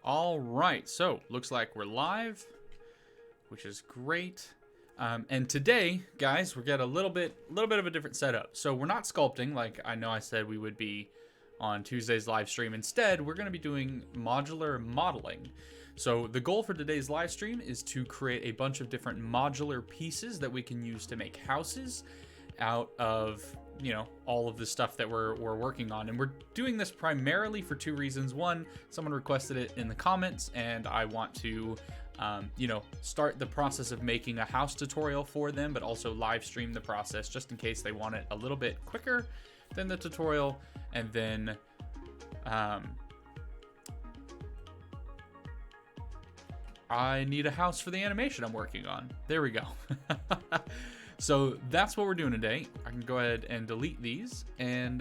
All right, so looks like we're live, which is great. And today, guys, we're got a little bit of a different setup. So we're not sculpting like I know I said we would be on Tuesday's live stream. Instead, we're going to be doing modular modeling. So the goal for today's live stream is to create a bunch of different modular pieces that we can use to make houses out of, you know, all of the stuff that we're working on. And we're doing this primarily for two reasons. One, someone requested it in the comments, and I want to start the process of making a house tutorial for them, but also live stream the process just in case they want it a little bit quicker than the tutorial. And then I need a house for the animation I'm working on. There we go. So that's what we're doing today. I can go ahead and delete these and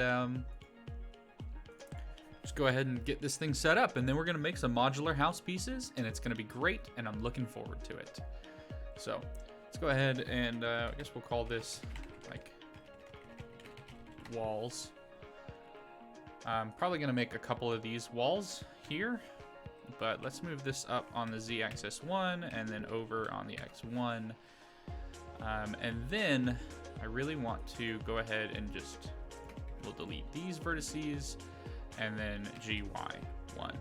just go ahead and get this thing set up, and then we're gonna make some modular house pieces, and it's gonna be great, and I'm looking forward to it. So let's go ahead and I guess we'll call this like walls. I'm probably gonna make a couple of these walls here, but let's move this up on the z-axis 1 and then over on the x1. And then I really want to go ahead and we'll delete these vertices and then GY1.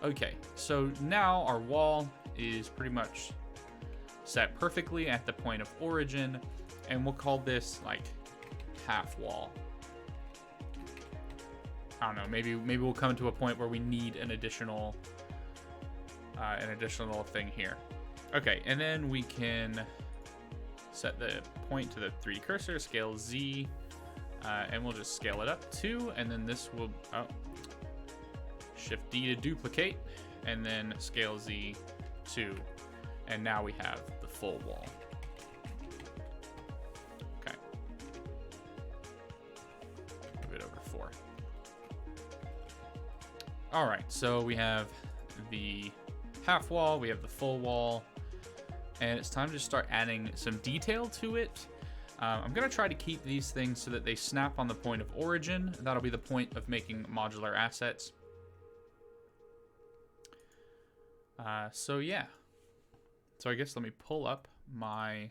Okay, so now our wall is pretty much set perfectly at the point of origin, and we'll call this like half wall. I don't know, maybe we'll come to a point where we need an additional thing here. Okay, and then we can set the point to the 3D cursor, scale Z, and we'll just scale it up 2, and then this will, Shift D to duplicate, and then scale Z 2, and now we have the full wall. Okay. Move it over 4. All right, so we have the half wall, we have the full wall, and it's time to start adding some detail to it. I'm gonna try to keep these things so that they snap on the point of origin. That'll be the point of making modular assets. So yeah. So I guess let me pull up my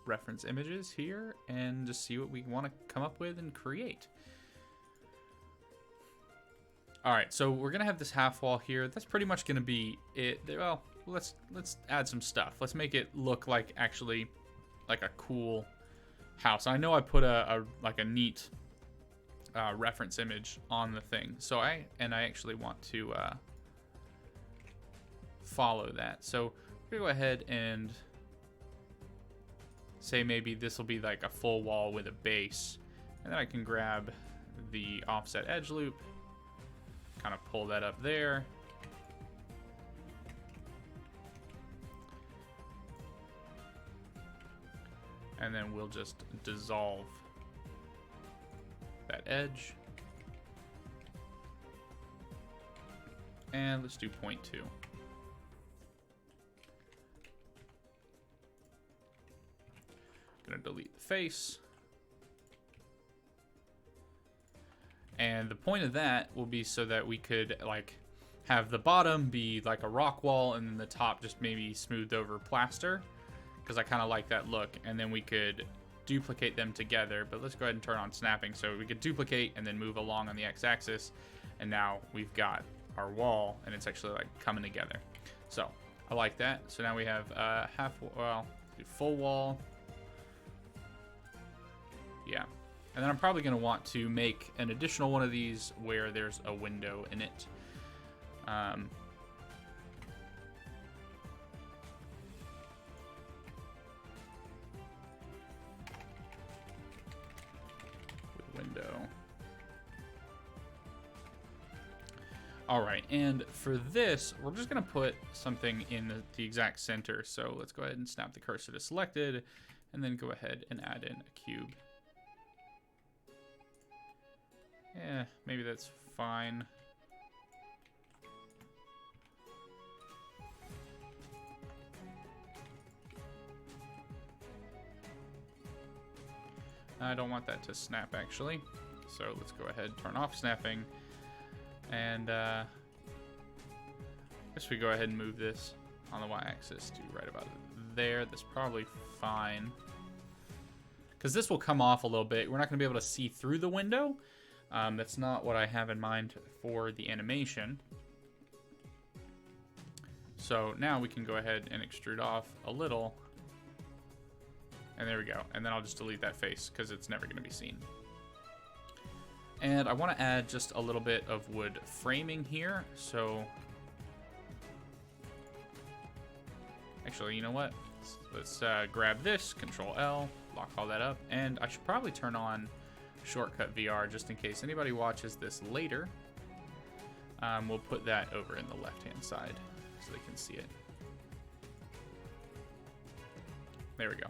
reference images here and just see what we want to come up with and create. All right, so we're gonna have this half wall here. That's pretty much gonna be it. Well, let's add some stuff. Let's make it look like actually like a cool house. I know I put a neat reference image on the thing, so I actually want to follow that. So we're gonna go ahead and say maybe this will be like a full wall with a base, and then I can grab the offset edge loop, kind of pull that up there. And then we'll just dissolve that edge. And let's do 0.2. Gonna delete the face. And the point of that will be so that we could like have the bottom be like a rock wall and then the top just maybe smoothed over plaster, because I kind of like that look. And then we could duplicate them together, but let's go ahead and turn on snapping so we could duplicate and then move along on the x-axis, and now we've got our wall and it's actually like coming together. So I like that. So now we have full wall. Yeah. And then I'm probably going to want to make an additional one of these where there's a window in it. Window. All right, and for this, we're just going to put something in the exact center. So let's go ahead and snap the cursor to selected, and then go ahead and add in a cube. Yeah, maybe that's fine. I don't want that to snap actually. So let's go ahead, turn off snapping, and Guess we go ahead and move this on the y-axis to right about there. That's probably fine. Because this will come off a little bit. We're not going to be able to see through the window. That's not what I have in mind for the animation. So now we can go ahead and extrude off a little. And there we go. And then I'll just delete that face because it's never going to be seen. And I want to add just a little bit of wood framing here. So actually, you know what? Let's grab this, Control L, lock all that up. And I should probably turn on Shortcut VR just in case anybody watches this later. We'll put that over in the left-hand side so they can see it. There we go.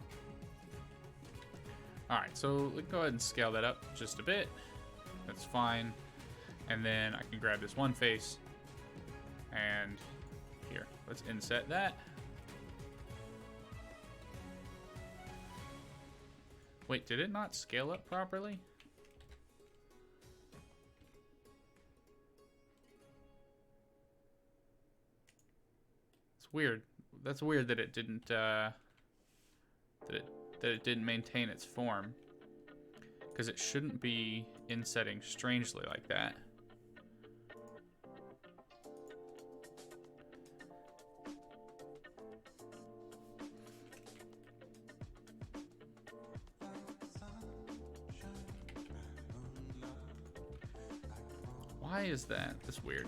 All right, so let's go ahead and scale that up just a bit. That's fine. And then I can grab this one face and here, let's inset that. Wait, did it not scale up properly? It's weird. That's weird that it didn't that it didn't maintain its form, because it shouldn't be insetting strangely like that. Why is that? That's weird.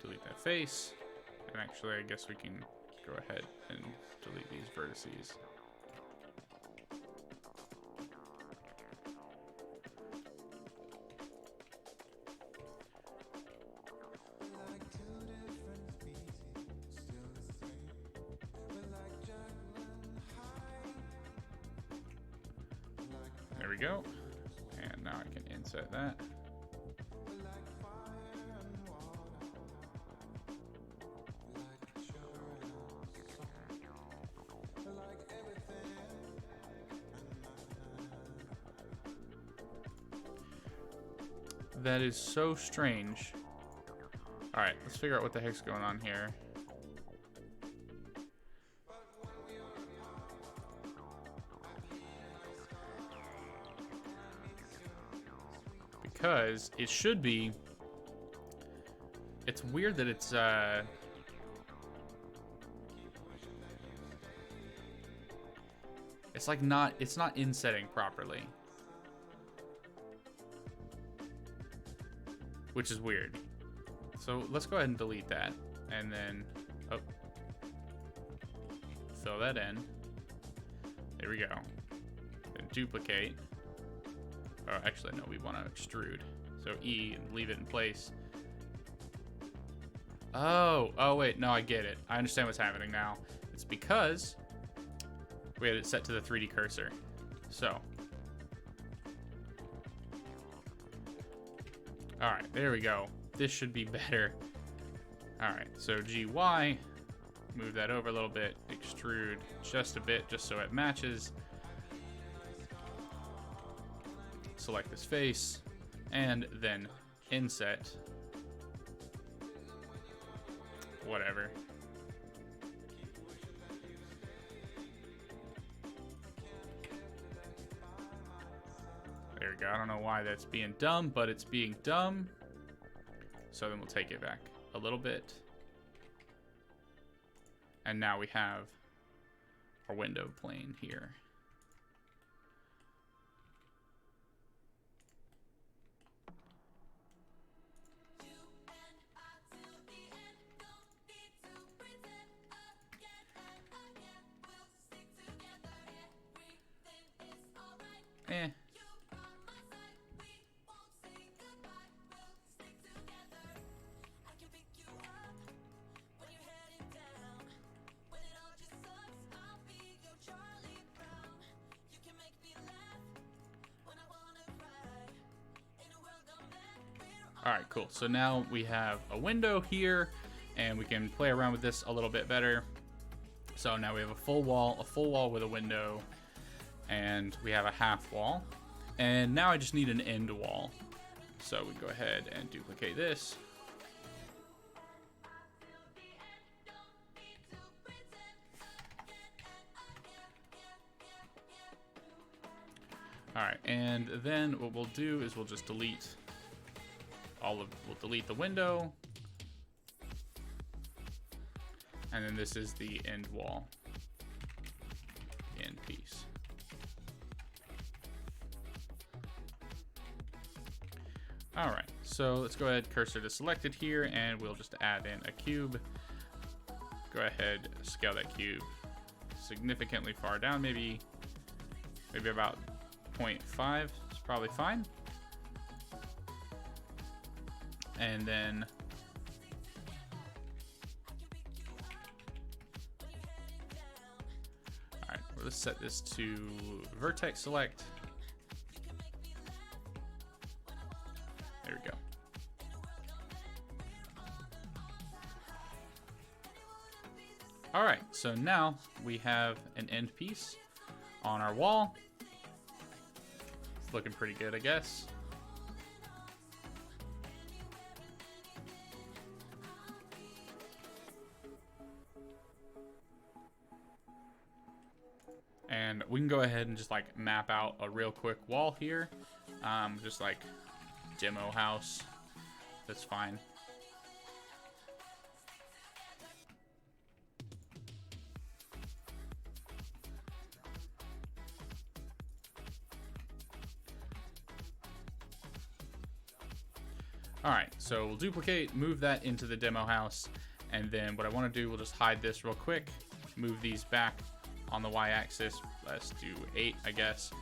Delete that face. And actually, I guess we can go ahead and delete these vertices. There we go. And now I can inset that. That is so strange. All right, let's figure out what the heck's going on here. Because it should be, it's weird that it's like it's not insetting properly. Which is weird. So let's go ahead and delete that. And then, oh, fill that in. There we go. Then duplicate. Oh, actually, no, we want to extrude. So E and leave it in place. Oh, wait, no, I get it. I understand what's happening now. It's because we had it set to the 3D cursor. So. All right, there we go. This should be better. All right, so GY, move that over a little bit, extrude just a bit, just so it matches. Select this face, and then inset. Whatever. There we go. I don't know why that's being dumb, but it's being dumb. So then we'll take it back a little bit. And now we have our window plane here. All right, cool. So now we have a window here, and we can play around with this a little bit better. So now we have a full wall with a window, and we have a half wall. And now I just need an end wall. So we go ahead and duplicate this. All right, and then what we'll do is we'll just delete we'll delete the window. And then this is the end wall, end piece. All right, so let's go ahead, cursor to selected here, and we'll just add in a cube. Go ahead, scale that cube significantly far down, maybe about 0.5 is probably fine. And then let's set this to vertex select. There we go. All right, so now we have an end piece on our wall. It's looking pretty good, I guess. And we can go ahead and just like map out a real quick wall here. Just like demo house. That's fine. All right, so we'll duplicate, move that into the demo house. And then what I want to do, we'll just hide this real quick, move these back on the y-axis. Let's do 8, I guess.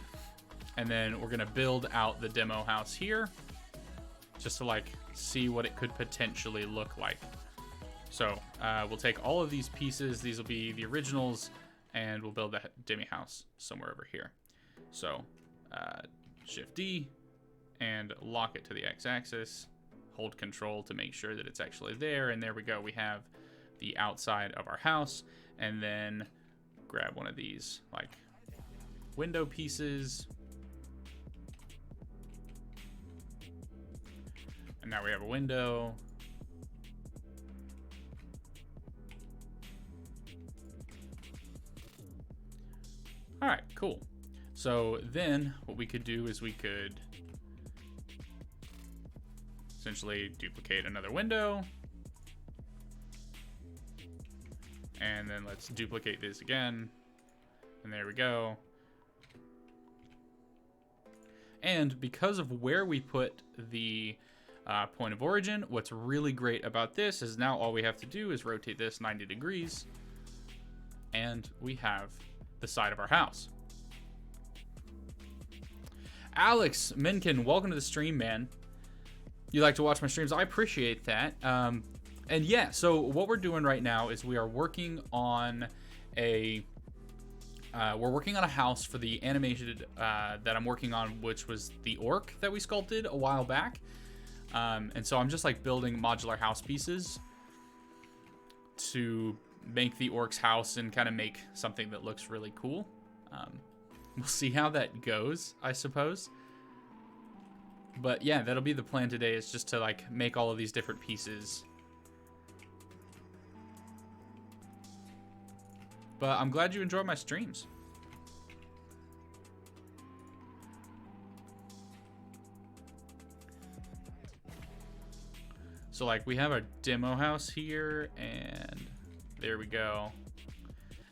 And then we're gonna build out the demo house here just to like see what it could potentially look like. So we'll take all of these pieces, these will be the originals, and we'll build that demi house somewhere over here. So Shift D and lock it to the x-axis, hold Control to make sure that it's actually there, and there we go. We have the outside of our house, and then grab one of these like window pieces, and now we have a window. All right, cool. So then what we could do is we could essentially duplicate another window, and then let's duplicate this again, and there we go. And because of where we put the point of origin, what's really great about this is now all we have to do is rotate this 90 degrees, and we have the side of our house. Alex Minkin, welcome to the stream, man. You like to watch my streams? I appreciate that. And yeah, so what we're doing right now is we are working on a house for the animated that I'm working on, which was the orc that we sculpted a while back. And so I'm just like building modular house pieces to make the orc's house and kind of make something that looks really cool. We'll see how that goes, I suppose. But yeah, that'll be the plan today, is just to like make all of these different pieces. But I'm glad you enjoy my streams. So like we have a demo house here, and there we go.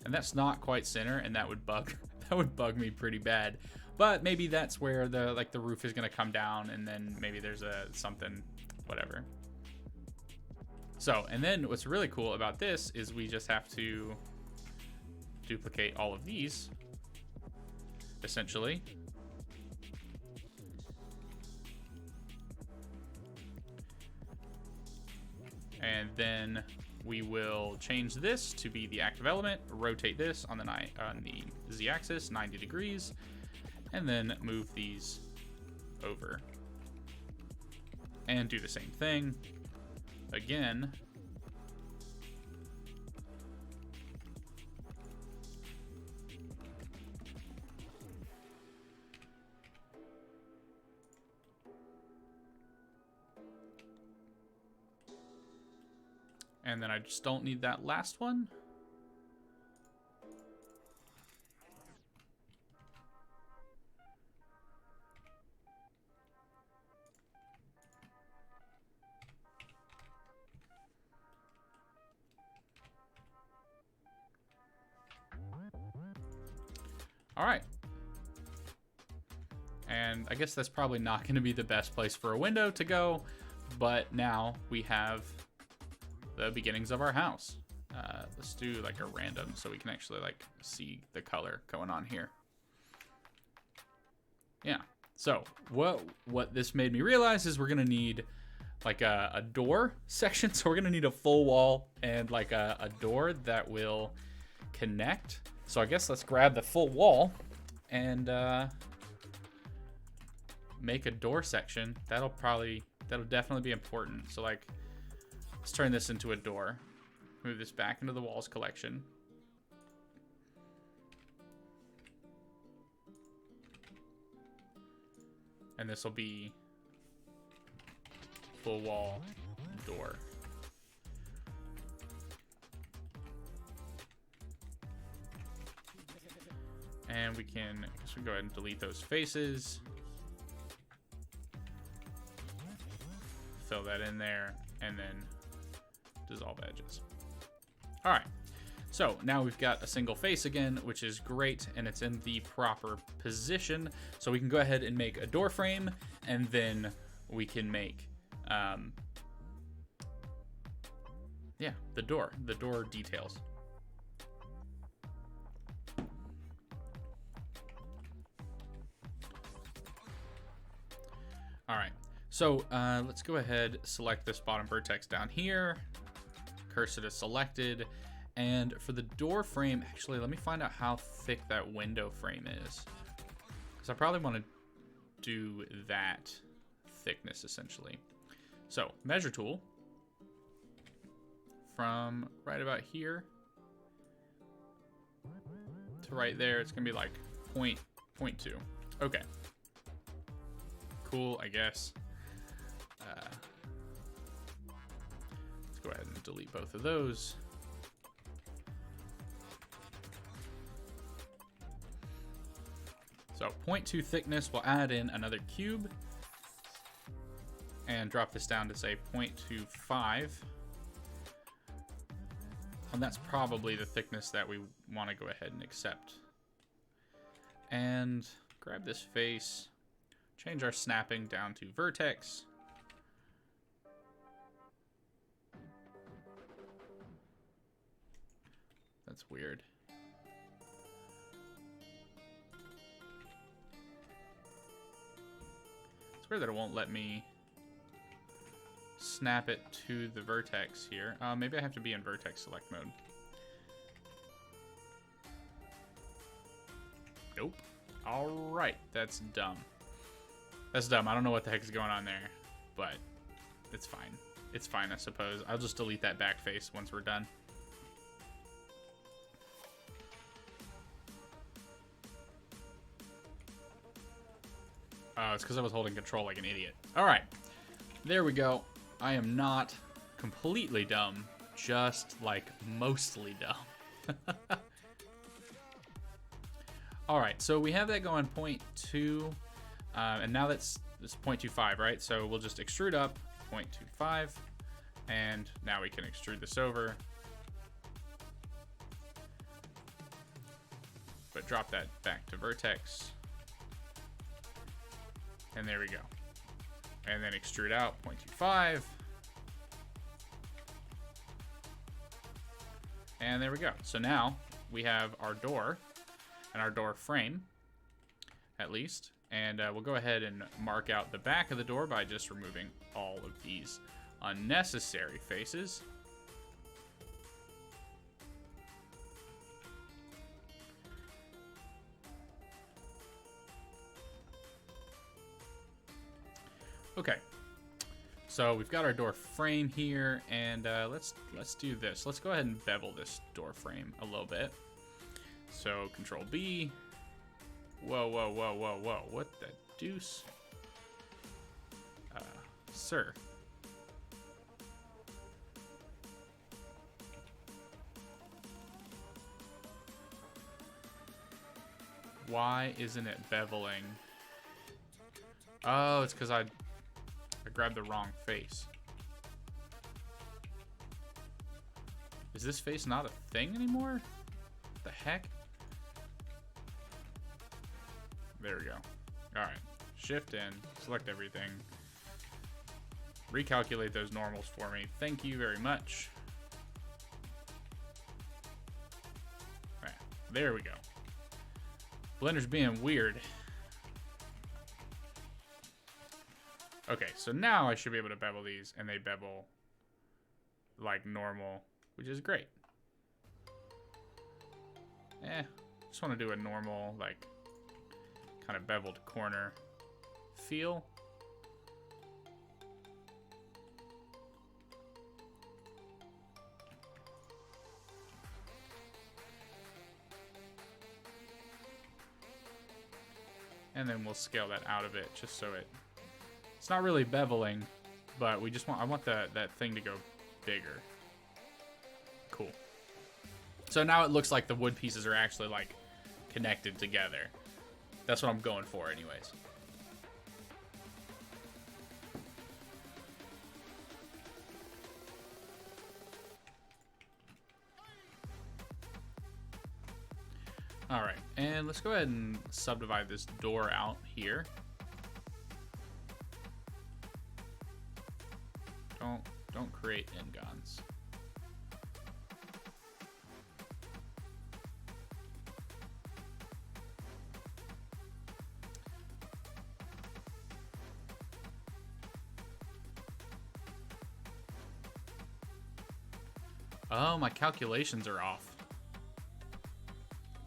And that's not quite center, and that would bug me pretty bad. But maybe that's where the roof is gonna come down, and then maybe there's something, whatever. So, and then what's really cool about this is we just have to duplicate all of these, essentially. And then we will change this to be the active element, rotate this on the z-axis 90 degrees, and then move these over. And do the same thing again. And then I just don't need that last one. All right. And I guess that's probably not going to be the best place for a window to go, but now we have the beginnings of our house. Let's do like a random so we can actually like see the color going on here. Yeah. So what this made me realize is we're going to need like a door section. So we're going to need a full wall and like a door that will connect. So I guess let's grab the full wall and make a door section. That'll definitely be important. So like, let's turn this into a door. Move this back into the walls collection. And this will be full wall door. And we can, I guess we go ahead and delete those faces. Fill that in there, and then dissolve edges. All right, so now we've got a single face again, which is great, and it's in the proper position. So we can go ahead and make a door frame, and then we can make, yeah, the door details. All right, so let's go ahead, select this bottom vertex down here, cursor to selected, and for the door frame, actually, let me find out how thick that window frame is, because I probably want to do that thickness, essentially. So, measure tool, from right about here to right there, it's going to be like 0.2. Okay. Cool, I guess. Let's go ahead and delete both of those. So 0.2 thickness, we'll add in another cube and drop this down to say 0.25. And that's probably the thickness that we want to go ahead and accept. And grab this face. Change our snapping down to vertex. That's weird. It's weird that it won't let me snap it to the vertex here. Maybe I have to be in vertex select mode. Nope. All right, that's dumb. That's dumb. I don't know what the heck is going on there, but it's fine. It's fine, I suppose. I'll just delete that back face once we're done. Oh, it's because I was holding control like an idiot. All right, there we go. I am not completely dumb, just like mostly dumb. All right, so we have that going 0.2. And now it's 0.25, right? So we'll just extrude up 0.25, and now we can extrude this over. But drop that back to vertex. And there we go. And then extrude out 0.25. And there we go. So now we have our door and our door frame, at least. And we'll go ahead and mark out the back of the door by just removing all of these unnecessary faces. Okay, so we've got our door frame here, and let's do this. Let's go ahead and bevel this door frame a little bit. So Control B. Whoa, whoa, whoa, whoa, whoa. What the deuce? Sir. Why isn't it beveling? Oh, it's because I grabbed the wrong face. Is this face not a thing anymore? What the heck? There we go. Alright. Shift in. Select everything. Recalculate those normals for me. Thank you very much. Alright. There we go. Blender's being weird. Okay, so now I should be able to bevel these, and they bevel like normal, which is great. Just want to do a normal, like, kind of beveled corner feel. And then we'll scale that out a bit, just so it's not really beveling, but we just want, I want that thing to go bigger. Cool. So now it looks like the wood pieces are actually like connected together. That's what I'm going for anyways. All right, and let's go ahead and subdivide this door out here. Don't create n-gons. Oh, my calculations are off.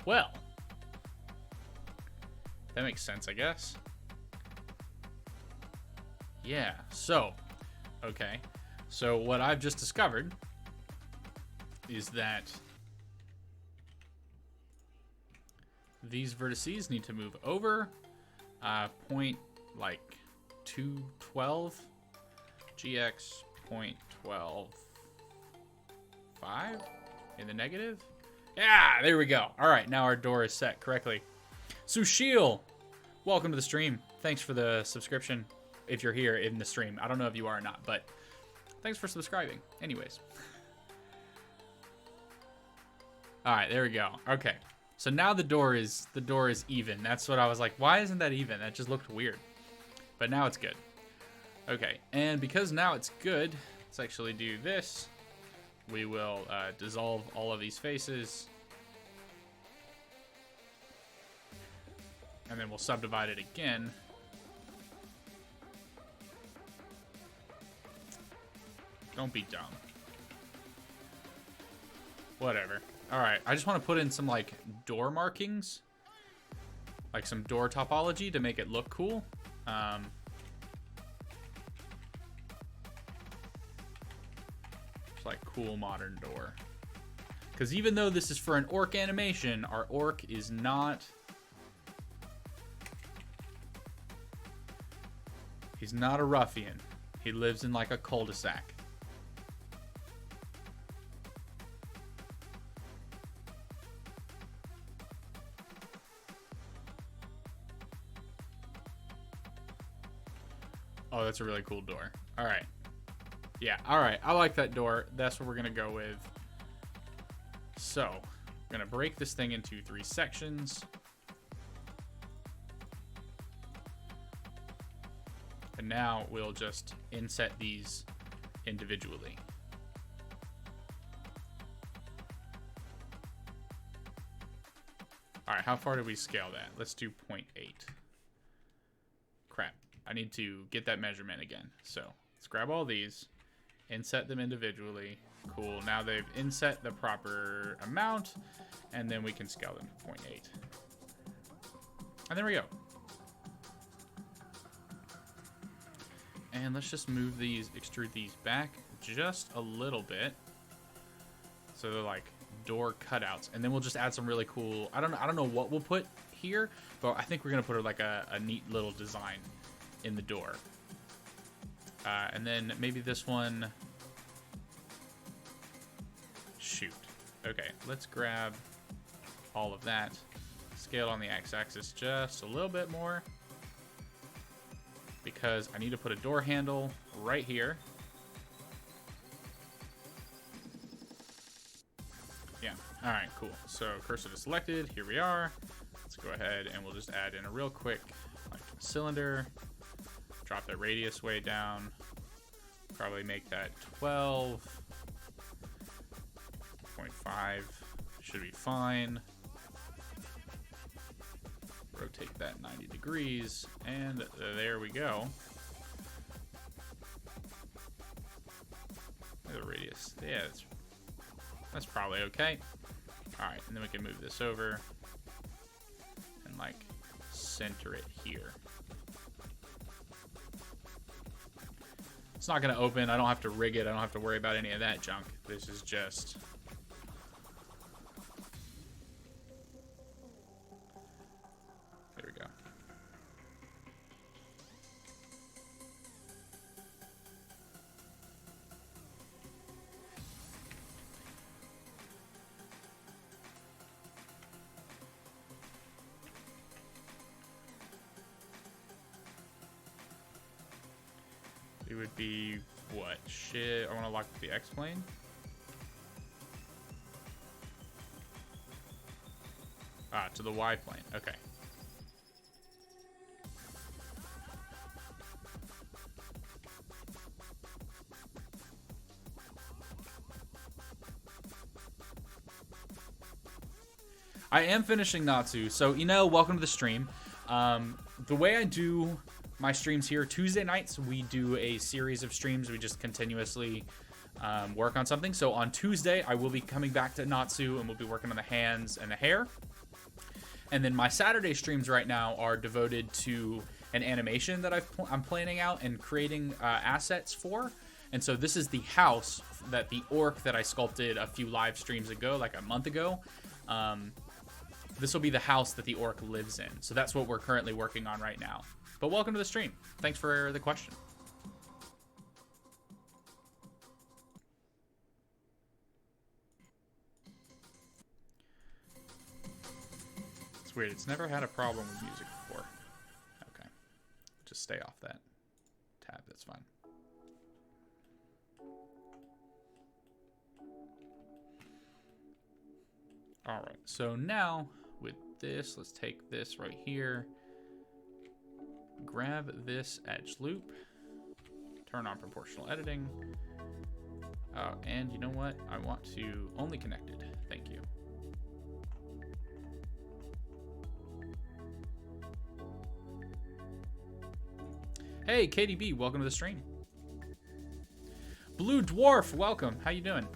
Well, that makes sense, I guess. Yeah, so, okay. So what I've just discovered is that these vertices need to move over point like 212 GX 0.12 5 in the negative. Yeah, there we go. All right, now our door is set correctly. Sushil, welcome to the stream. Thanks for the subscription if you're here in the stream. I don't know if you are or not, but thanks for subscribing. Anyways. All right, there we go. Okay. So now the door is even. That's what I was like, why isn't that even? That just looked weird. But now it's good. Okay. And because now it's good, let's actually do this. We will dissolve all of these faces. And then we'll subdivide it again. Don't be dumb. Whatever. Alright, I just want to put in some, like, door markings. Like some door topology to make it look cool. It's like cool modern door. Because even though this is for an orc animation, our orc is not... He's not a ruffian. He lives in like a cul-de-sac. Oh, that's a really cool door. All right. Yeah, all right. I like that door. That's what we're going to go with. So, I'm going to break this thing into 3 sections. And now we'll just inset these individually. All right, how far did we scale that? Let's do 0.8. Crap, I need to get that measurement again. So let's grab all these, inset them individually. Cool, now they've inset the proper amount, and then we can scale them to 0.8. And there we go. And let's just move these, extrude these back just a little bit. So they're like door cutouts. And then we'll just add some really cool, I don't know what we'll put here, but I think we're gonna put like a neat little design in the door. And then maybe this one, shoot. Okay, let's grab all of that, Scale on the x-axis just a little bit more, because I need to put a door handle right here. Yeah, all right, cool. So cursor is selected, here we are. Let's go ahead and we'll just add in a real quick like cylinder, drop that radius way down, probably make that 12.5, should be fine. Rotate that 90 degrees, and there we go. The radius, yeah, that's probably okay. All right, and then we can move this over and like center it here. It's not gonna open. I don't have to rig it. I don't have to worry about any of that junk. This is just there we go. It would be what? Shit, I want to lock the X-plane. Ah, to the Y-plane. Okay. I am finishing Natsu, so welcome to the stream. The way I do my streams here, Tuesday nights, we do a series of streams. We just continuously work on something. So on Tuesday, I will be coming back to Natsu, and we'll be working on the hands and the hair. And then my Saturday streams right now are devoted to an animation that I'm planning out and creating assets for. And so this is the house that the orc that I sculpted a few live streams ago, like a month ago. This will be the house that the orc lives in. So that's what we're currently working on right now. But welcome to the stream. Thanks for the question. It's weird. It's never had a problem with music before. Okay. Just stay off that tab. That's fine. All right. So now with this, let's take this right here. Grab this edge loop, turn on proportional editing, and you know what? I want to only connected. Thank you. Hey, KDB, welcome to the stream. Blue Dwarf, welcome. How you doing?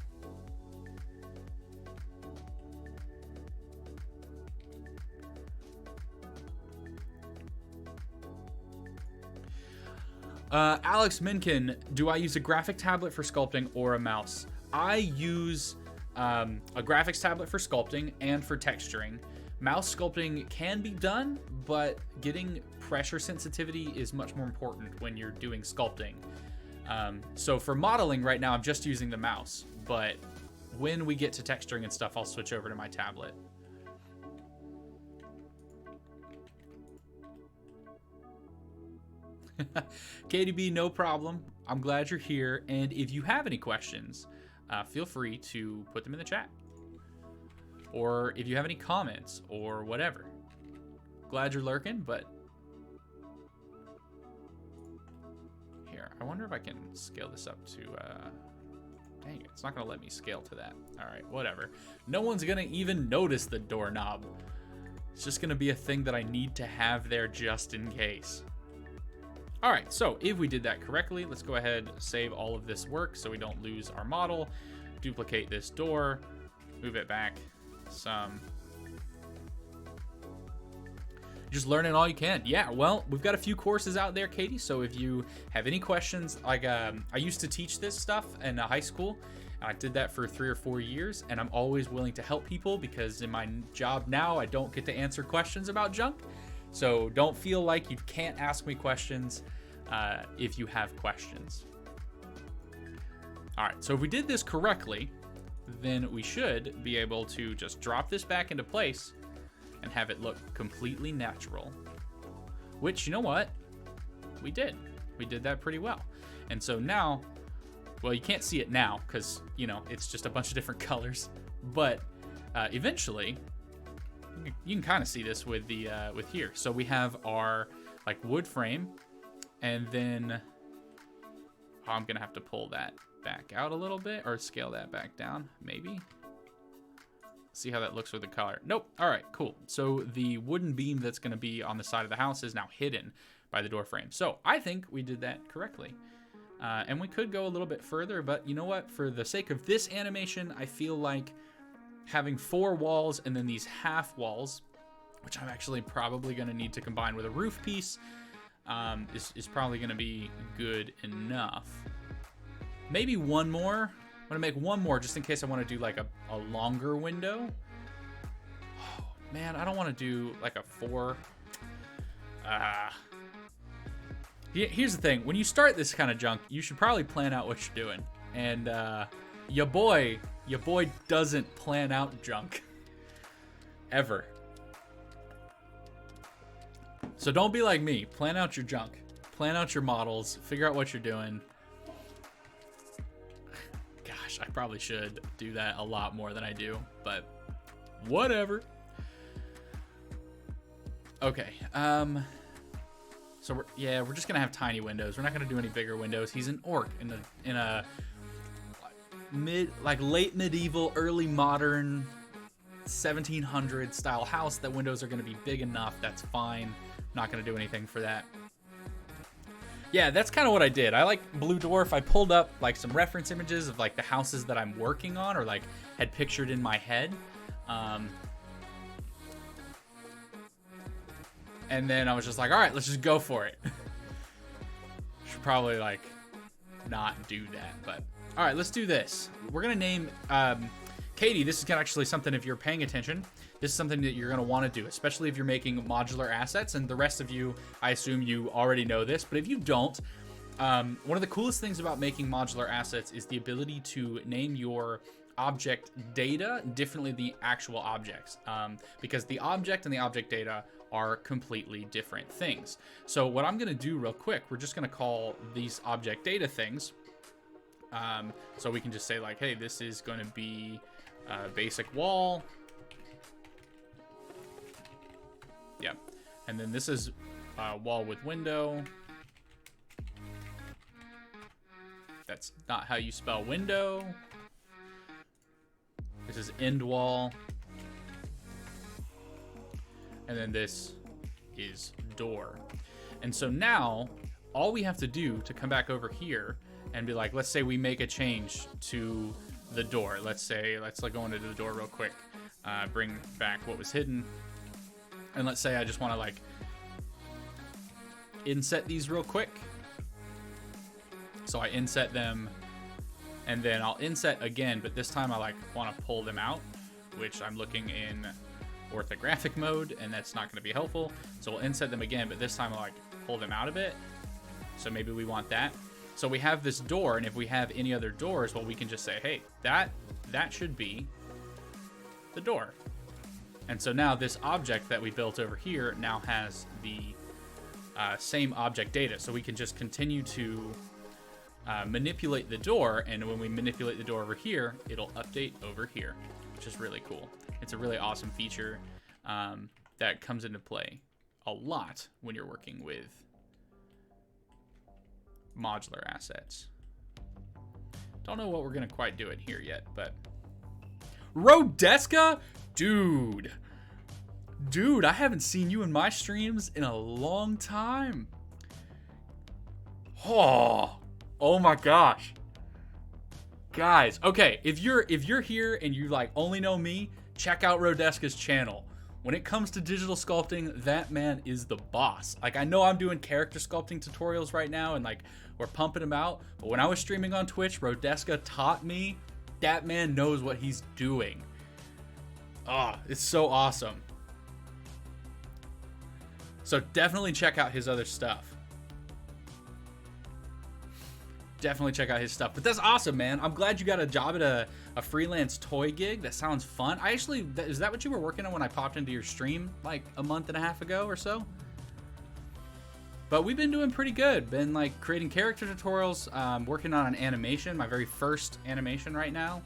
Alex Minkin, do I use a graphic tablet for sculpting or a mouse? I use a graphics tablet for sculpting and for texturing. Mouse sculpting can be done, but getting pressure sensitivity is much more important when you're doing sculpting. So for modeling right now, I'm just using the mouse, but when we get to texturing and stuff, I'll switch over to my tablet. KDB, no problem. I'm glad you're here. And if you have any questions, feel free to put them in the chat. Or if you have any comments or whatever. Glad you're lurking, but here, I wonder if I can scale this up to, dang it, it's not gonna let me scale to that. All right, whatever. No one's gonna even notice the doorknob. It's just gonna be a thing that I need to have there just in case. All right, so if we did that correctly, let's go ahead, save all of this work so we don't lose our model, duplicate this door, move it back some. Just learning all you can. Yeah, well, we've got a few courses out there, Katie, so if you have any questions, like I used to teach this stuff in high school. I did that for 3 or 4 years, and I'm always willing to help people because in my job now, I don't get to answer questions about junk. So don't feel like you can't ask me questions if you have questions. All right, so if we did this correctly, then we should be able to just drop this back into place and have it look completely natural. Which, you know what? We did. We did that pretty well. And so now, well, you can't see it now because, you know, it's just a bunch of different colors. But eventually, you can kind of see this with the with here. So we have our like wood frame, and then I'm gonna have to pull that back out a little bit or scale that back down, maybe. See how that looks with the color. Nope. All right, cool. So the wooden beam that's gonna be on the side of the house is now hidden by the door frame. So I think we did that correctly. And we could go a little bit further, but you know what? For the sake of this animation, I feel like having 4 walls and then these half walls, which I'm actually probably going to need to combine with a roof piece, is probably going to be good enough. Maybe one more. I'm going to make one more just in case I want to do like a longer window. Oh, man, I don't want to do like a 4. Here's the thing. When you start this kind of junk, you should probably plan out what you're doing. And your boy doesn't plan out junk. Ever. So don't be like me. Plan out your junk. Plan out your models. Figure out what you're doing. Gosh, I probably should do that a lot more than I do. But whatever. Okay. So we're just gonna have tiny windows. We're not gonna do any bigger windows. He's an orc in a late medieval, early modern 1700 style house. That windows are gonna be big enough. That's fine. Not gonna do anything for that. Yeah, that's kind of what I did. I like Blue Dwarf. I pulled up like some reference images of like the houses that I'm working on or like had pictured in my head. And then I was just like, all right, let's just go for it. Should probably like not do that, but all right, let's do this. We're gonna name Katie. This is actually something, if you're paying attention, this is something that you're gonna want to do, especially if you're making modular assets. And the rest of you, I assume you already know this, but if you don't, one of the coolest things about making modular assets is the ability to name your object data differently than the actual objects, because the object and the object data are completely different things. So what I'm gonna do real quick, we're just gonna call these object data things. So we can just say like, hey, this is gonna be a basic wall. Yeah. And then this is wall with window. That's not how you spell window. This is end wall. And then this is door. And so now all we have to do to come back over here and be like, let's say we make a change to the door. Let's go into the door real quick. Bring back what was hidden. And let's say I just want to like inset these real quick. So I inset them and then I'll inset again, but this time I like want to pull them out, which I'm looking in orthographic mode, and that's not going to be helpful. So we'll inset them again, but this time I'll like pull them out a bit. So maybe we want that. So we have this door, and if we have any other doors, well, we can just say, hey, that should be the door. And so now this object that we built over here now has the same object data. So we can just continue to manipulate the door, and when we manipulate the door over here, it'll update over here, which is really cool. It's a really awesome feature that comes into play a lot when you're working with modular assets. Don't know what we're gonna quite do it here yet, but Rodeska, dude, I haven't seen you in my streams in a long time. Oh my gosh, guys. Okay, if you're here and you like only know me, check out Rodeska's channel. When it comes to digital sculpting, that man is the boss. Like, I know I'm doing character sculpting tutorials right now and like we're pumping them out, but when I was streaming on Twitch, Rodeska taught me. That man knows what he's doing. Oh, it's so awesome. So definitely check out his other stuff. definitely check out his stuff. But that's awesome, man. I'm glad you got a job at a freelance toy gig. That sounds fun. I actually, is that what you were working on when I popped into your stream like a month and a half ago or so? But we've been doing pretty good. Been like creating character tutorials, working on an animation, my very first animation right now.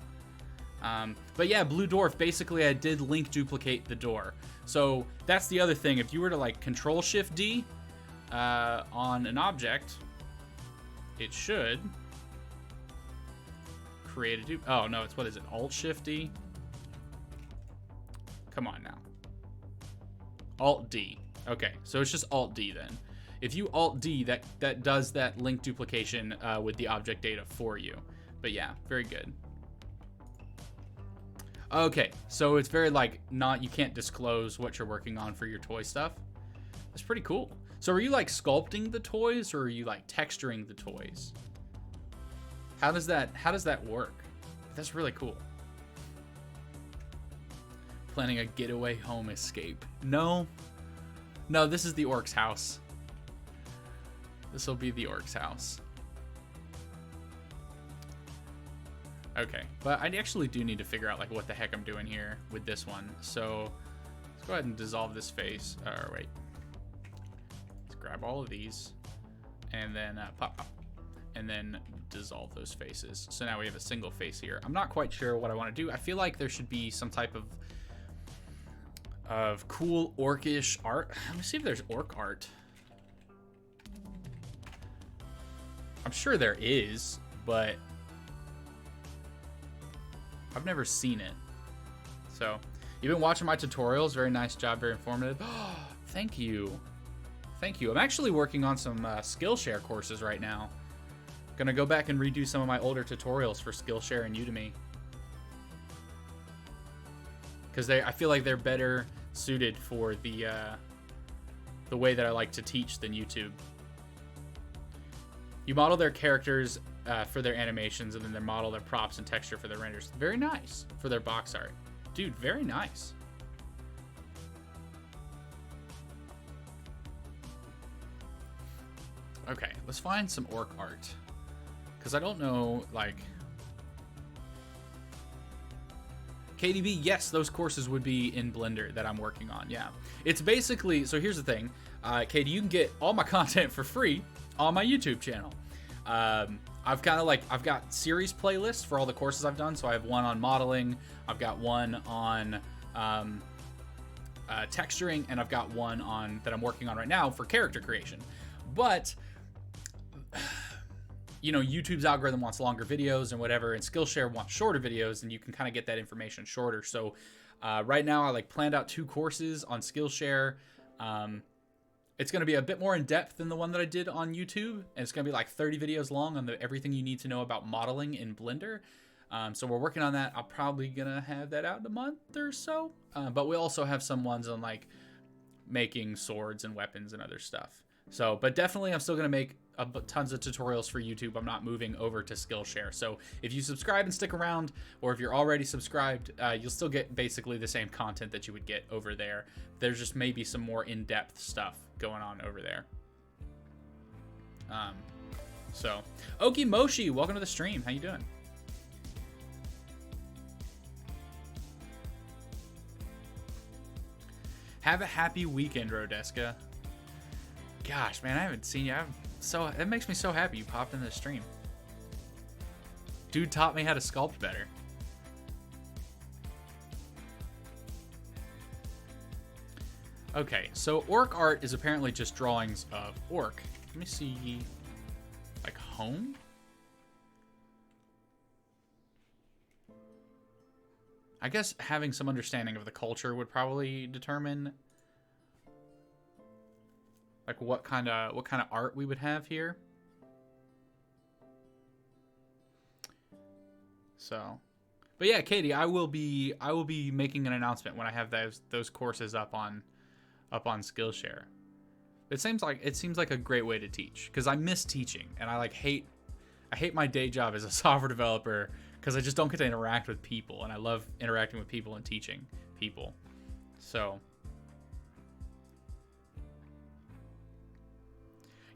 But yeah, Blue Dwarf, basically I did link duplicate the door. So that's the other thing. If you were to like Control Shift D on an object, it should create a dupe. Oh no, it's, what is it? Alt Shift D? Come on now. Alt D. Okay, so it's just Alt D then. If you Alt D, that does that link duplication with the object data for you. But yeah, very good. Okay, so it's very like not, you can't disclose what you're working on for your toy stuff. That's pretty cool. So are you like sculpting the toys or are you like texturing the toys? How does that work? That's really cool. Planning a getaway home escape. No, this is the orc's house. This will be the orc's house. Okay, but I actually do need to figure out like what the heck I'm doing here with this one. So let's go ahead and dissolve this face. Or wait, let's grab all of these and then pop, and then dissolve those faces. So now we have a single face here. I'm not quite sure what I want to do. I feel like there should be some type of cool orcish art. Let me see if there's orc art. I'm sure there is, but I've never seen it. So you've been watching my tutorials. Very nice job, very informative. Thank you. Thank you. I'm actually working on some Skillshare courses right now. Gonna go back and redo some of my older tutorials for Skillshare and Udemy. Because I feel like they're better suited for the way that I like to teach than YouTube. You model their characters for their animations, and then they model their props and texture for their renders. Very nice for their box art. Dude, very nice. Okay, let's find some orc art. Because I don't know, like... KDB, yes, those courses would be in Blender that I'm working on, yeah. It's basically, so here's the thing. Katie, you can get all my content for free on my YouTube channel. I've got series playlists for all the courses I've done. So I have one on modeling, I've got one on texturing, and I've got one on that I'm working on right now for character creation. But you know, YouTube's algorithm wants longer videos and whatever, and Skillshare wants shorter videos, and you can kind of get that information shorter. So right now I like planned out 2 courses on Skillshare. It's going to be a bit more in depth than the one that I did on YouTube, and it's going to be like 30 videos long on everything you need to know about modeling in Blender. So we're working on that. I'm probably going to have that out in a month or so. But we also have some ones on like making swords and weapons and other stuff. So, but definitely I'm still going to make tons of tutorials for YouTube. I'm not moving over to Skillshare. So if you subscribe and stick around, or if you're already subscribed, you'll still get basically the same content that you would get over there. There's just maybe some more in-depth stuff going on over there. So Oki Moshi, welcome to the stream. How you doing? Have a happy weekend, Rodeska. Gosh, man, I haven't seen you. It makes me so happy you popped in the stream. Dude taught me how to sculpt better. Okay, so orc art is apparently just drawings of orc. Let me see, like home? I guess having some understanding of the culture would probably determine like what kind of art we would have here. So, but yeah, Katie, I will be making an announcement when I have those courses up on Skillshare. It seems like a great way to teach, because I miss teaching, and I hate my day job as a software developer because I just don't get to interact with people, and I love interacting with people and teaching people. So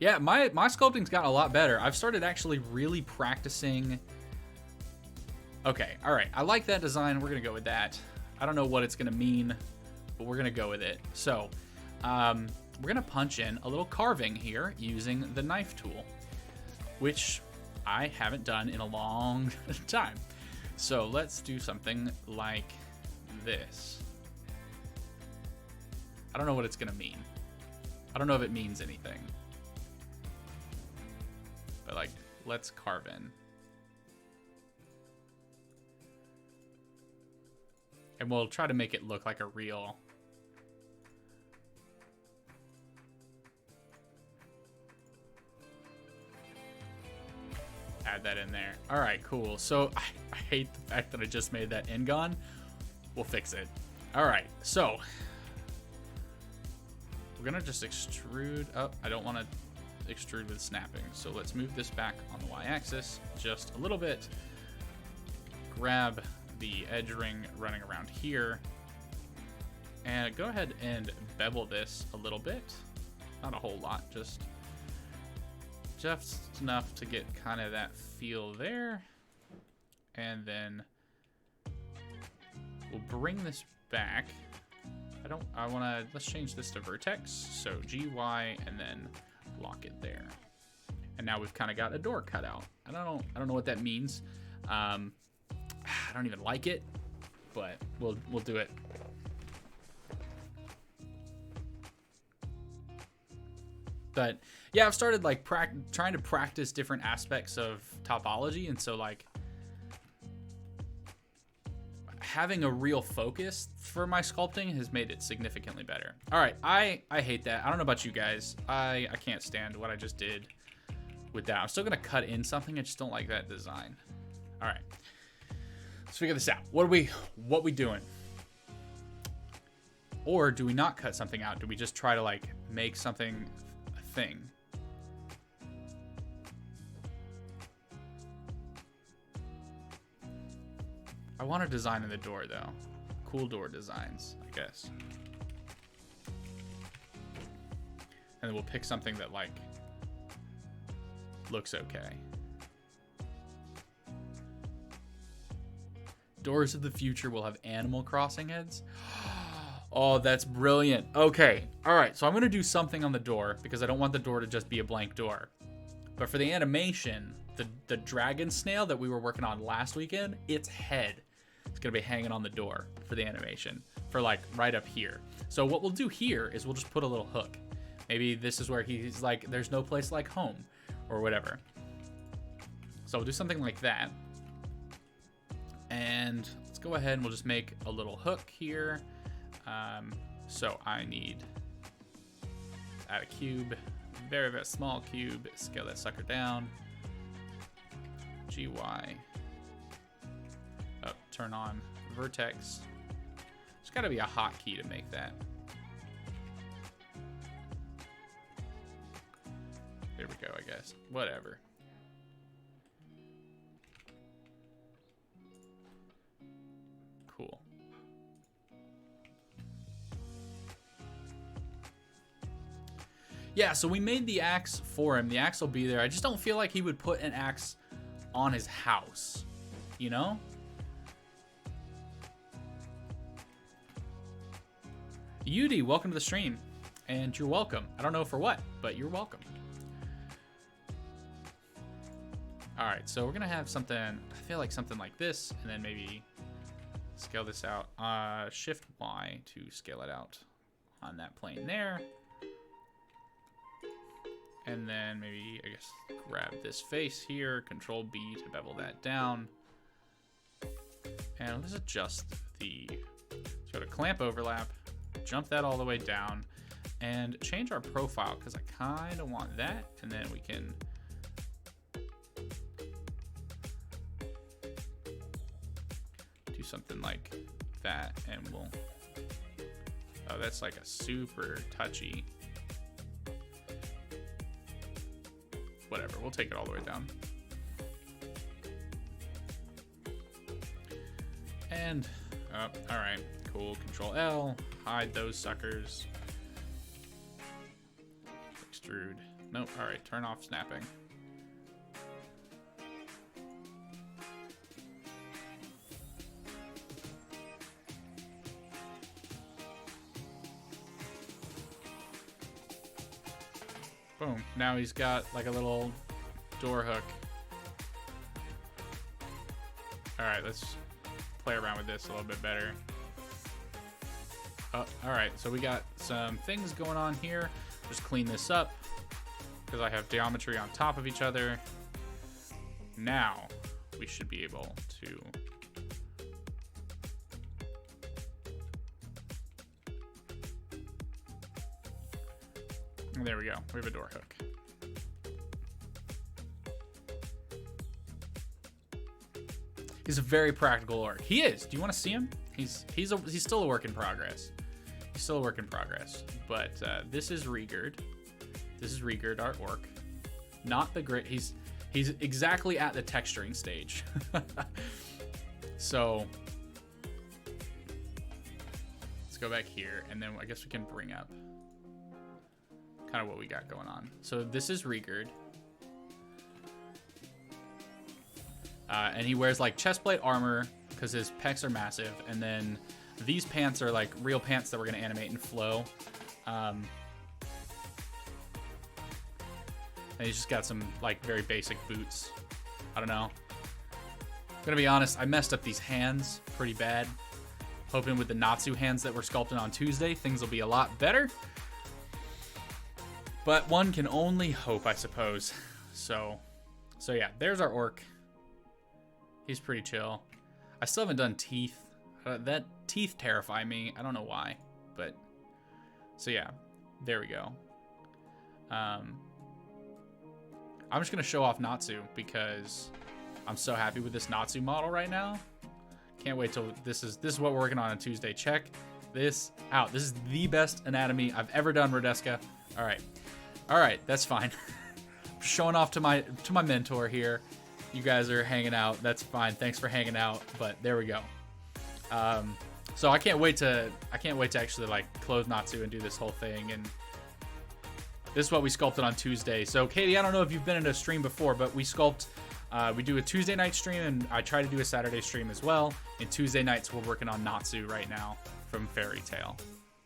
Yeah, my sculpting's gotten a lot better. I've started actually really practicing. Okay, all right. I like that design. We're going to go with that. I don't know what it's going to mean, but we're going to go with it. So we're going to punch in a little carving here using the knife tool, which I haven't done in a long time. So let's do something like this. I don't know what it's going to mean. I don't know if it means anything. But like, let's carve in. And we'll try to make it look like a real. Add that in there. All right, cool. So I hate the fact that I just made that end gone. We'll fix it. All right, so we're gonna just extrude up. I don't want to extrude with snapping. So let's move this back on the y-axis just a little bit. Grab the edge ring running around here and go ahead and bevel this a little bit. Not a whole lot, just enough to get kind of that feel there. And then we'll bring this back. Let's change this to vertex. So GY and then lock it there. And now we've kind of got a door cut out. I don't know what that means. I don't even like it, but we'll do it. But yeah, I've started like trying to practice different aspects of topology, and so like having a real focus for my sculpting has made it significantly better. All right, I hate that. I don't know about you guys. I can't stand what I just did with that. I'm still gonna cut in something. I just don't like that design. All right, let's figure this out. What we doing? Or do we not cut something out? Do we just try to like make something a thing? I want a design in the door though. Cool door designs, I guess. And then we'll pick something that like looks okay. Doors of the future will have Animal Crossing heads. Oh, that's brilliant. Okay, all right, so I'm gonna do something on the door because I don't want the door to just be a blank door. But for the animation, the dragon snail that we were working on last weekend, its head is gonna be hanging on the door for the animation, for like right up here. So what we'll do here is we'll just put a little hook. Maybe this is where he's like, there's no place like home or whatever. So we'll do something like that. And let's go ahead and we'll just make a little hook here. So I need to add a cube, very, very small cube, scale that sucker down. GY. Oh, turn on vertex. There's gotta be a hotkey to make that. There we go, I guess. Whatever. Cool. Yeah, so we made the axe for him. The axe will be there. I just don't feel like he would put an axe on his house, you know? Yudi, welcome to the stream. And you're welcome. I don't know for what, but you're welcome. All right, so we're gonna have something, I feel like something like this, and then maybe scale this out. Shift Y to scale it out on that plane there. And then maybe, I guess, grab this face here, Control B to bevel that down. And let's adjust the, so go to clamp overlap, jump that all the way down, and change our profile, because I kind of want that, and then we can do something like that, and we'll, oh, that's like a super touchy, whatever, we'll take it all the way down. And, oh, all right, cool, Control L, hide those suckers, extrude, Nope. All right, turn off snapping. Boom. Now he's got like a little door hook. All right, let's play around with this a little bit better. Oh, all right, so we got some things going on here. Just clean this up because I have geometry on top of each other. Now we should be able to there we go. We have a door hook. He's a very practical orc. He is. Do you want to see him? He's still a work in progress. He's still a work in progress. But this is Regard. This is Regard, our orc. Not the great. He's exactly at the texturing stage. So let's go back here, and then I guess we can bring up kind of what we got going on. So this is Regard. And he wears like chestplate armor because his pecs are massive. And then these pants are like real pants that we're going to animate and flow. And he's just got some like very basic boots. I don't know. I'm going to be honest, I messed up these hands pretty bad. Hoping with the Natsu hands that we're sculpting on Tuesday, things will be a lot better. But one can only hope, I suppose. So yeah, there's our orc. He's pretty chill. I still haven't done teeth. That teeth terrify me. I don't know why, but so yeah, there we go. I'm just gonna show off Natsu because I'm so happy with this Natsu model right now. Can't wait till this is what we're working on Tuesday. Check this out. This is the best anatomy I've ever done, Rodeska. All right, that's fine. I'm showing off to my mentor here. You guys are hanging out. That's fine. Thanks for hanging out. But there we go. So I can't wait to actually like close Natsu and do this whole thing. And this is what we sculpted on Tuesday. So Katie, I don't know if you've been in a stream before, but we sculpt. We do a Tuesday night stream, and I try to do a Saturday stream as well. And Tuesday nights we're working on Natsu right now from Fairy Tail.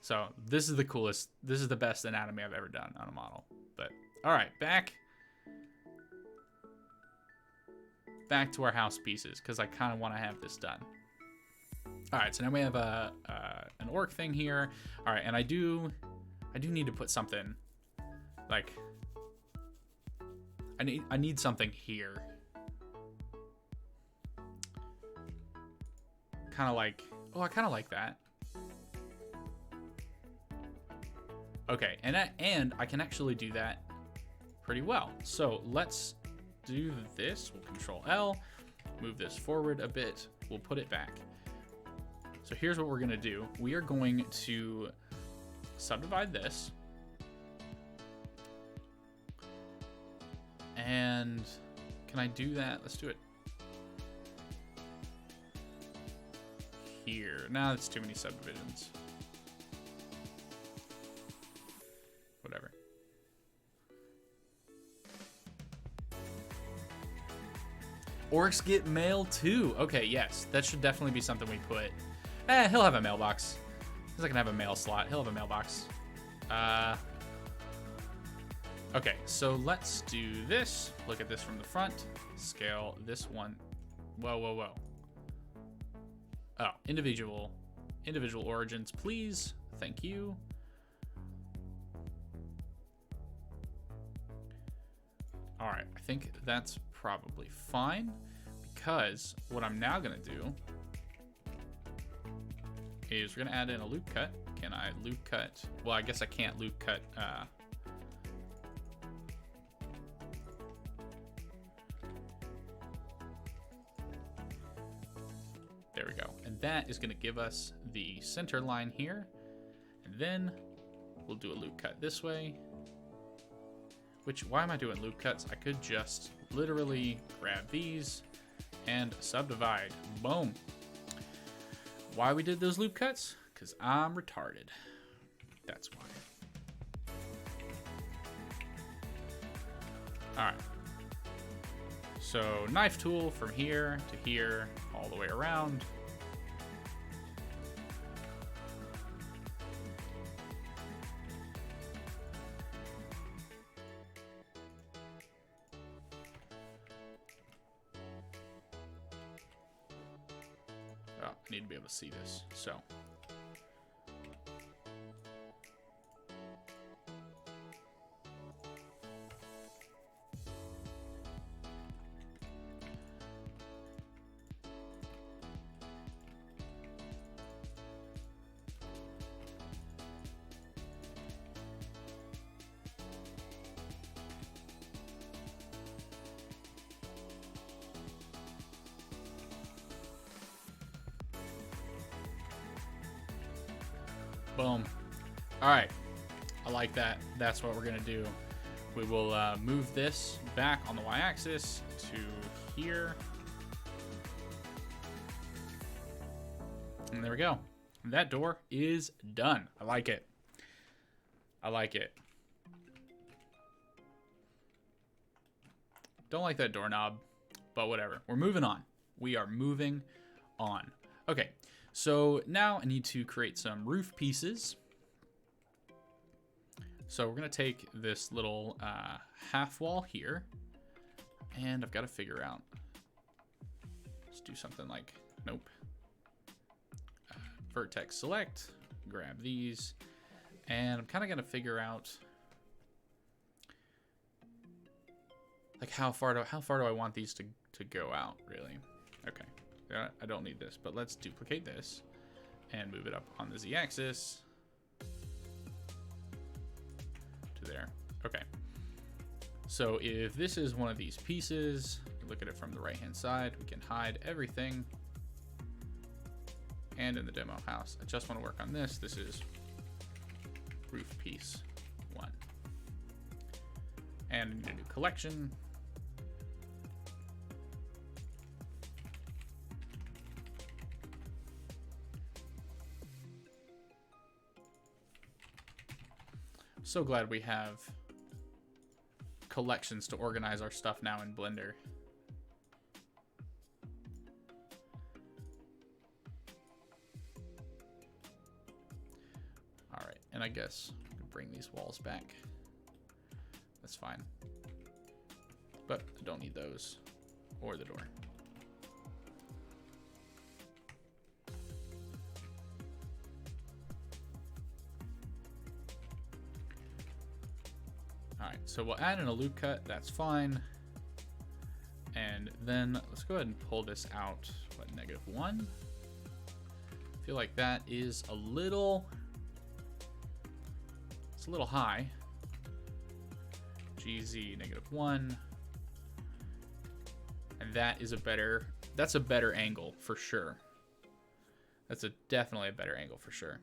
So this is the coolest. This is the best anatomy I've ever done on a model. But all right, back to our house pieces because I kind of want to have this done. All right, so now we have an orc thing here. All right, and I do need to put something like I need something here. Kind of like, oh, I kind of like that. Okay, and I can actually do that pretty well. So let's do this. We'll Control L, move this forward a bit. We'll put it back. So here's what we're gonna do. We are going to subdivide this. And can I do that? Let's do it here. Now it's too many subdivisions. Whatever. Orcs get mail too. Okay, yes. That should definitely be something we put. He'll have a mailbox. He's not gonna have a mail slot. He'll have a mailbox. Okay, so let's do this. Look at this from the front. Scale this one. Whoa, whoa, whoa. Oh, individual origins, please. Thank you. All right, I think that's probably fine because what I'm now gonna do is we're gonna add in a loop cut. Can I loop cut? Well, I guess I can't loop cut. There we go. And that is gonna give us the center line here. And then we'll do a loop cut this way. Why am I doing loop cuts? I could just literally grab these and subdivide. Boom. Why we did those loop cuts? Because I'm retarded. That's why. All right. So knife tool from here to here, all the way around. Oh, I need to be able to see this, so. Boom. All right. I like that. That's what we're going to do. We will move this back on the y-axis to here. And there we go. That door is done. I like it. I like it. Don't like that doorknob, but whatever. We're moving on. We are moving on. Okay. So now I need to create some roof pieces. So we're going to take this little half wall here, and I've got to figure out, let's do something like, nope. Vertex select, grab these, and I'm kind of going to figure out like how far do I want these to go out, really. Okay. I don't need this, but let's duplicate this and move it up on the z-axis to there. Okay. So if this is one of these pieces, look at it from the right-hand side, we can hide everything. And in the demo house, I just want to work on this. This is roof piece 1. And a new collection. So glad we have collections to organize our stuff now in Blender. All right, and I guess we can bring these walls back. That's fine. But I don't need those or the door. All right, so we'll add in a loop cut, that's fine. And then let's go ahead and pull this out, what, -1? I feel like that is a little, it's a little high. GZ -1. And that is that's a better angle for sure. That's definitely a better angle for sure.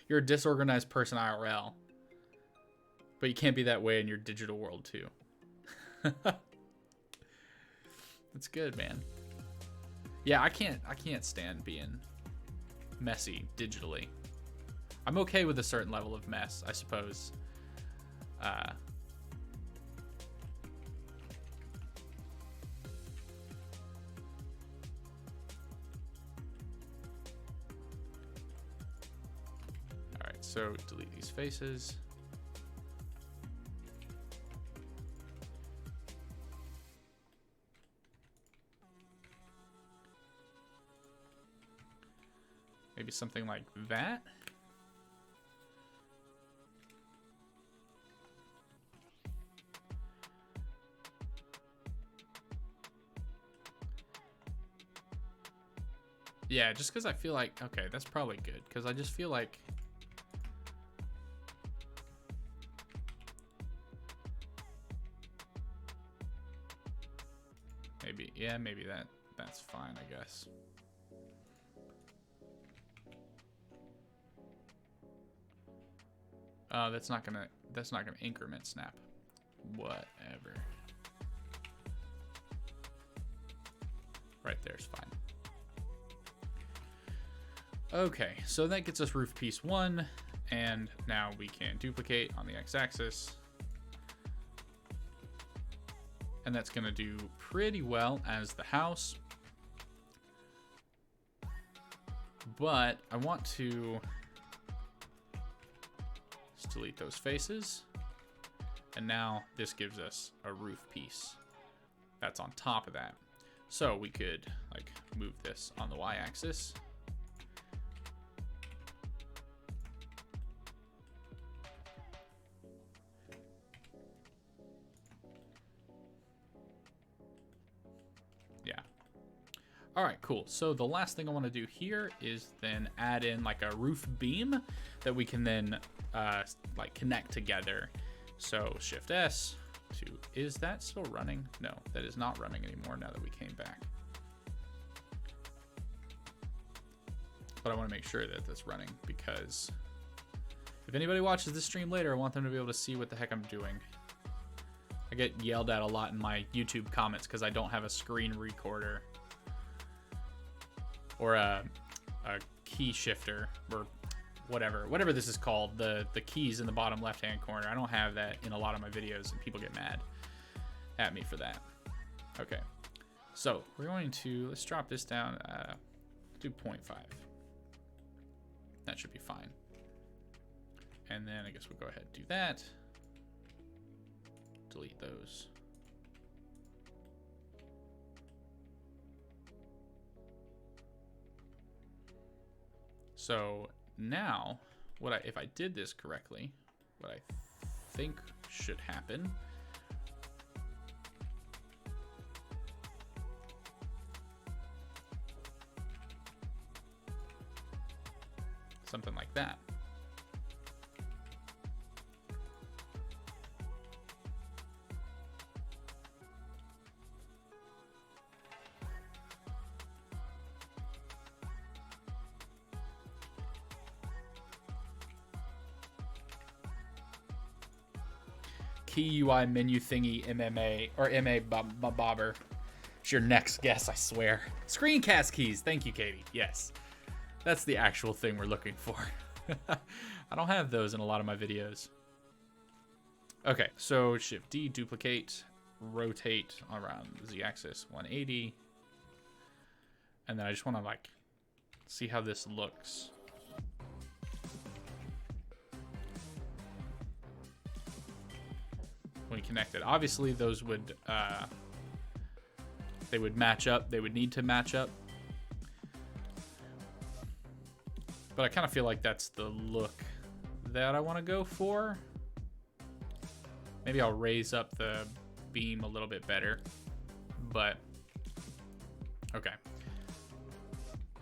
You're a disorganized person IRL. But you can't be that way in your digital world too. That's good, man. Yeah, I can't stand being messy digitally. I'm okay with a certain level of mess, I suppose. All right, so delete these faces. Maybe something like that. Yeah, just because I feel like, okay, that's probably good. Because I just feel like maybe, yeah, maybe that's fine, I guess. That's not gonna increment snap. Whatever. Right there's fine. Okay, so that gets us roof piece 1, and now we can duplicate on the x-axis. And that's going to do pretty well as the house. But I want to just delete those faces. And now this gives us a roof piece that's on top of that. So we could like move this on the y-axis. Yeah. All right, cool. So the last thing I want to do here is then add in like a roof beam that we can then like connect together. So Shift S to, is that still running? No, that is not running anymore now that we came back. But I want to make sure that that's running because if anybody watches this stream later, I want them to be able to see what the heck I'm doing. I get yelled at a lot in my YouTube comments because I don't have a screen recorder or a key shifter or whatever this is called, the keys in the bottom left hand corner. I don't have that in a lot of my videos and people get mad at me for that. Okay, so we're going to, let's drop this down to 0.5. That should be fine. And then I guess we'll go ahead and do that. Delete those. So now, if I did this correctly, what I think should happen something like that. Key UI menu thingy MMA or MA bobber. It's your next guess, I swear. Screencast keys. Thank you, Katie. Yes, that's the actual thing we're looking for. I don't have those in a lot of my videos. Okay, so Shift D, duplicate, rotate around the Z-axis 180, and then I just want to like see how this looks. When connected, obviously those would they would match up. They would need to match up, but I kind of feel like that's the look that I want to go for. Maybe I'll raise up the beam a little bit better, but okay.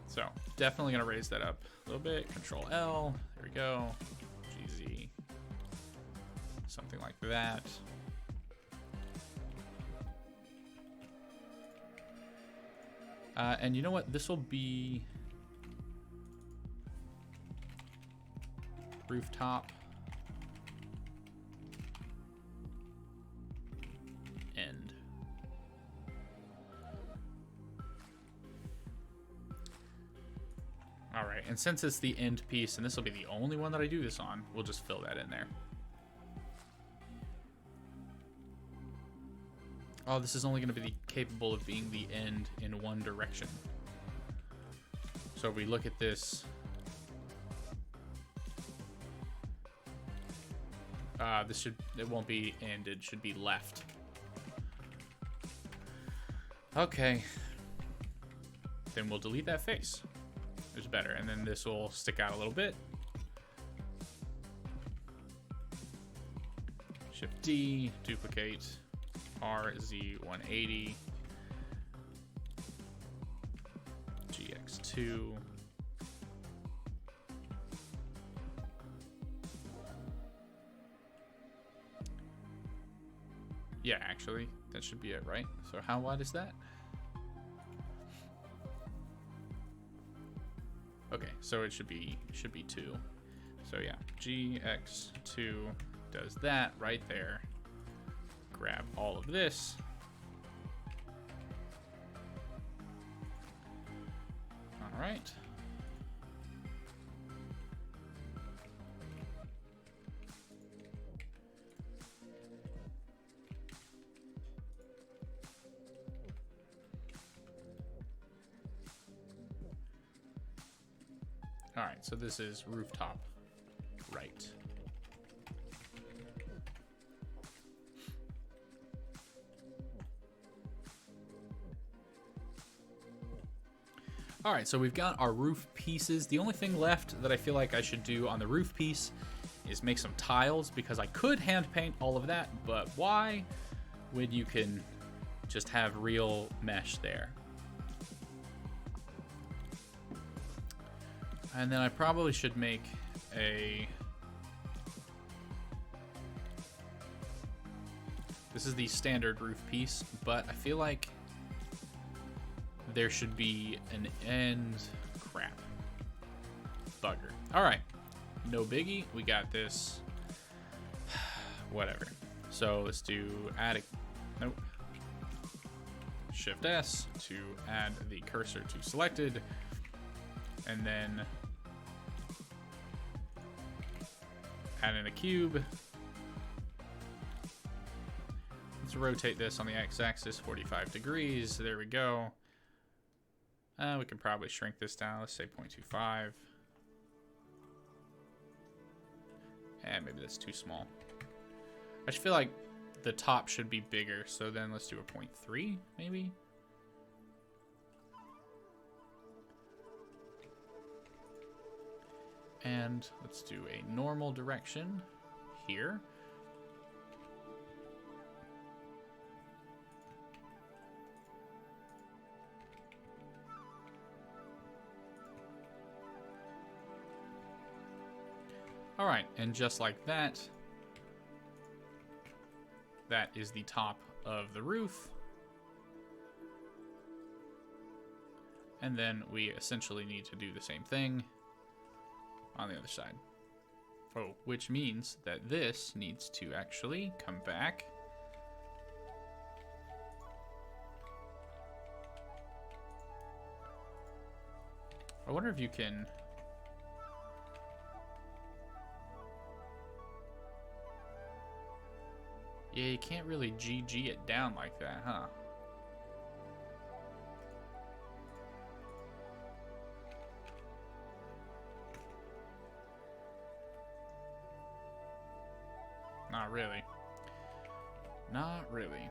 So definitely gonna raise that up a little bit. Control L, there we go. GZ, something like that. And you know what? This will be rooftop end. All right, and since it's the end piece, and this will be the only one that I do this on, we'll just fill that in there. Oh, this is only going to be capable of being the end in one direction. So if we look at this, it won't be end, it should be left. Okay. Then we'll delete that face. There's better, and then this will stick out a little bit. Shift D, duplicate. RZ180, GX2, yeah, actually, that should be it, right? So how wide is that? Okay, so it should be 2. So yeah, GX2 does that right there. Grab all of this. All right. All right, so this is rooftop right. All right, so we've got our roof pieces. The only thing left that I feel like I should do on the roof piece is make some tiles, because I could hand paint all of that, but why when you can just have real mesh there? And then I probably should make a... This is the standard roof piece, but I feel like there should be an end. Crap. Bugger. All right. No biggie. We got this. Whatever. So let's do add a... Nope. Shift S to add the cursor to selected. And then add in a cube. Let's rotate this on the x-axis 45 degrees. There we go. We can probably shrink this down. Let's say 0.25. And maybe that's too small. I just feel like the top should be bigger. So then let's do a 0.3 maybe. And let's do a normal direction here. All right, and just like that, that is the top of the roof. And then we essentially need to do the same thing on the other side. Oh, which means that this needs to actually come back. I wonder if you can... Yeah, you can't really GG it down like that, huh? Not really. Not really.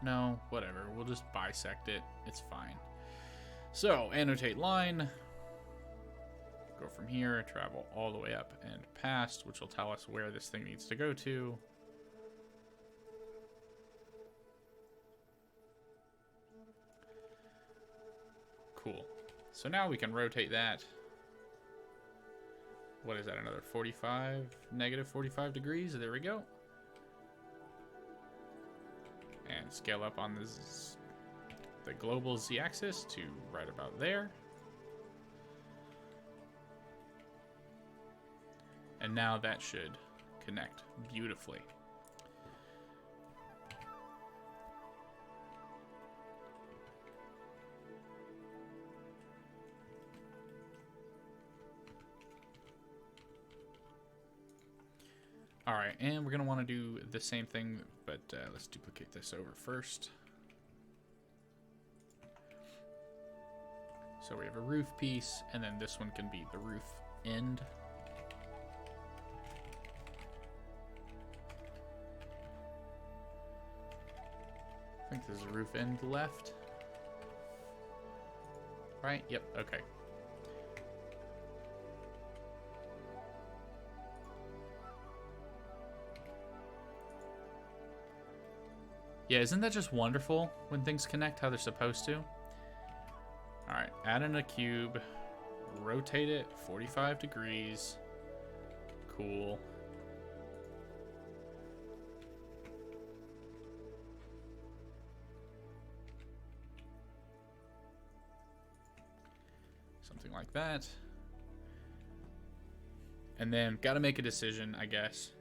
No, whatever. We'll just bisect it. It's fine. So, annotate line. Go from here, travel all the way up and past, which will tell us where this thing needs to go to. Cool. So now we can rotate that. What is that, another 45? Negative 45 degrees. There we go. And scale up on the global z-axis to right about there. And now that should connect beautifully. All right, and we're gonna want to do the same thing, but let's duplicate this over first. So we have a roof piece, and then this one can be the roof end. I think there's a roof end left. Right? Yep, okay. Yeah, isn't that just wonderful when things connect how they're supposed to? All right, add in a cube, rotate it 45 degrees. Cool. Something like that. And then gotta make a decision, I guess.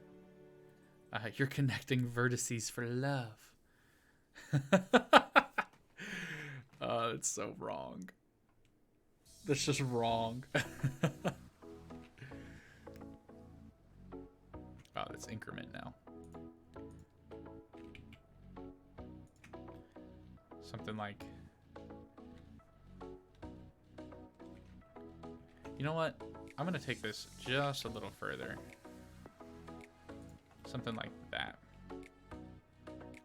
You're connecting vertices for love. It's so wrong. That's just wrong. let's increment now. Something like, you know what? I'm gonna take this just a little further. Something like that.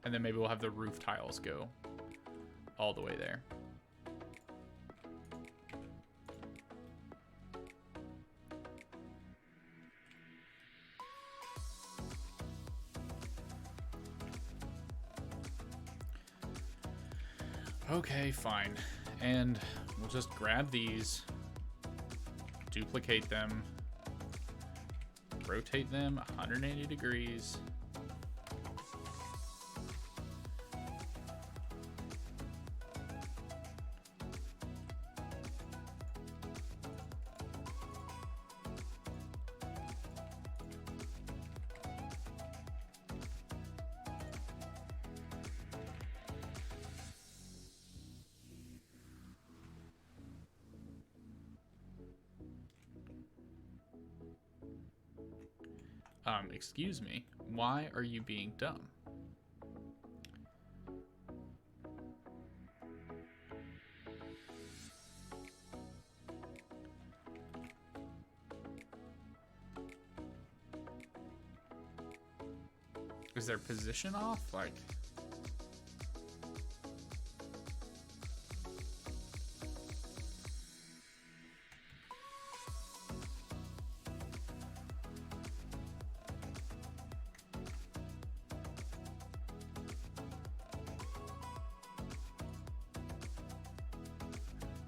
And then maybe we'll have the roof tiles go all the way there. Okay, fine. And we'll just grab these, duplicate them, rotate them 180 degrees. Excuse me, why are you being dumb? Is their position off? Like...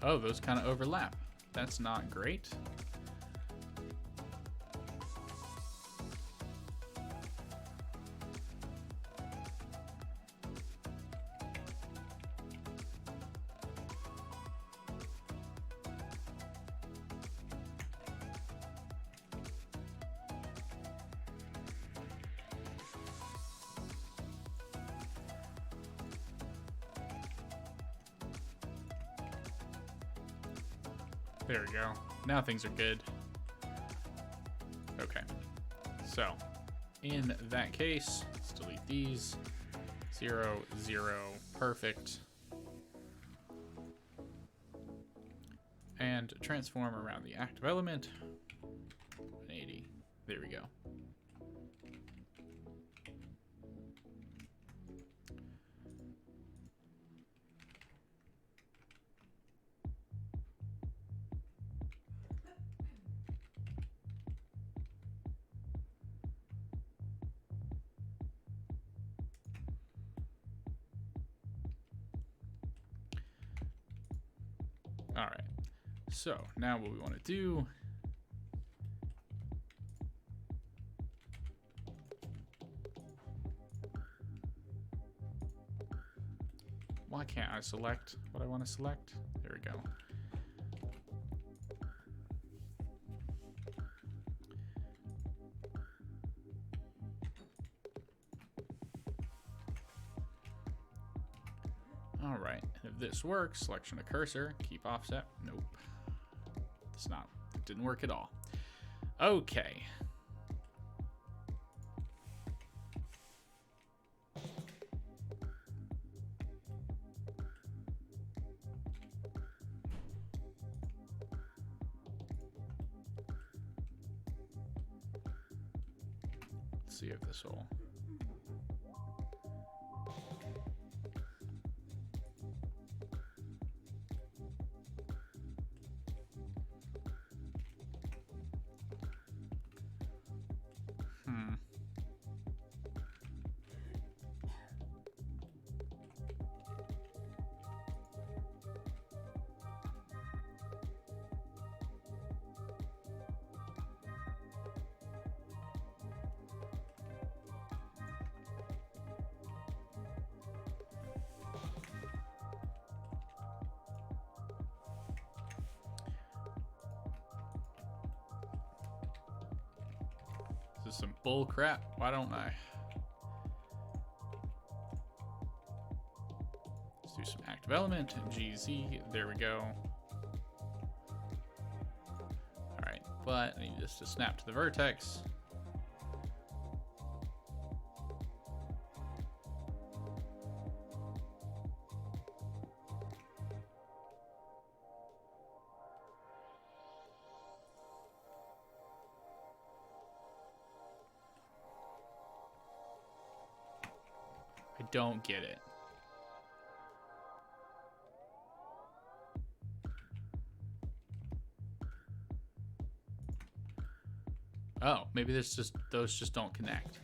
Oh, those kind of overlap. That's not great. There we go. Now things are good. Okay. So, in that case, let's delete these. 0, 0, perfect. And transform around the active element. 180. There we go. All right, so now what we want to do why can't I select what I want to select? There we go. All right, if this works, selection of cursor, keep offset. Nope, it's not. It didn't work at all. Okay. Let's see if this will. This is some bull crap. Why don't I? Let's do some active element, GZ, there we go. All right, but I need this to snap to the vertex. don't get it. Oh, maybe this just those just don't connect.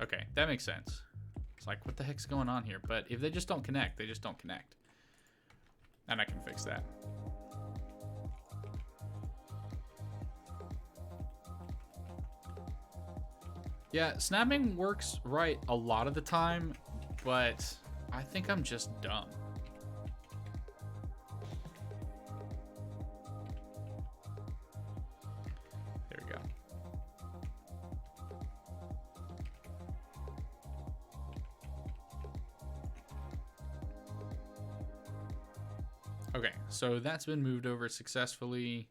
Okay, that makes sense. It's like, what the heck's going on here? But if they just don't connect, they just don't connect. And I can fix that. Yeah, snapping works right a lot of the time, but I think I'm just dumb. There we go. Okay, so that's been moved over successfully.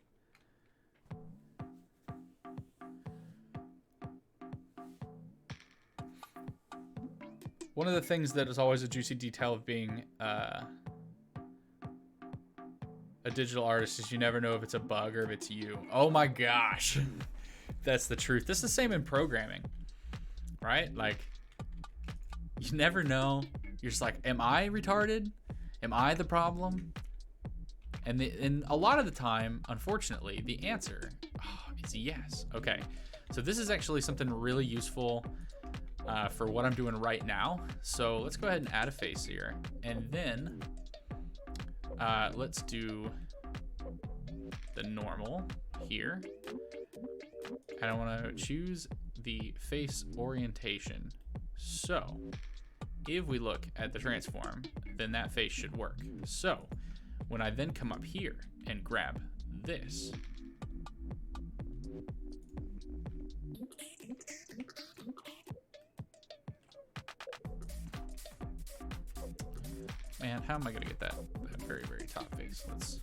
One of the things that is always a juicy detail of being a digital artist is you never know if it's a bug or if it's you. Oh my gosh. That's the truth. This is the same in programming, right? Like, you never know. You're just like, am I retarded? Am I the problem? And a lot of the time, unfortunately, the answer is yes. Okay, so this is actually something really useful for what I'm doing right now. So let's go ahead and add a face here. And then let's do the normal here. And I want to choose the face orientation. So if we look at the transform, then that face should work. So when I then come up here and grab this, man, how am I gonna get that very, very top face? Let's.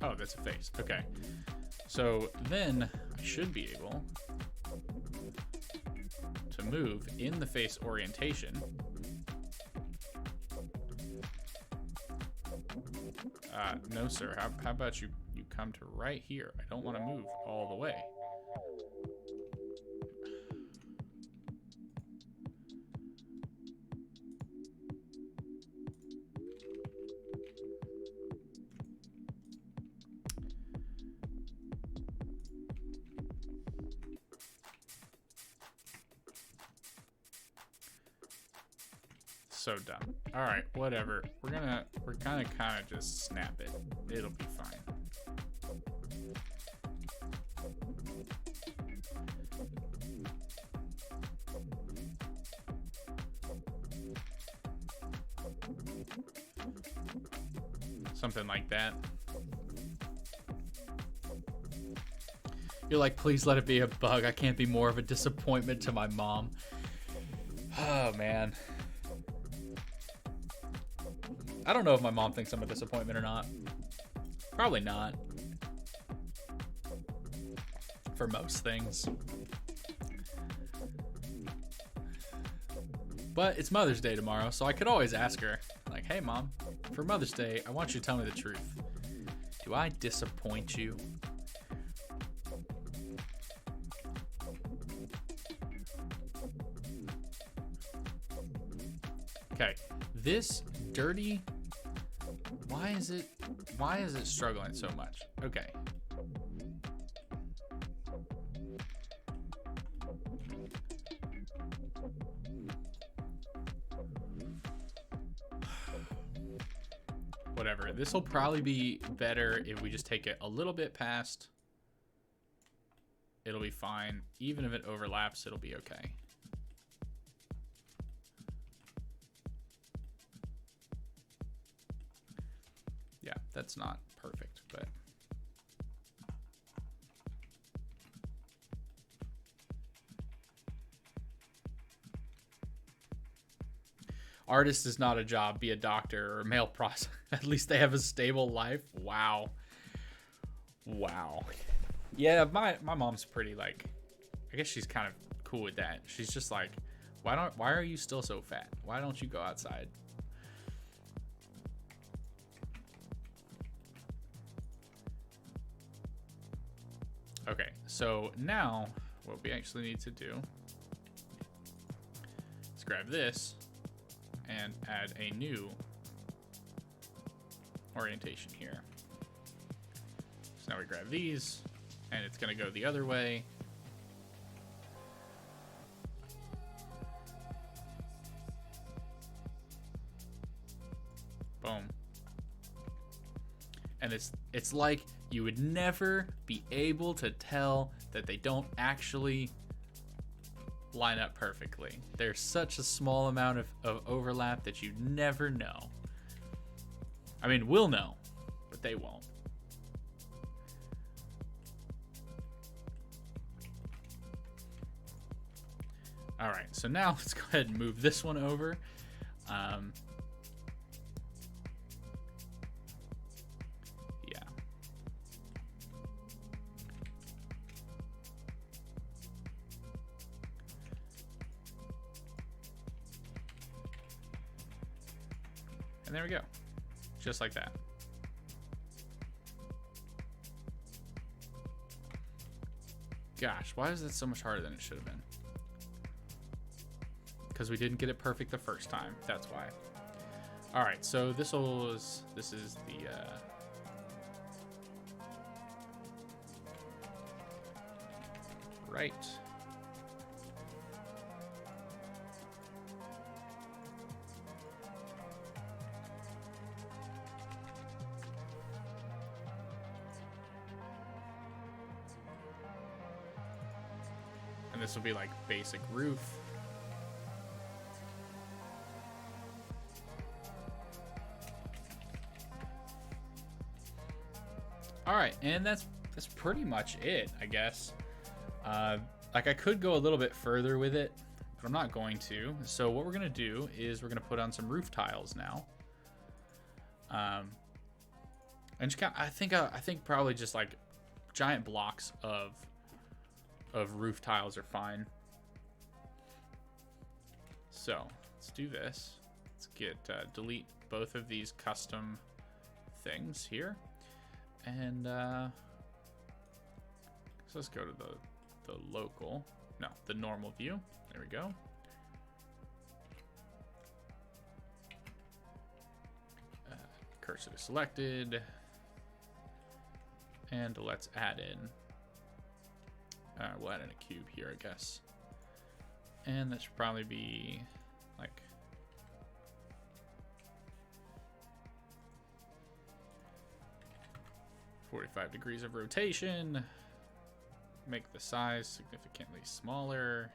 Oh, that's a face. Okay. So then I should be able to move in the face orientation. No, sir. How about you come to right here? I don't want to move all the way. So dumb. All right, whatever. We're gonna kind of just snap it. It'll be fine. Something like that. You're like, please let it be a bug. I can't be more of a disappointment to my mom. Oh man. I don't know if my mom thinks I'm a disappointment or not. Probably not. For most things. But it's Mother's Day tomorrow, so I could always ask her, like, hey mom, for Mother's Day, I want you to tell me the truth. Do I disappoint you? Okay, this dirty, why is it struggling so much? Okay. Whatever, this will probably be better if we just take it a little bit past. It'll be fine. Even if it overlaps, it'll be okay. Yeah, that's not perfect, but artist is not a job. Be a doctor or a mail processor. At least they have a stable life. Wow. Wow. Yeah, my mom's pretty, like, I guess she's kind of cool with that. She's just like, why are you still so fat? Why don't you go outside? so now what we actually need to do is grab this and add a new orientation here. So now we grab these, and it's going to go the other way. Boom. And it's like you would never be able to tell that they don't actually line up perfectly. There's such a small amount of overlap that you never know. I mean, we'll know, but they won't. All right, so now let's go ahead and move this one over. Yeah. And there we go. Just like that. Gosh, why is that so much harder than it should have been? Because we didn't get it perfect the first time. That's why. All right, so this is the right. And this will be like basic roof. All right, and that's pretty much it, I guess. Like I could go a little bit further with it, but I'm not going to. So what we're gonna do is we're gonna put on some roof tiles now. And just I think probably just like giant blocks of roof tiles are fine. So let's do this. Let's get delete both of these custom things here. And so let's go to the local, no, the normal view. There we go. Cursor is selected. And let's add in, we'll add in a cube here, I guess. And that should probably be like, .45 degrees of rotation. Make the size significantly smaller.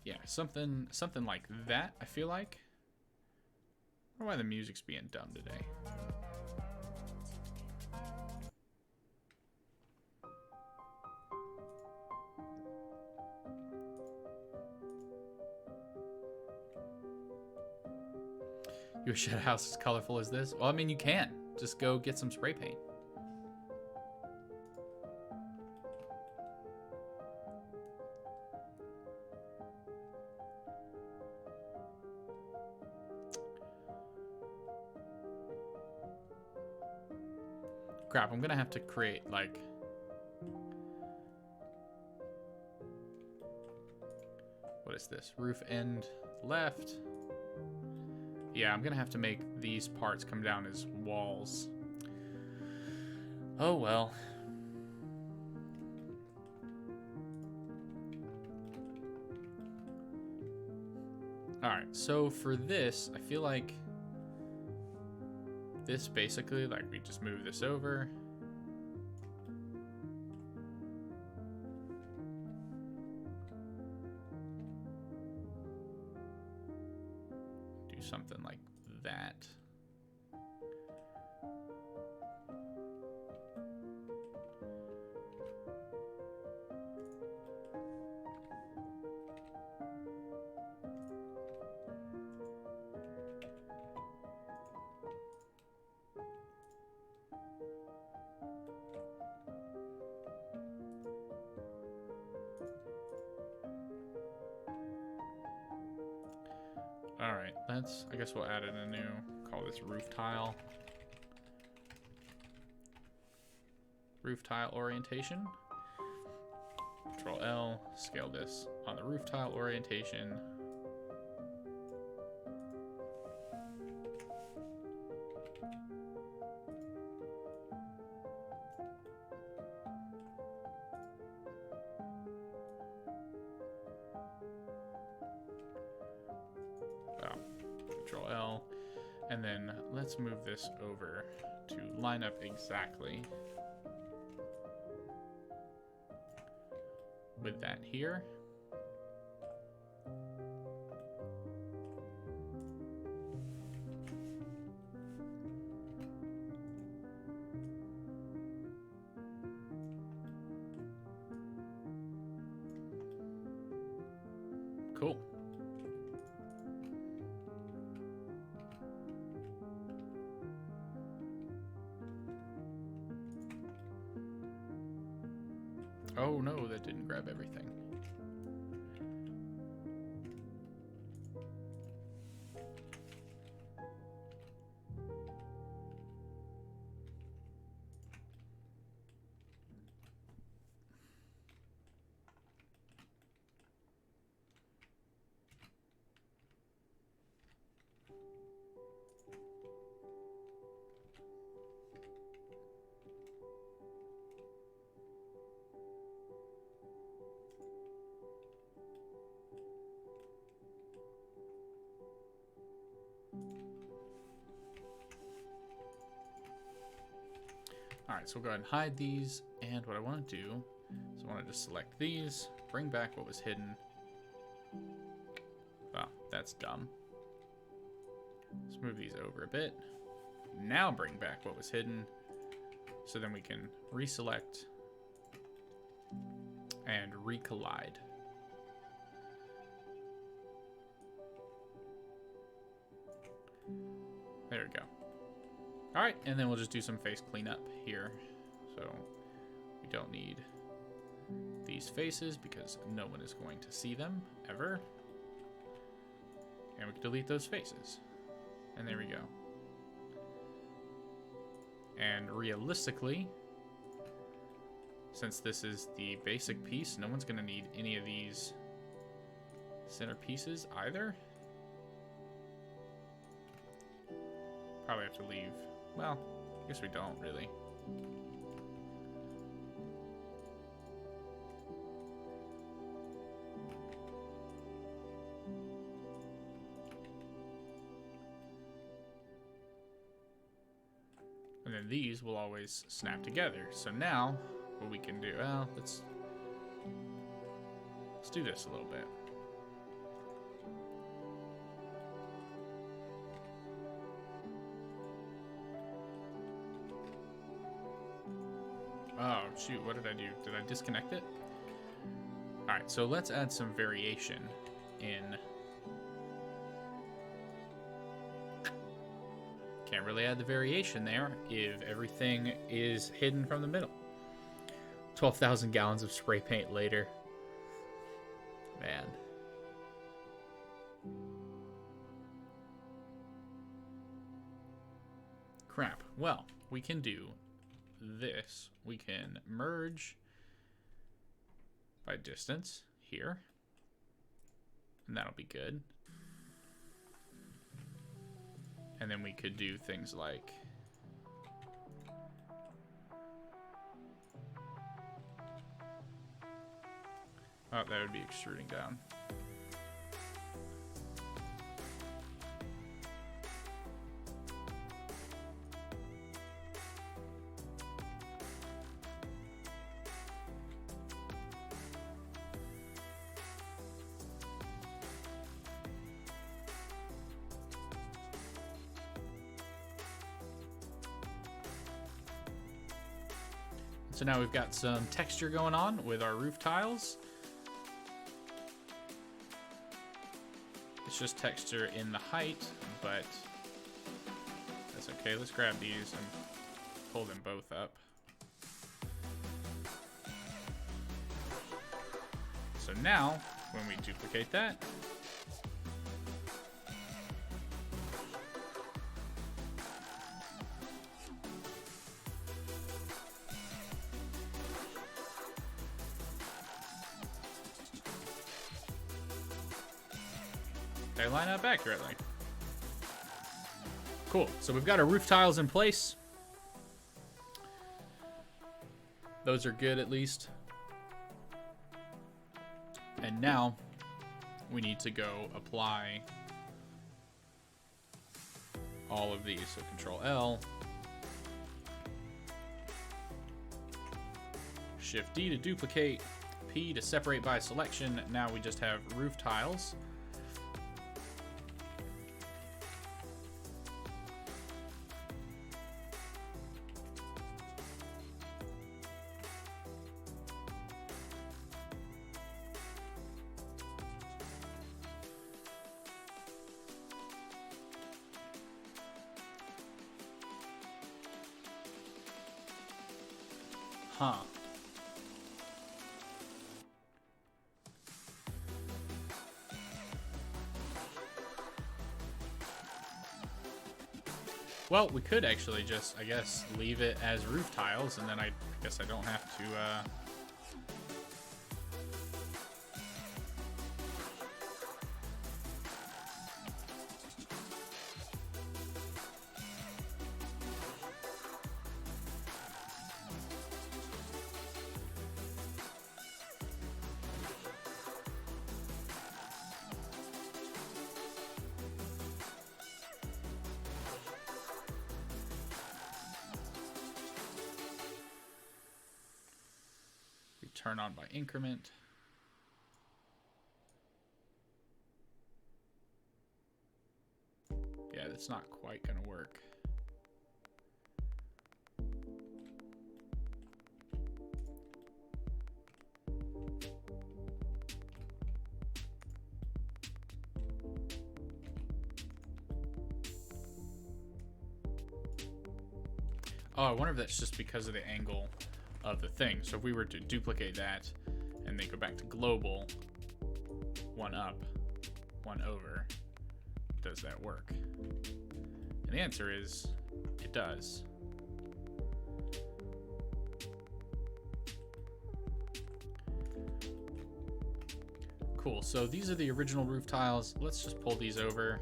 Yeah, something like that, I feel like. I don't know why the music's being dumb today. You wish you had a house as colorful as this? Well, I mean, you can. Just go get some spray paint. Crap, I'm gonna have to create like what is this? Roof end left. Yeah, I'm gonna have to make these parts come down as walls. Oh well. Alright, so for this, I feel like this basically, like we just move this over. Do something like that. All right, I guess we'll add in a new, call this roof tile. Roof tile orientation. Control L, scale this on the roof tile orientation. Control L, and then let's move this over to line up exactly with that here. Cool. Oh no, that didn't grab everything. All right, so we'll go ahead and hide these. And what I want to do is I want to just select these, bring back what was hidden. Wow, that's dumb. Let's move these over a bit. Now bring back what was hidden. So then we can reselect and recollide. There we go. All right, and then we'll just do some face cleanup here. So we don't need these faces because no one is going to see them ever. And we can delete those faces. And there we go. And realistically, since this is the basic piece, no one's going to need any of these center pieces either. Probably have to leave. Well, I guess we don't really. And then these will always snap together. So now what we can do, well, let's do this a little bit. Oh, shoot, what did I do? Did I disconnect it? All right, so let's add some variation in. Can't really add the variation there if everything is hidden from the middle. 12,000 gallons of spray paint later. Man. Crap. Well, we can do this. We can merge by distance here, and that'll be good. And then we could do things like that would be extruding down. So now we've got some texture going on with our roof tiles. It's just texture in the height, but that's okay. Let's grab these and pull them both up. So now, when we duplicate that, they line up accurately. Cool. So we've got our roof tiles in place. Those are good at least. And now we need to go apply all of these. So Control L, Shift D to duplicate, P to separate by selection. Now we just have roof tiles. Huh. Well, we could actually just, I guess, leave it as roof tiles, and then I guess I don't have to, turn on by increment. Yeah, that's not quite gonna work. Oh, I wonder if that's just because of the angle of the thing. So if we were to duplicate that and then go back to global, one up, one over, does that work? And the answer is it does. Cool, so these are the original roof tiles. Let's just pull these over,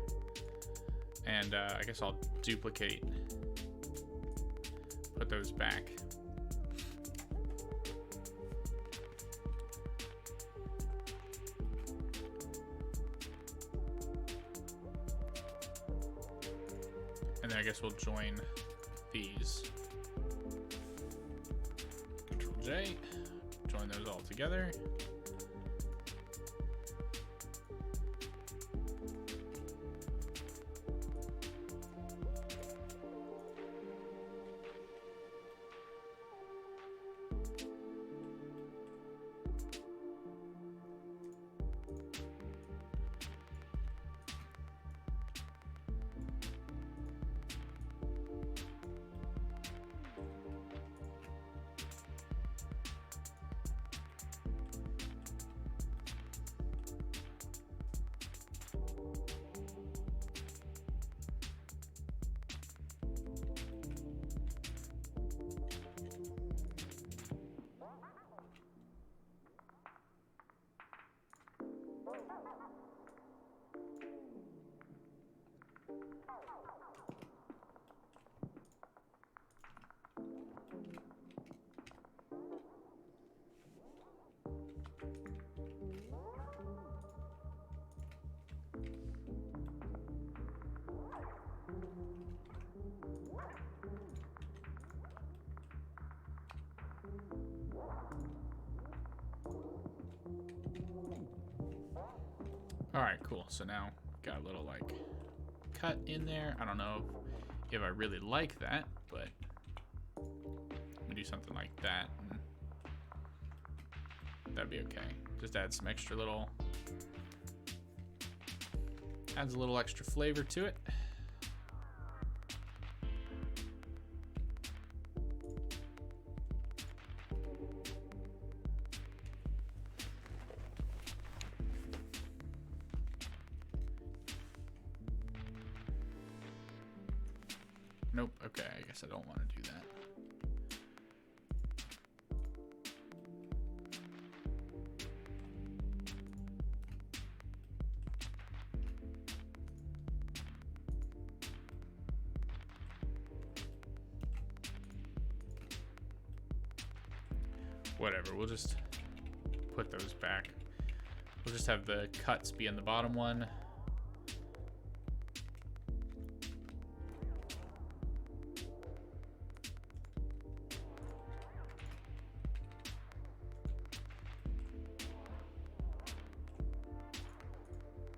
and I guess I'll duplicate, put those back. And then I guess we'll join these. Control J, join those all together. All right, cool. So now got a little like cut in there. I don't know if I really like that, but I'm gonna do something like that. And that'd be okay. Just add some extra little, adds a little extra flavor to it. Nope, okay, I guess I don't want to do that. Whatever, we'll just put those back. We'll just have the cuts be in the bottom one.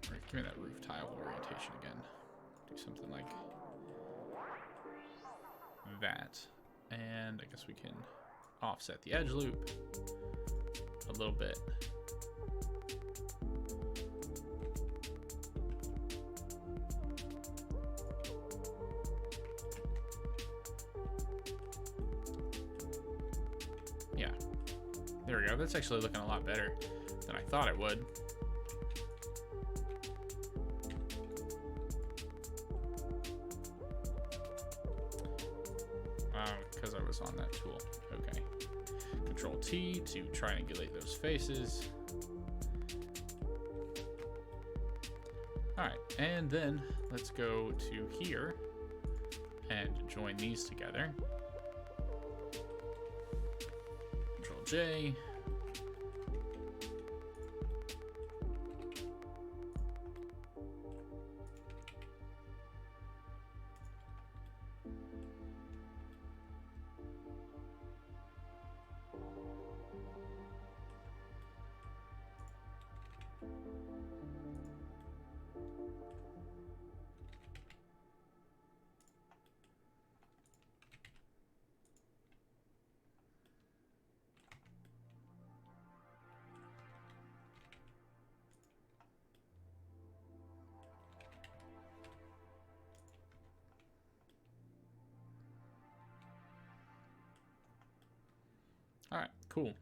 All right, give me that roof tile orientation again. Do something like that. And I guess we can offset the edge loop a little bit. Yeah, there we go. That's actually looking a lot better than I thought it would. Because I was on that tool. Okay. Control T to triangulate those faces. All right, and then let's go to here and join these together. Control J. All right, cool.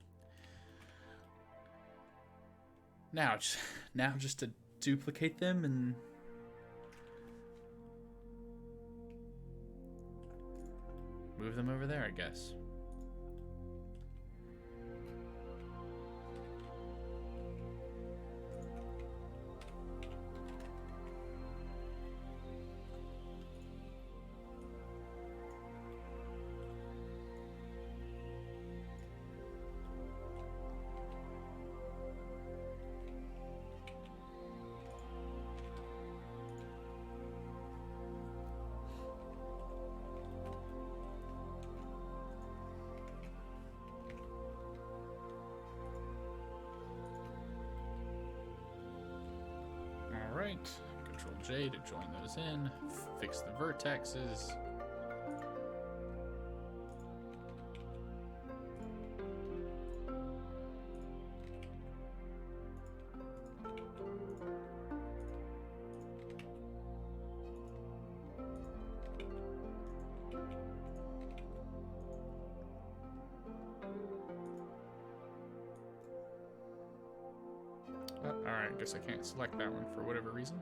Now just to duplicate them and move them over there, I guess. Right, Control J to join those in, fix the vertexes. Alright, I guess I can't select that one for whatever reason.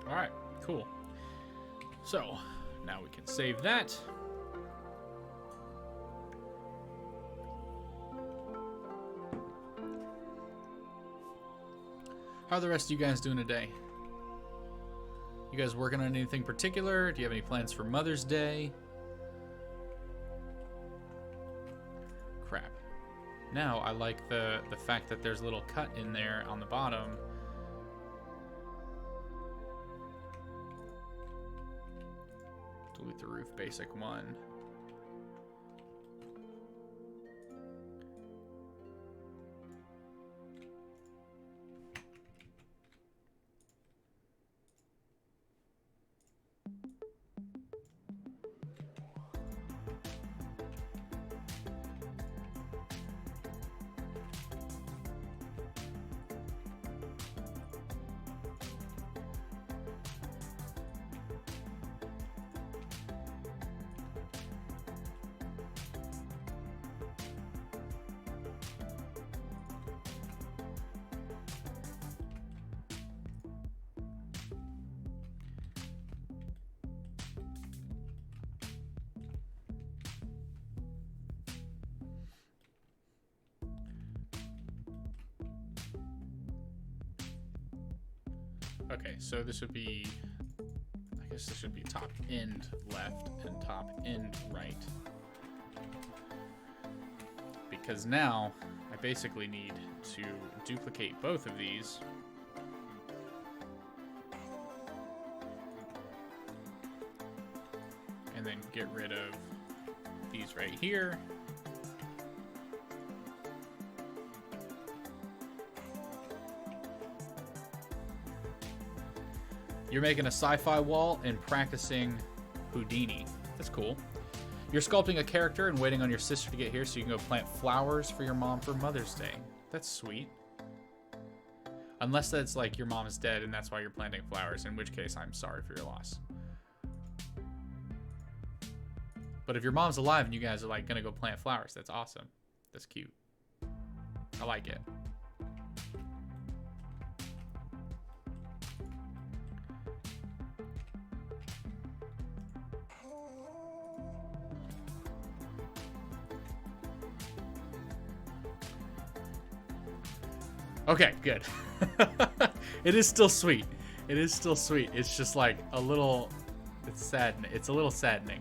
All right, cool. So now we can save that. How are the rest of you guys doing today? You guys working on anything particular? Do you have any plans for Mother's Day? Crap. Now I like the fact that there's a little cut in there on the bottom. Delete the roof basic one. Okay, so this would be, I guess this should be top end left and top end right. Because now I basically need to duplicate both of these. And then get rid of these right here. You're making a sci-fi wall and practicing Houdini. That's cool. You're sculpting a character and waiting on your sister to get here so you can go plant flowers for your mom for Mother's Day. That's sweet. Unless that's like your mom is dead and that's why you're planting flowers, in which case I'm sorry for your loss. But if your mom's alive and you guys are like gonna go plant flowers, that's awesome. That's cute. I like it. Okay, good. It is still sweet. It is still sweet. It's just like a little, it's saddening. It's a little saddening.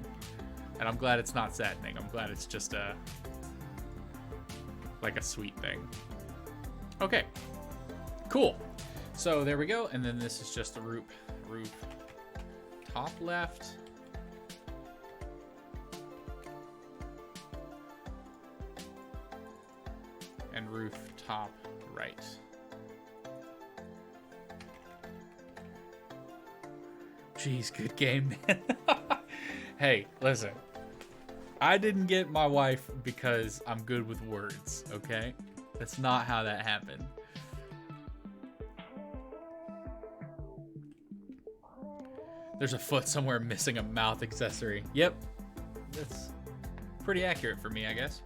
And I'm glad it's not saddening. I'm glad it's just like a sweet thing. Okay, cool. So there we go. And then this is just the roof top left. And roof top right. Jeez, good game, man. Hey, listen. I didn't get my wife because I'm good with words, okay? That's not how that happened. There's a foot somewhere missing a mouth accessory. Yep. That's pretty accurate for me, I guess.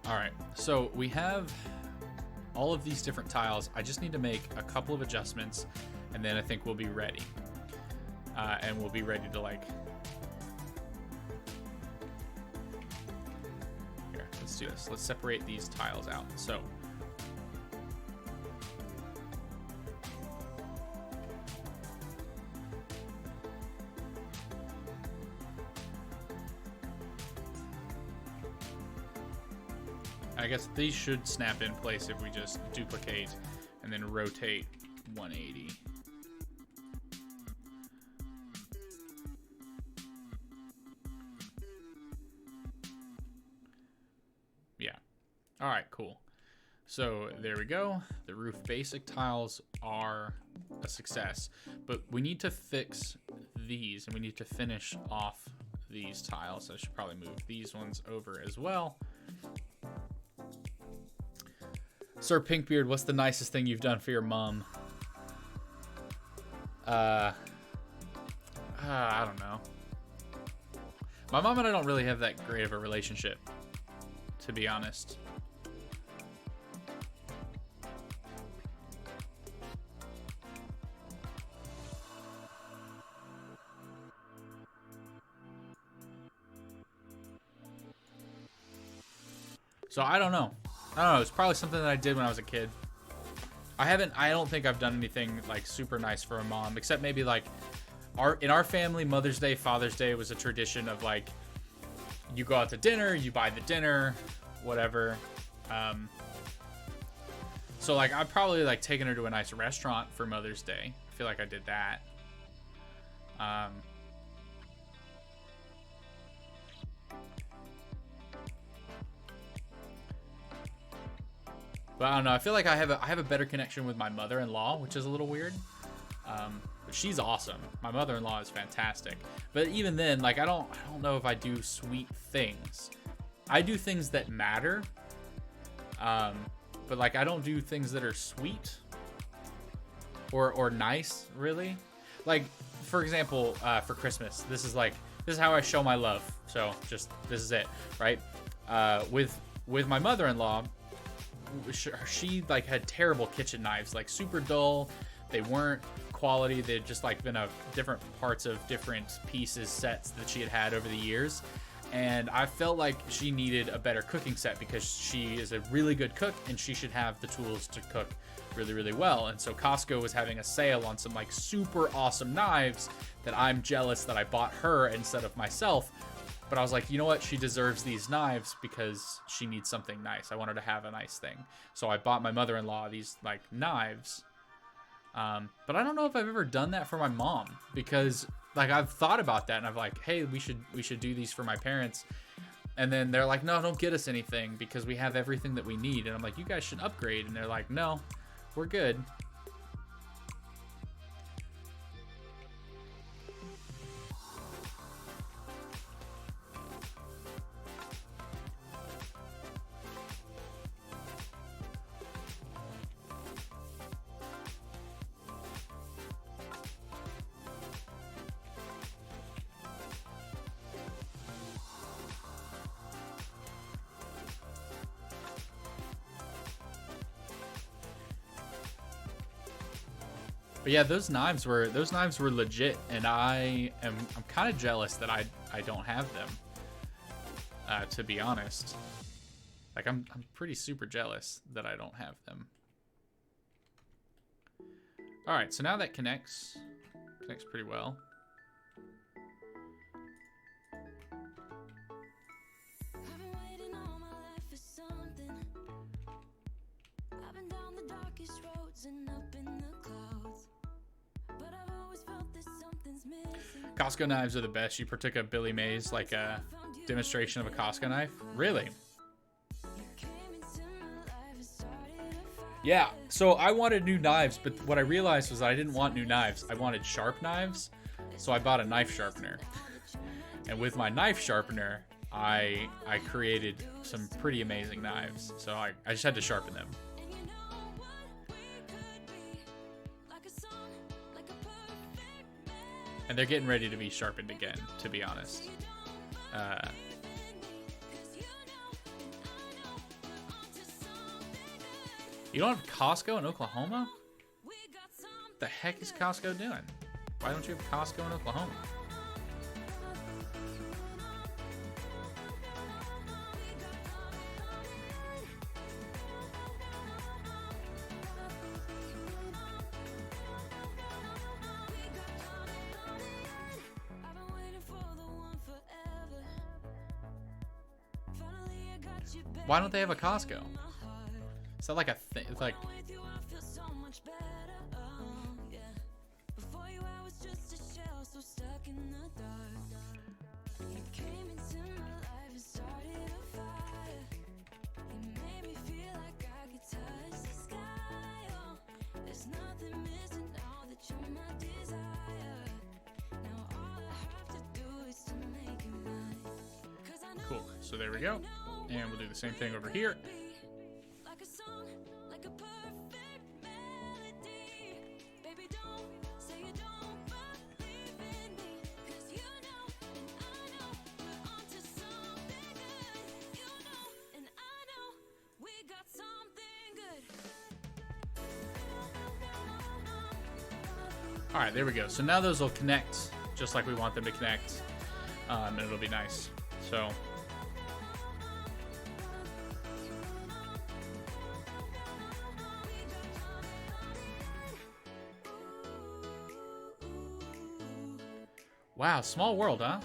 All right, so we have all of these different tiles. I just need to make a couple of adjustments, and then I think we'll be ready. And we'll be ready to like... Here, let's do this. Let's separate these tiles out. So... I guess these should snap in place if we just duplicate and then rotate 180. Yeah. All right, cool. So there we go. The roof basic tiles are a success, but we need to fix these and we need to finish off these tiles. So I should probably move these ones over as well. Sir Pinkbeard, what's the nicest thing you've done for your mom? I don't know. My mom and I don't really have that great of a relationship, to be honest. So I don't know. It's probably something that I did when I was a kid. I don't think I've done anything like super nice for a mom, except maybe like in our family, Mother's Day, Father's Day was a tradition of like, you go out to dinner, you buy the dinner, whatever. So like I've probably like taken her to a nice restaurant for Mother's Day. I feel like I did that. But I don't know. I feel like I have a better connection with my mother-in-law, which is a little weird. But she's awesome. My mother-in-law is fantastic. But even then, like I don't know if I do sweet things. I do things that matter. But like I don't do things that are sweet or nice, really. Like for example, for Christmas, this is how I show my love. So just this is it, right? With my mother-in-law. She like had terrible kitchen knives, like super dull. They weren't quality. They'd just like been of different parts of different pieces, sets that she had over the years. And I felt like she needed a better cooking set because she is a really good cook and she should have the tools to cook really, really well. And so Costco was having a sale on some like super awesome knives that I'm jealous that I bought her instead of myself. But I was like, you know what? She deserves these knives because she needs something nice. I want her to have a nice thing. So I bought my mother-in-law these like knives. But I don't know if I've ever done that for my mom, because like I've thought about that and I'm like, hey, we should do these for my parents. And then they're like, no, don't get us anything because we have everything that we need. And I'm like, you guys should upgrade. And they're like, no, we're good. But yeah, those knives were legit, and I'm kind of jealous that I don't have them. To be honest, like I'm pretty super jealous that I don't have them. All right, so now that connects pretty well. Costco knives are the best. You partook of Billy Mays, like a demonstration of a Costco knife? Really? Yeah, so I wanted new knives, but what I realized was I didn't want new knives. I wanted sharp knives, so I bought a knife sharpener. And with my knife sharpener, I created some pretty amazing knives. So I just had to sharpen them. And they're getting ready to be sharpened again, to be honest. You don't have Costco in Oklahoma? What the heck is Costco doing? Why don't you have Costco in Oklahoma? Why don't they have a Costco? Is that like a thing? It's like... Cool. So there we go. And we'll do the same thing over here. All right, there we go. So now those will connect just like we want them to connect, and it'll be nice. So. Wow, small world, huh?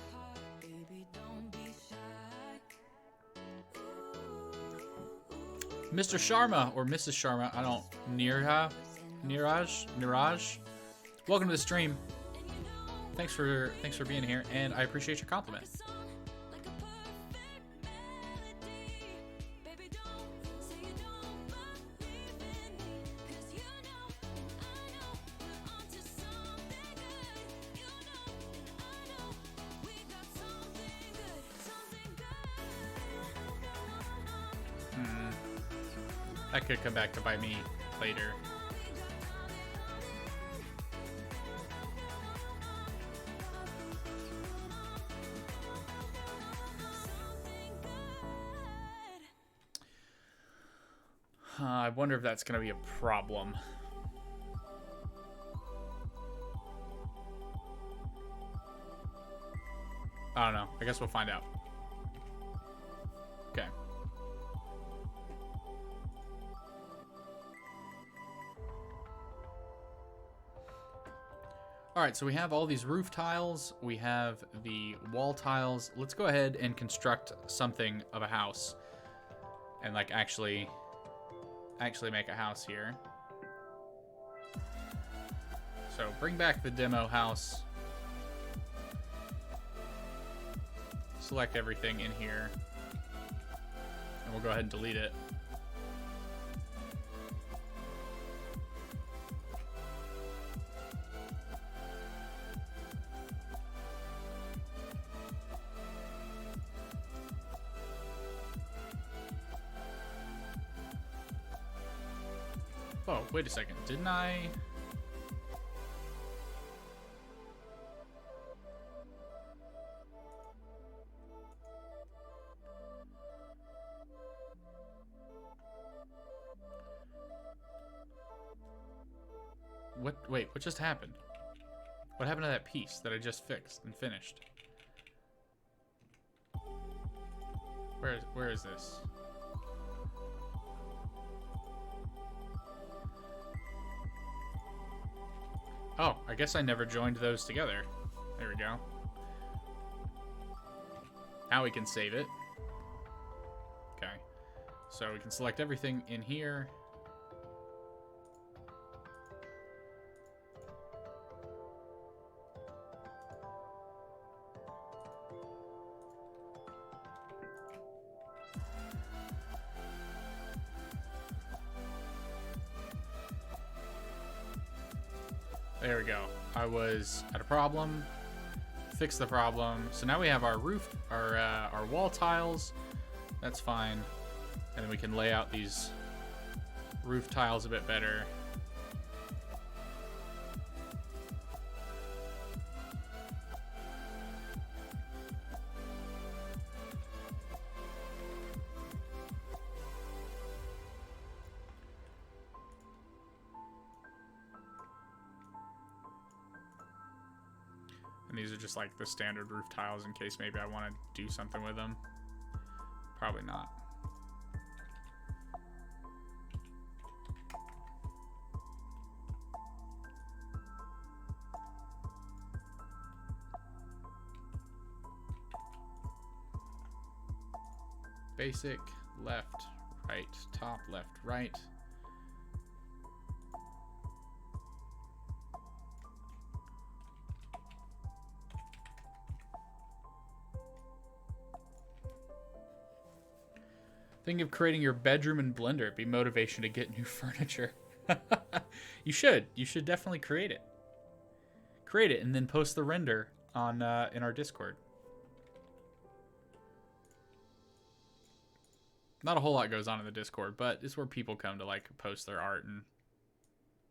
Mr. Sharma or Mrs. Sharma, I don't, Niraj. Welcome to the stream. Thanks for being here, and I appreciate your compliment. That could come back to bite me later. I wonder if that's going to be a problem. I don't know. I guess we'll find out. All right, so we have all these roof tiles. We have the wall tiles. Let's go ahead and construct something of a house and like actually make a house here. So bring back the demo house. Select everything in here. And we'll go ahead and delete it. Oh, wait a second. Didn't I... What? Wait, what just happened? What happened to that piece that I just fixed and finished? Where is this? Oh, I guess I never joined those together. There we go. Now we can save it. Okay. So we can select everything in here. There we go. I was at a problem, fix the problem. So now we have our roof, our wall tiles. That's fine. And then we can lay out these roof tiles a bit better. And these are just like the standard roof tiles in case maybe I want to do something with them. Probably not. Basic, left, right, top, left, right. Think of creating your bedroom in Blender. It'd be motivation to get new furniture. You should. You should definitely create it. Create it and then post the render on in our Discord. Not a whole lot goes on in the Discord, but it's where people come to like post their art and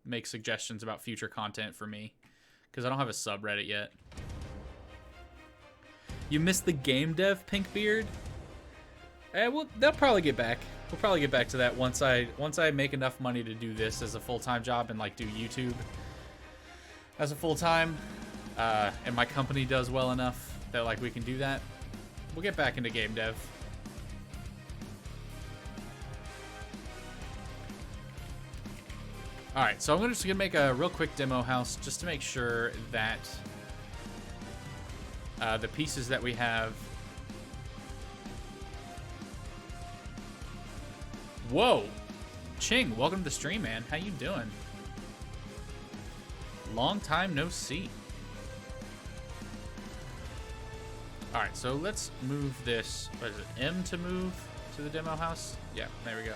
make suggestions about future content for me. Because I don't have a subreddit yet. You missed the game dev, Pinkbeard? Well, they'll probably get back. We'll probably get back to that once I make enough money to do this as a full-time job and like do YouTube as a full-time, and my company does well enough that like we can do that. We'll get back into game dev. All right, so I'm just gonna make a real quick demo house just to make sure that the pieces that we have. Whoa, Ching, welcome to the stream, man. How you doing? Long time no see. All right, so let's move this. What is it? M to move to the demo house? Yeah, there we go.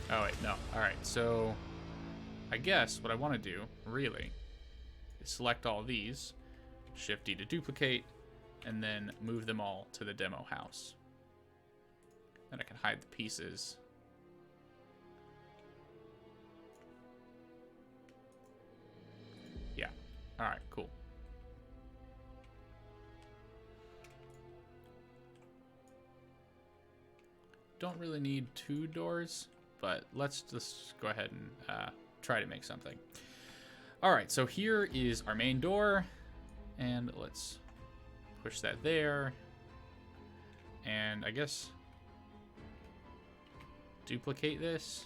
Oh wait, no. All right, so I guess what I want to do really is select all these, Shift D to duplicate, and then move them all to the demo house. Then I can hide the pieces. Yeah. All right, cool. Don't really need 2 doors, but let's just go ahead and try to make something. All right, so here is our main door, and let's push that there. And I guess duplicate this.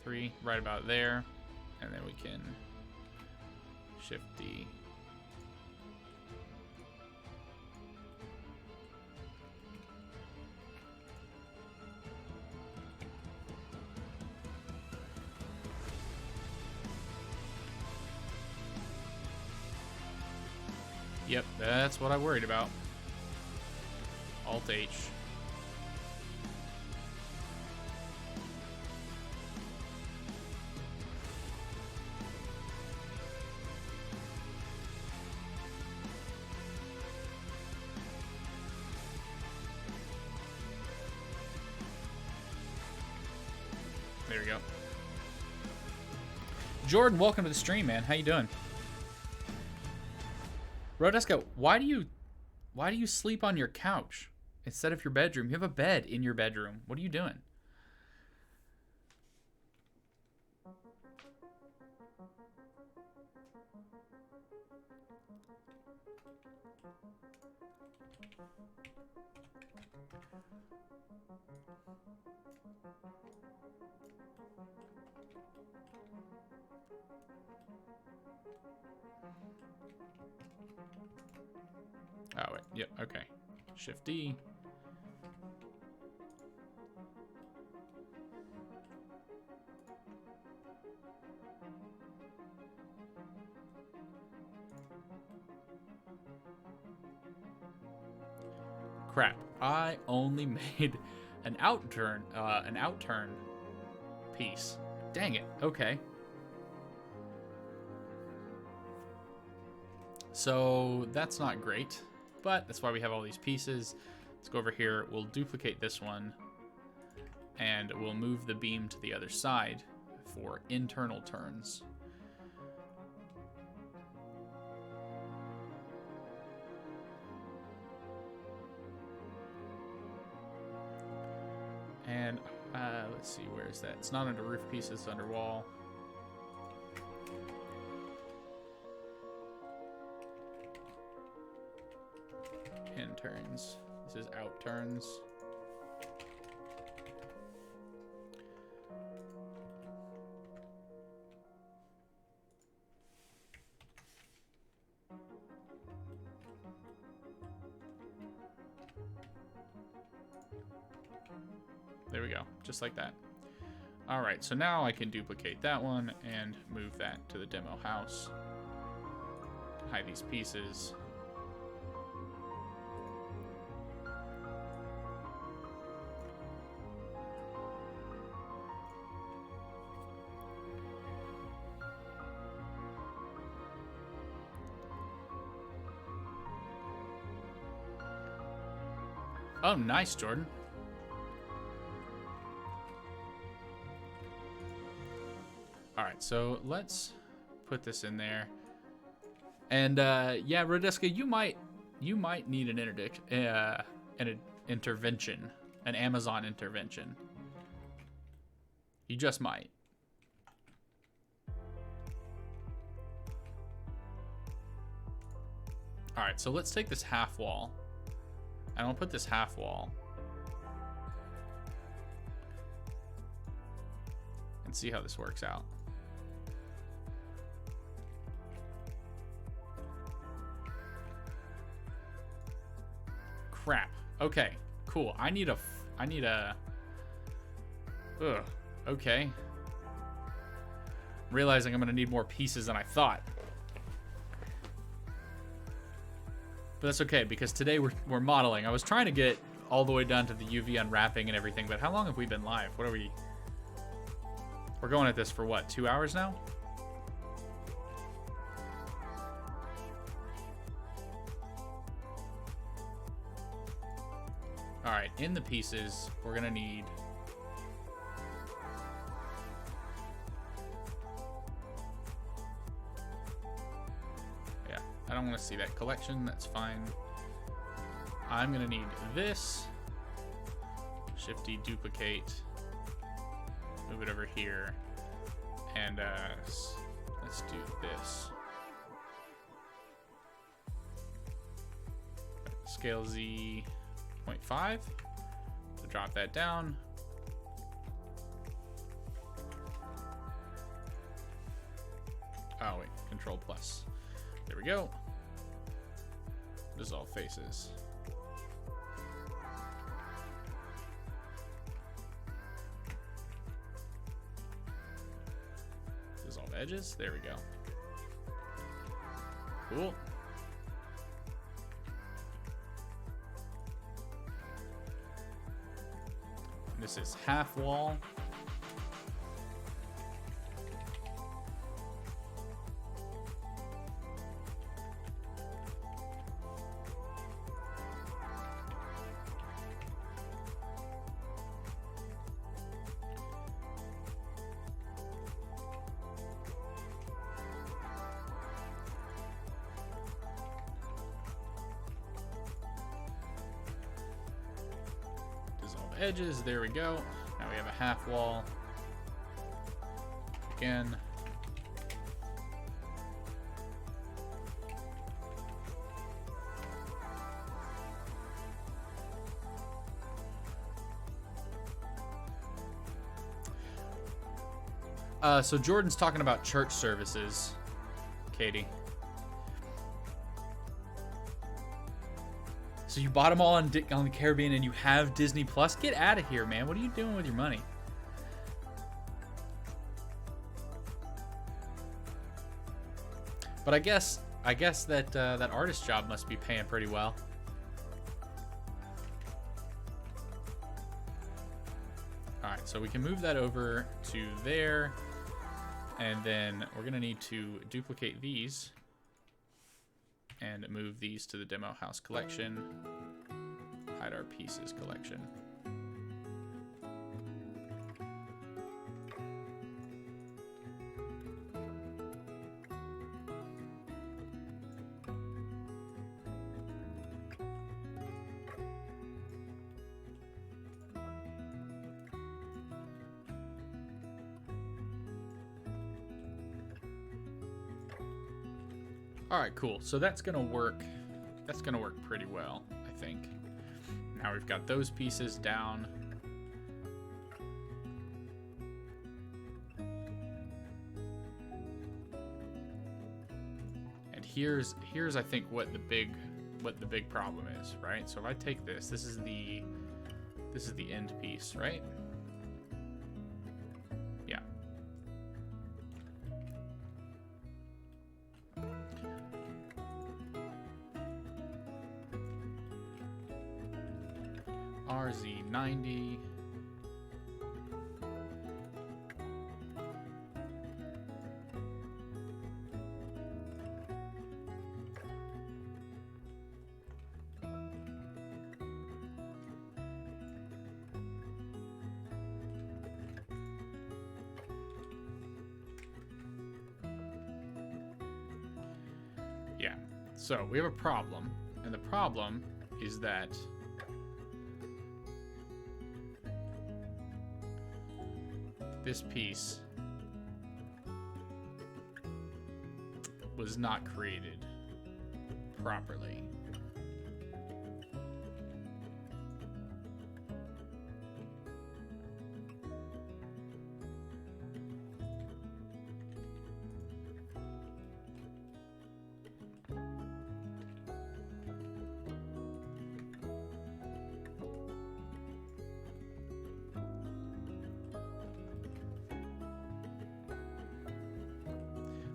3 right about there, and then we can shift D. Yep, that's what I worried about. Alt H. There we go. Jordan, welcome to the stream, man. How you doing? Rodeska, why do you sleep on your couch instead of your bedroom? You have a bed in your bedroom. What are you doing? Oh, wait. Yep, okay. Shift D. Crap. I only made an outturn piece. Dang it. Okay. So that's not great, but that's why we have all these pieces. Let's go over here. We'll duplicate this one, and we'll move the beam to the other side for internal turns. And let's see, where is that? It's not under roof pieces, it's under wall. In turns. This is out turns. There we go, just like that. All right, so now I can duplicate that one and move that to the demo house. Hide these pieces. Oh, nice, Jordan. All right, so let's put this in there. And yeah, Rodeska, you might need an intervention, an Amazon intervention. You just might. All right, so let's take this half wall, and I'll put this half wall and see how this works out. Crap. Okay, cool. I need a ugh, okay. Realizing I'm gonna need more pieces than I thought. But that's okay, because today we're modeling. I was trying to get all the way down to the UV unwrapping and everything, but how long have we been live? What are we? We're going at this for what, 2 hours now? All right, in the pieces, we're gonna need I don't want to see that collection. That's fine. I'm going to need this. Shift D, duplicate. Move it over here. And let's do this. Scale Z. 0.5. So drop that down. Oh wait, Control plus. There we go. Dissolve faces. Dissolve edges. There we go. Cool. This is half wall. Edges, there we go. Now we have a half wall. Again. So Jordan's talking about church services, Katie. So you bought them all on the Caribbean and you have Disney Plus? Get out of here, man. What are you doing with your money? But I guess that that artist job must be paying pretty well. All right, so we can move that over to there, and then we're gonna need to duplicate these and move these to the demo house collection. Hide our pieces collection. All right, cool. So that's gonna work. That's gonna work pretty well, I think. Now we've got those pieces down. And here's I think what the big problem is, right? So if I take this, this is the end piece, right? Yeah. RZ90. Yeah, so we have a problem, and the problem is that this piece was not created properly.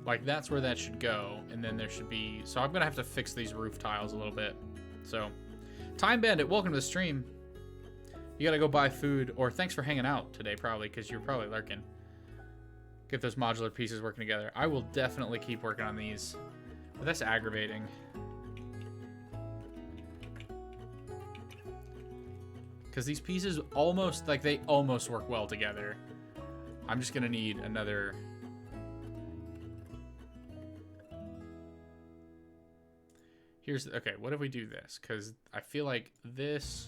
Like, that's where that should go, and then there should be... So I'm gonna have to fix these roof tiles a little bit. So, Time Bandit, welcome to the stream. You gotta go buy food, or thanks for hanging out today, probably, because you're probably lurking. Get those modular pieces working together. I will definitely keep working on these, but that's aggravating. Because these pieces almost, like, they almost work well together. I'm just gonna need another... Okay, what if we do this? Because I feel like this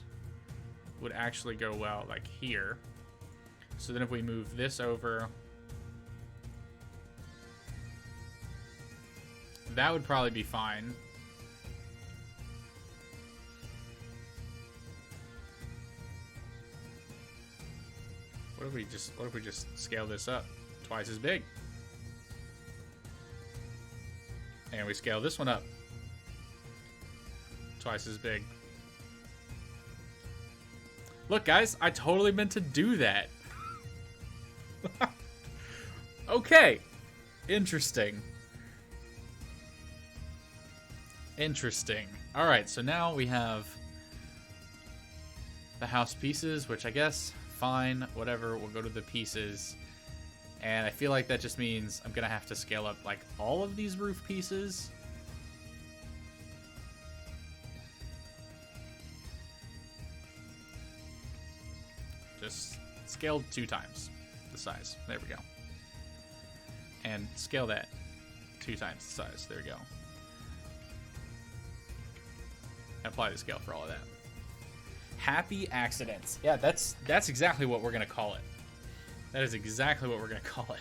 would actually go well, like, here. So then if we move this over, that would probably be fine. what if we just scale this up twice as big? And we scale this one up twice as big. Look, guys, I totally meant to do that. Okay. Interesting. Interesting. All right, so now we have the house pieces, which I guess, fine, whatever, we'll go to the pieces. And I feel like that just means I'm gonna have to scale up like all of these roof pieces. Just scaled 2 times the size. There we go. And scale that 2 times the size. There we go. Apply the scale for all of that. Happy accidents. Yeah, that's exactly what we're gonna call it. That is exactly what we're gonna call it.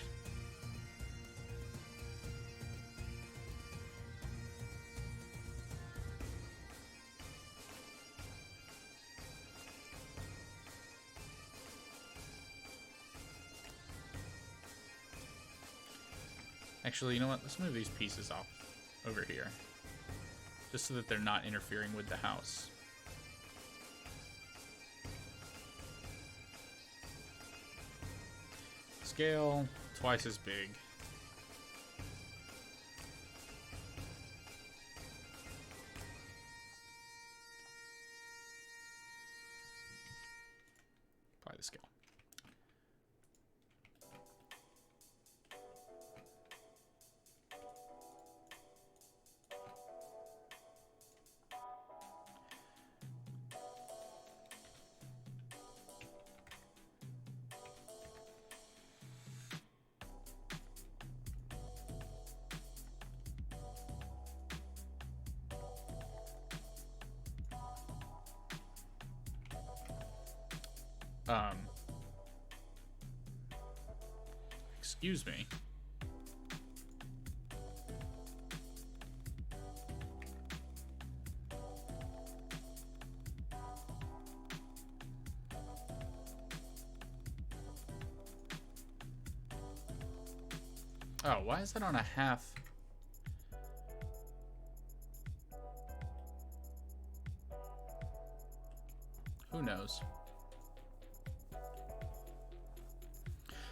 Actually, you know what? Let's move these pieces off over here. Just so that they're not interfering with the house. Scale twice as big. Apply the scale. Excuse me. Oh, why is that on a half? Who knows?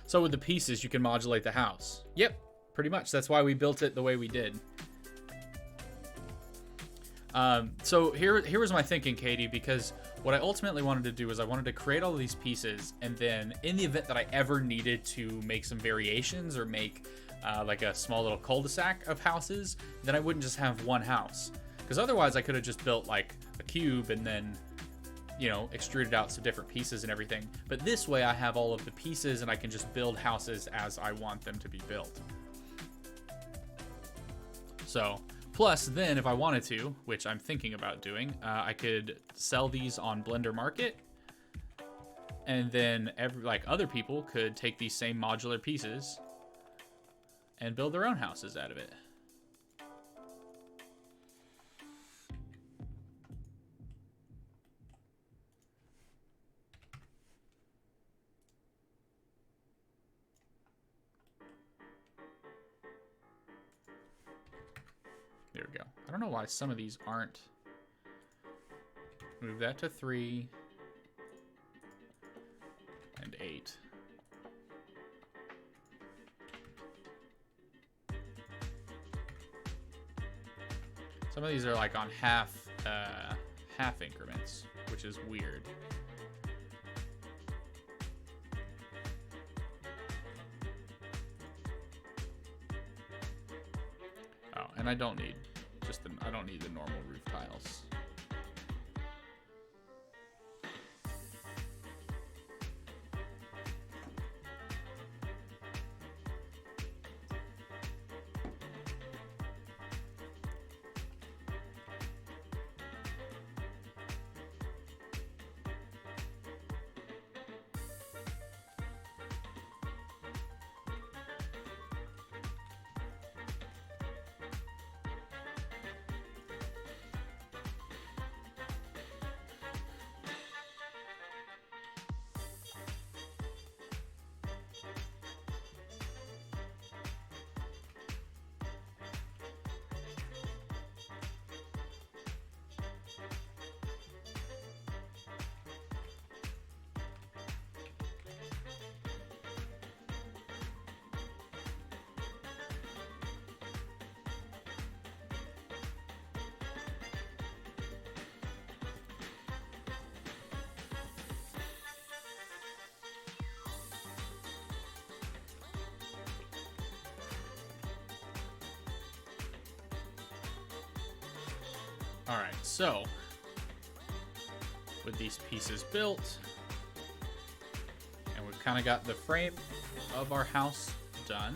So with the pieces, you can modulate the house. Yep, pretty much. That's why we built it the way we did. So here was my thinking, Katie, because what I ultimately wanted to do is I wanted to create all of these pieces, and then in the event that I ever needed to make some variations or make like a small little cul-de-sac of houses, then I wouldn't just have one house. Because otherwise I could have just built like a cube and then, you know, extruded out some different pieces and everything. But this way I have all of the pieces and I can just build houses as I want them to be built. So, plus then if I wanted to, which I'm thinking about doing, I could sell these on Blender Market. And then other people could take these same modular pieces and build their own houses out of it. There we go. I don't know why some of these aren't. Move that to 3 and 8. Some of these are like on half increments, which is weird. Oh, and I don't need I don't need the normal roof tiles. All right, so with these pieces built, and we've kind of got the frame of our house done.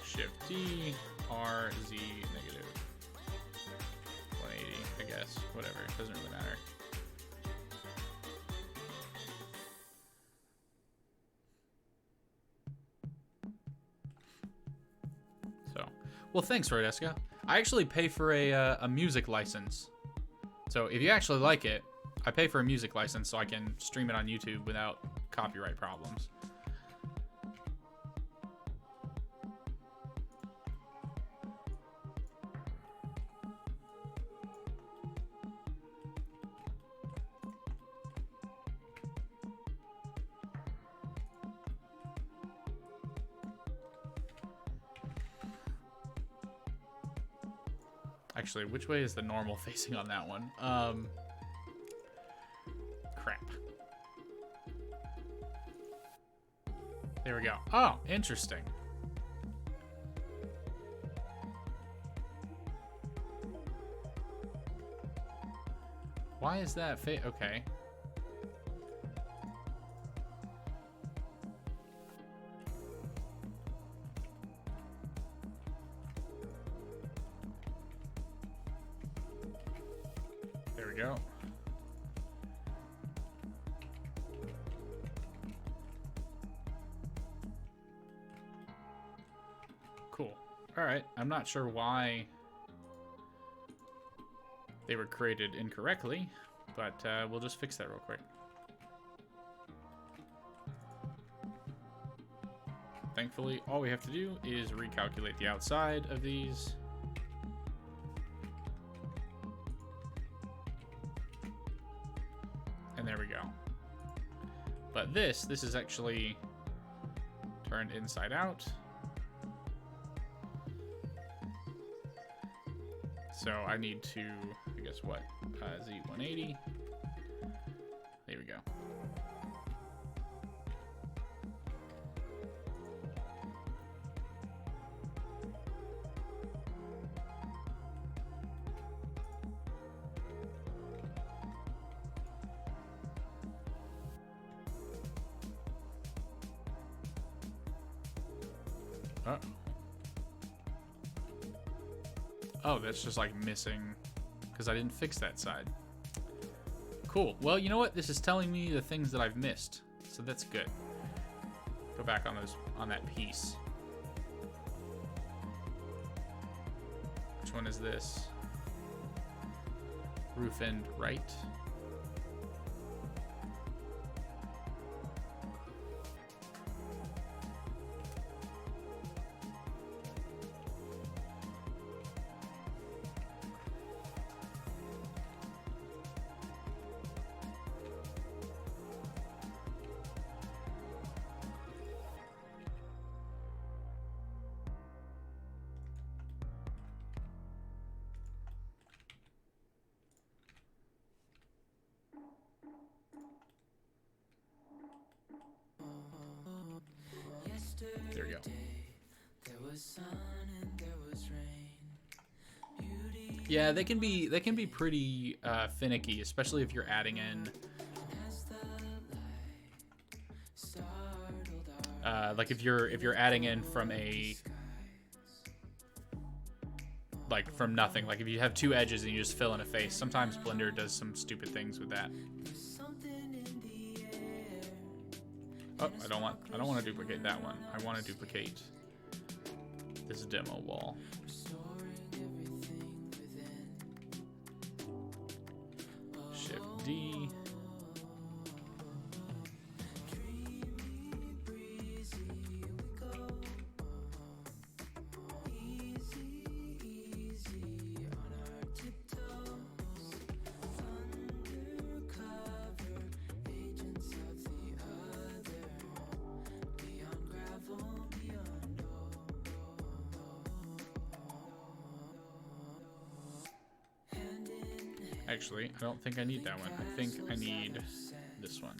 Shift D, R, Z, negative 180, I guess. Whatever, it doesn't really matter. So, well, thanks, Rodeska. I actually pay for a music license. So if you actually like it, I pay for a music license so I can stream it on YouTube without copyright problems. Actually, which way is the normal facing on that one? Crap. There we go. Oh, interesting. Why is that okay. There we go. Cool. All right. I'm not sure why they were created incorrectly, but we'll just fix that real quick. Thankfully, all we have to do is recalculate the outside of these. And there we go. But this is actually turned inside out. So I need to, I guess what, Z180. There we go. Uh-oh. Oh, that's just like missing because I didn't fix that side. Cool. Well, you know what? This is telling me the things that I've missed, so that's good. Go back on that piece. Which one is this? Roof end right. There we go. Yeah, they can be pretty finicky, especially if you're adding in like if you're adding in from from nothing. Like if you have two edges and you just fill in a face, sometimes Blender does some stupid things with that. Oh, I don't want to duplicate that one. I want to duplicate this demo wall. Shift D. Actually, I don't think I need that one. I think I need this one.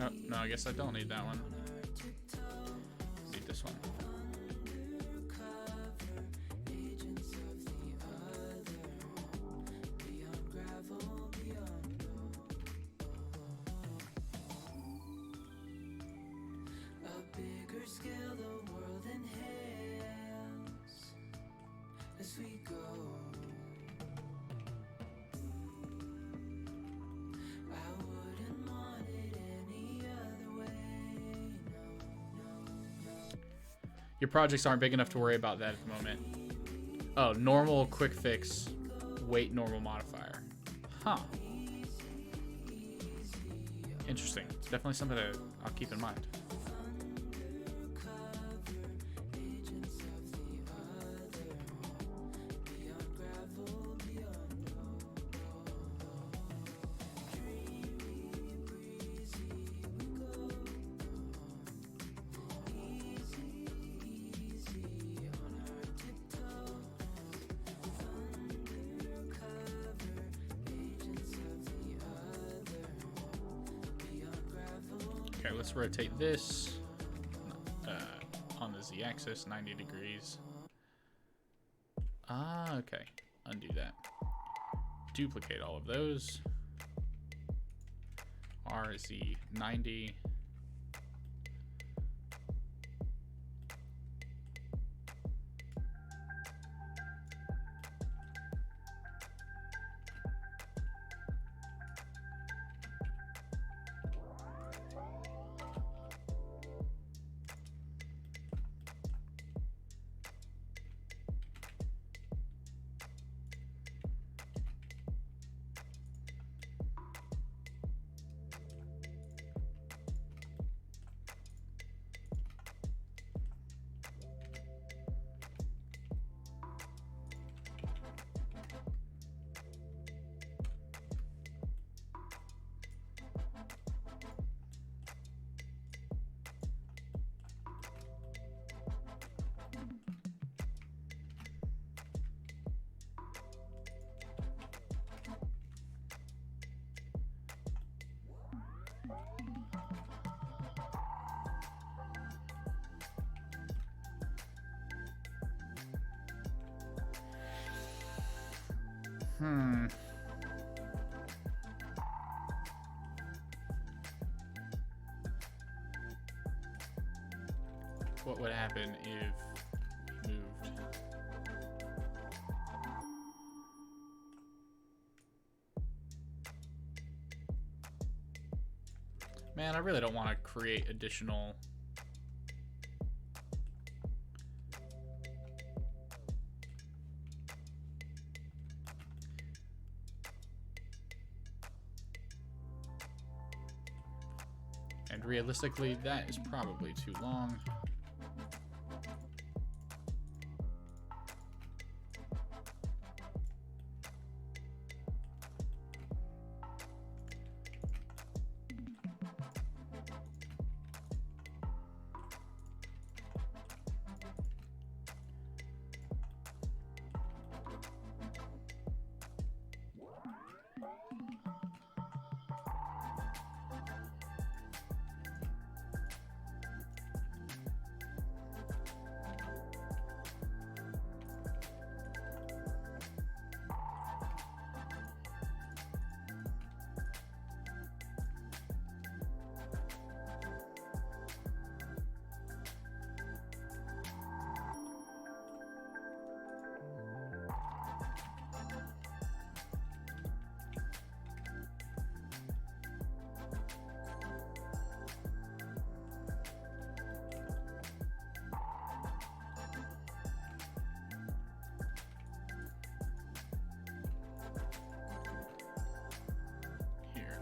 Oh, no, I guess I don't need that one. Need this one. Your projects aren't big enough to worry about that at the moment. Oh, normal, quick fix, weight normal modifier. Huh. Interesting. It's definitely something that I'll keep in mind. Okay, let's rotate this on the z-axis 90 degrees. Ah, okay. Undo that. Duplicate all of those. RZ 90. What would happen if we moved? Man, I really don't want to create additional and realistically that is probably too long.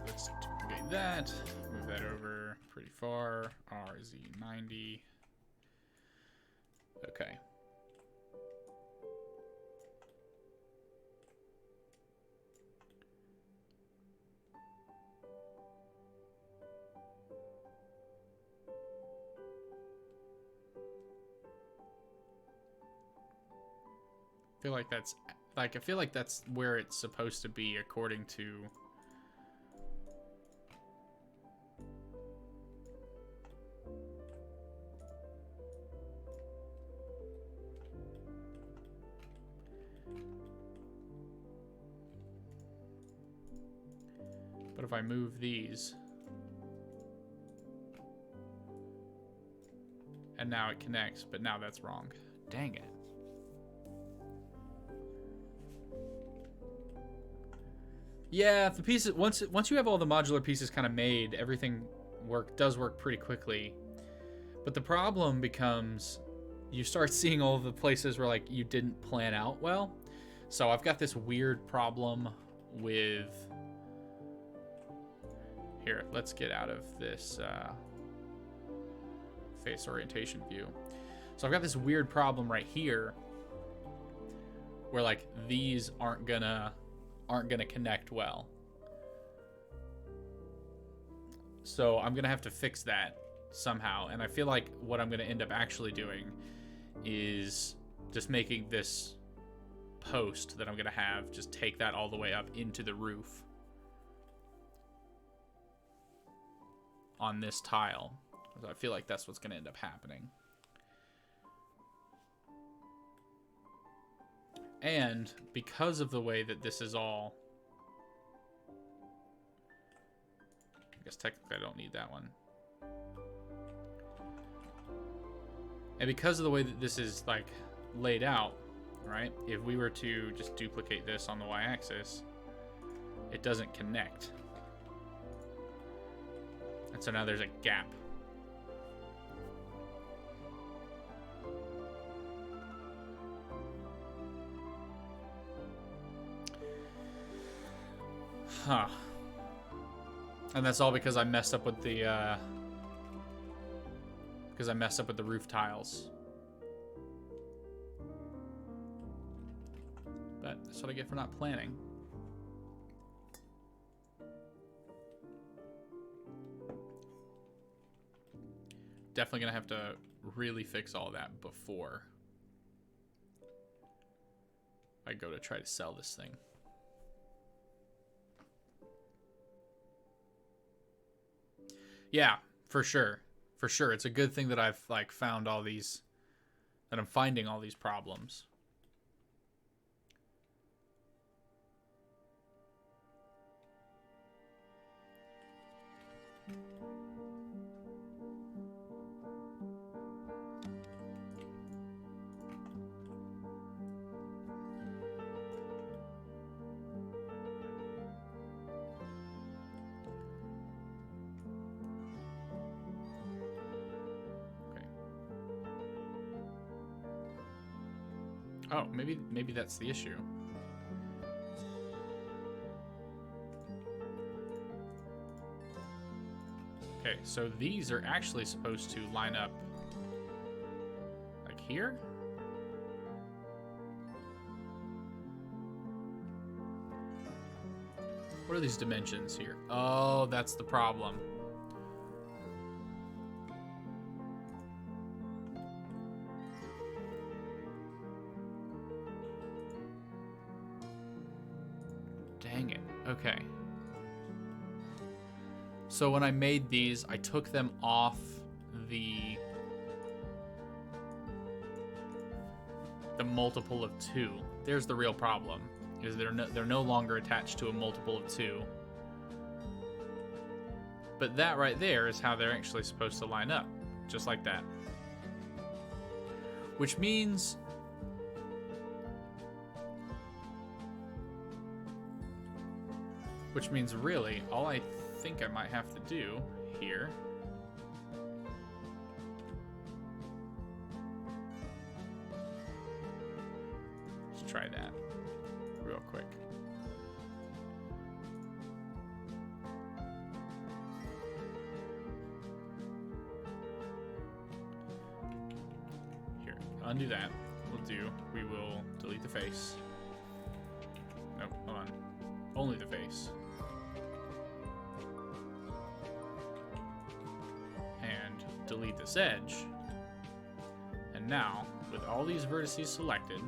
Let's duplicate that, move that over pretty far, RZ90. Okay. I feel like that's where it's supposed to be according to What if I move these? And now it connects, but now that's wrong. Dang it. Yeah, if the pieces once you have all the modular pieces kind of made, everything does work pretty quickly. But the problem becomes you start seeing all the places where like you didn't plan out well. So I've got this weird problem with here, let's get out of this face orientation view. So I've got this weird problem right here where like these aren't gonna connect well. So I'm gonna have to fix that somehow, and I feel like what I'm gonna end up actually doing is just making this post that I'm gonna have just take that all the way up into the roof on this tile. So I feel like that's what's gonna end up happening. And because of the way that this is all, I guess technically I don't need that one. And because of the way that this is like laid out, right? If we were to just duplicate this on the y-axis, it doesn't connect. And so now there's a gap. Huh. And that's all because I messed up with the roof tiles. But that's what I get for not planning. Definitely gonna have to really fix all that before I go to try to sell this thing. Yeah, for sure. For sure. It's a good thing that I've like found all these, that I'm finding all these problems. Oh, maybe that's the issue. Okay, so these are actually supposed to line up like here. What are these dimensions here? Oh, that's the problem. Dang it. Okay. So when I made these, I took them off the multiple of 2. There's the real problem. Is they're no longer attached to a multiple of 2. But that right there is how they're actually supposed to line up, just like that. Which means really, all I think I might have to do here let's try that real quick. Here, undo that. We will delete the face. Nope, hold on. Only the face. And delete this edge. And now, with all these vertices selected,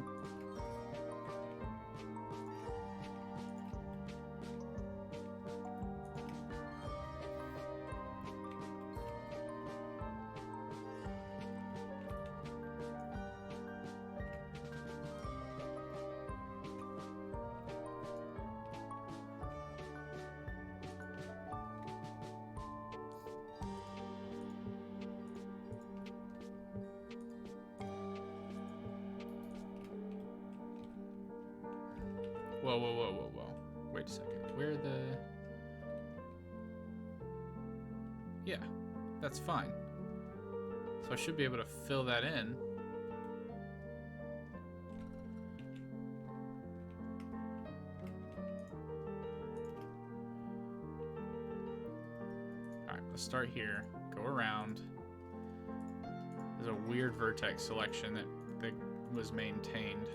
Whoa, whoa, whoa, whoa, whoa. Wait a second. Where the... Yeah, that's fine. So I should be able to fill that in. Alright, let's start here. Go around. There's a weird vertex selection that was maintained.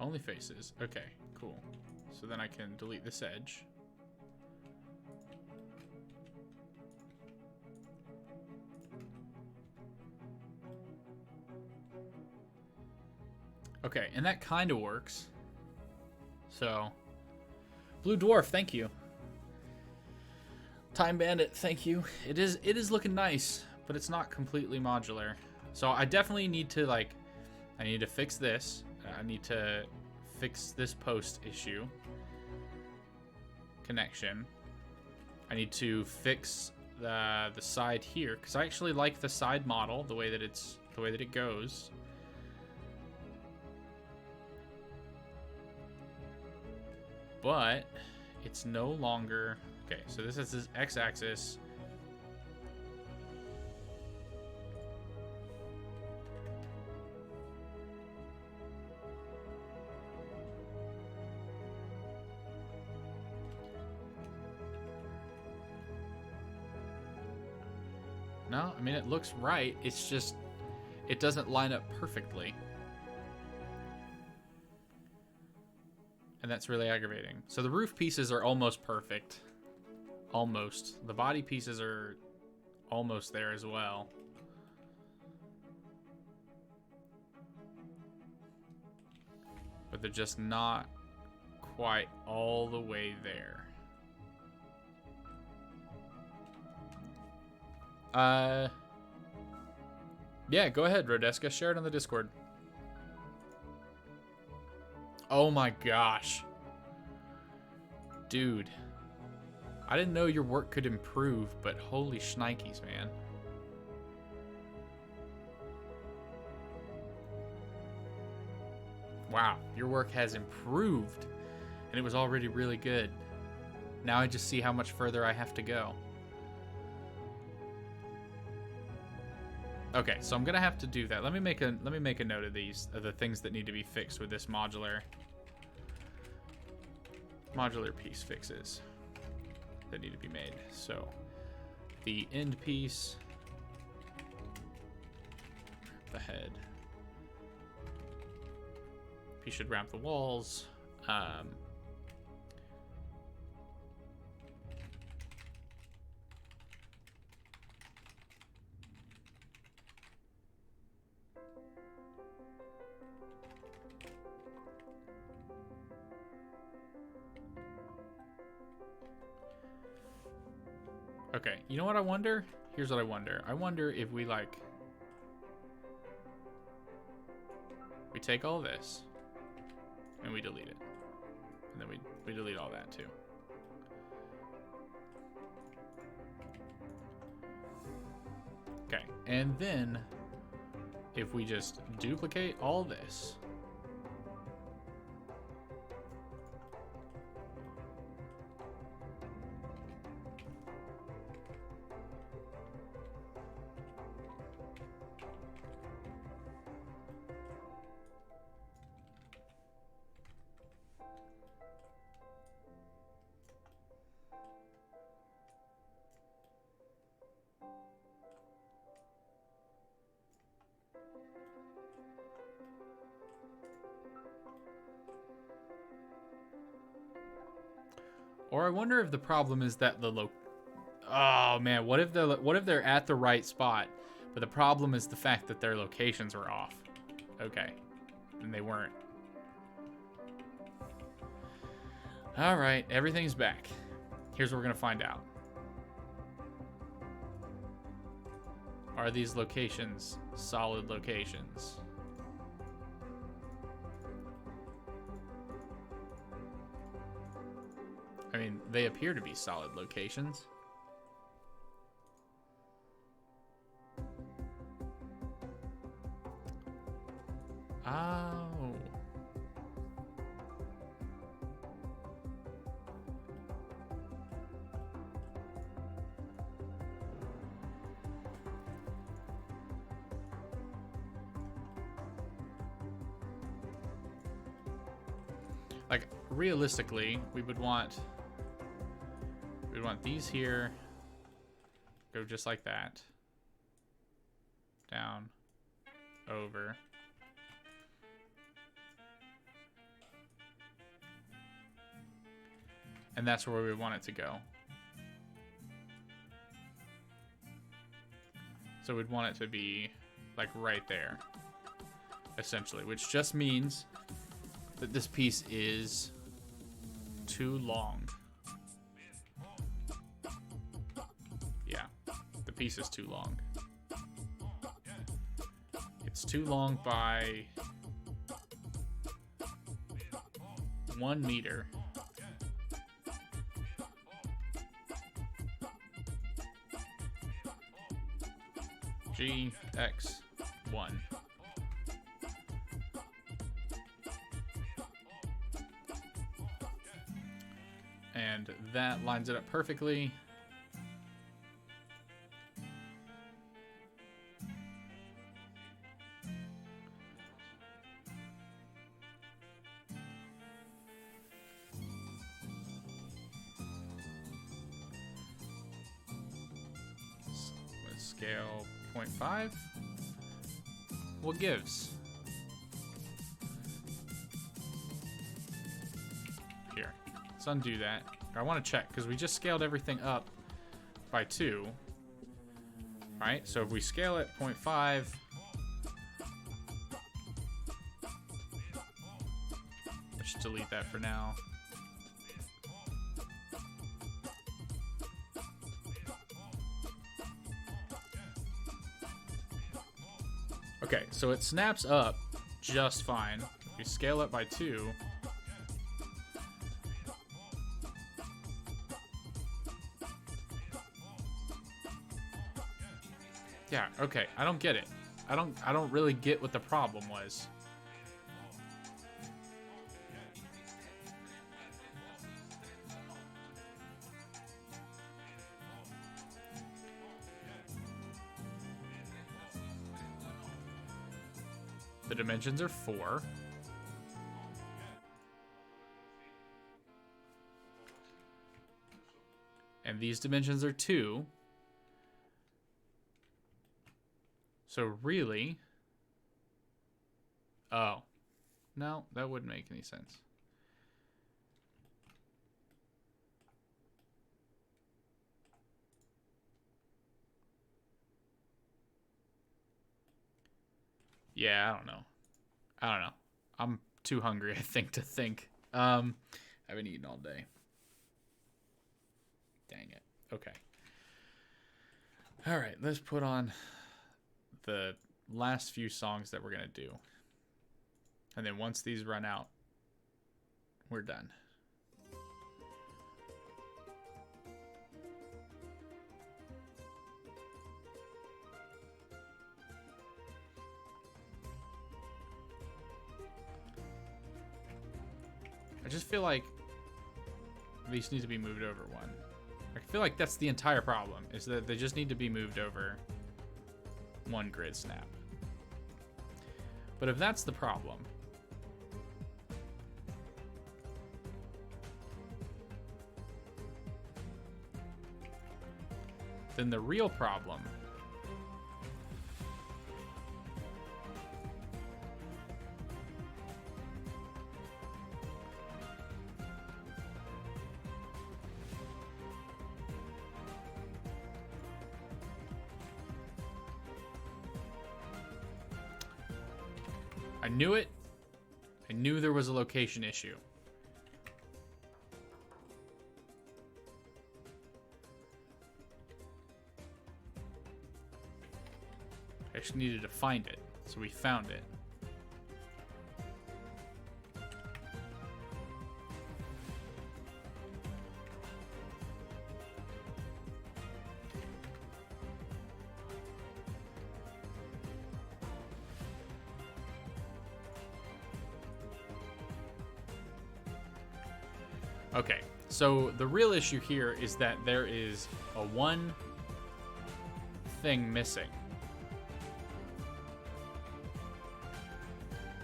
Only faces. Okay, cool. So then I can delete this edge. Okay, and that kind of works. So, Blue Dwarf, thank you. Time Bandit, thank you. It is looking nice, but it's not completely modular. So I definitely need to I need to fix this. I need to fix this post issue connection. I need to fix the side here because I actually like the side model the way that it goes. But it's no longer okay. So this is this x-axis. No, I mean, it looks right. It's just, it doesn't line up perfectly. And that's really aggravating. So the roof pieces are almost perfect. Almost. The body pieces are almost there as well. But they're just not quite all the way there. Yeah, go ahead, Rodeska. Share it on the Discord. Oh my gosh. Dude. I didn't know your work could improve, but holy shnikes, man. Wow, your work has improved, and it was already really good. Now I just see how much further I have to go. Okay, so I'm gonna have to do that. Let me make a note of these, of the things that need to be fixed with this modular piece fixes that need to be made. So the end piece, the head piece should wrap the walls. Okay, you know what I wonder? Here's what I wonder. I wonder if we we take all this and we delete it. And then we delete all that too. Okay, and then if we just duplicate all this, Or I wonder if the problem is that oh man, what if they're at the right spot, but the problem is the fact that their locations are off. Okay, and they weren't. All right, everything's back. Here's what we're gonna find out. Are these locations solid locations? I mean, they appear to be solid locations. Oh. Like, realistically, we'd want these here, go just like that, down, over, and that's where we want it to go. So we'd want it to be like right there, essentially, which just means that this piece is too long. Yeah, the piece is too long. It's too long by 1 meter. GX1. And that lines it up perfectly. Let's scale 0.5. What gives? Here. Let's undo that. I want to check because we just scaled everything up by 2. Right? So if we scale it 0.5, let's just delete that for now. Okay, so it snaps up just fine. If we scale it by 2. Yeah, okay, I don't get it. I don't really get what the problem was. The dimensions are 4. And these dimensions are 2. So really... Oh. No, that wouldn't make any sense. Yeah, I don't know. I'm too hungry, I think, to think. I haven't eaten all day. Dang it. Okay. All right, let's put on the last few songs that we're going to do. And then once these run out, we're done. I just feel like these need to be moved over 1. I feel like that's the entire problem, is that they just need to be moved over 1 grid snap. But if that's the problem, then the real problem I knew it. I knew there was a location issue. I just needed to find it, so we found it. Okay, so the real issue here is that there is a one thing missing.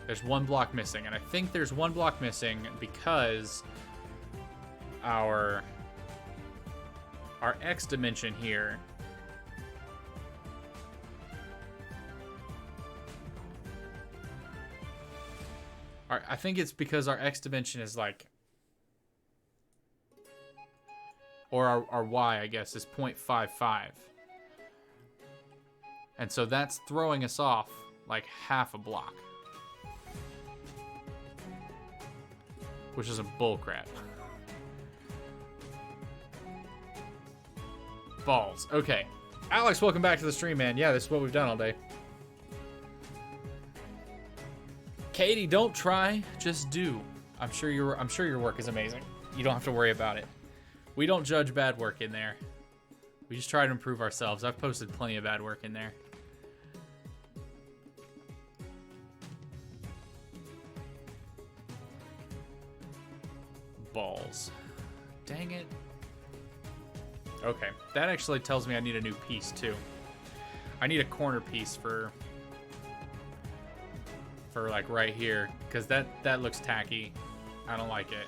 There's one block missing, and I think there's one block missing because our X dimension here I think it's because our X dimension is like, or our Y, I guess, is 0.55. And so that's throwing us off like half a block. Which is a bullcrap. Balls. Okay. Alex, welcome back to the stream, man. Yeah, this is what we've done all day. Katie, don't try, just do. I'm sure your work is amazing. You don't have to worry about it. We don't judge bad work in there. We just try to improve ourselves. I've posted plenty of bad work in there. Balls. Dang it. Okay, that actually tells me I need a new piece too. I need a corner piece for like right here, because that looks tacky. I don't like it.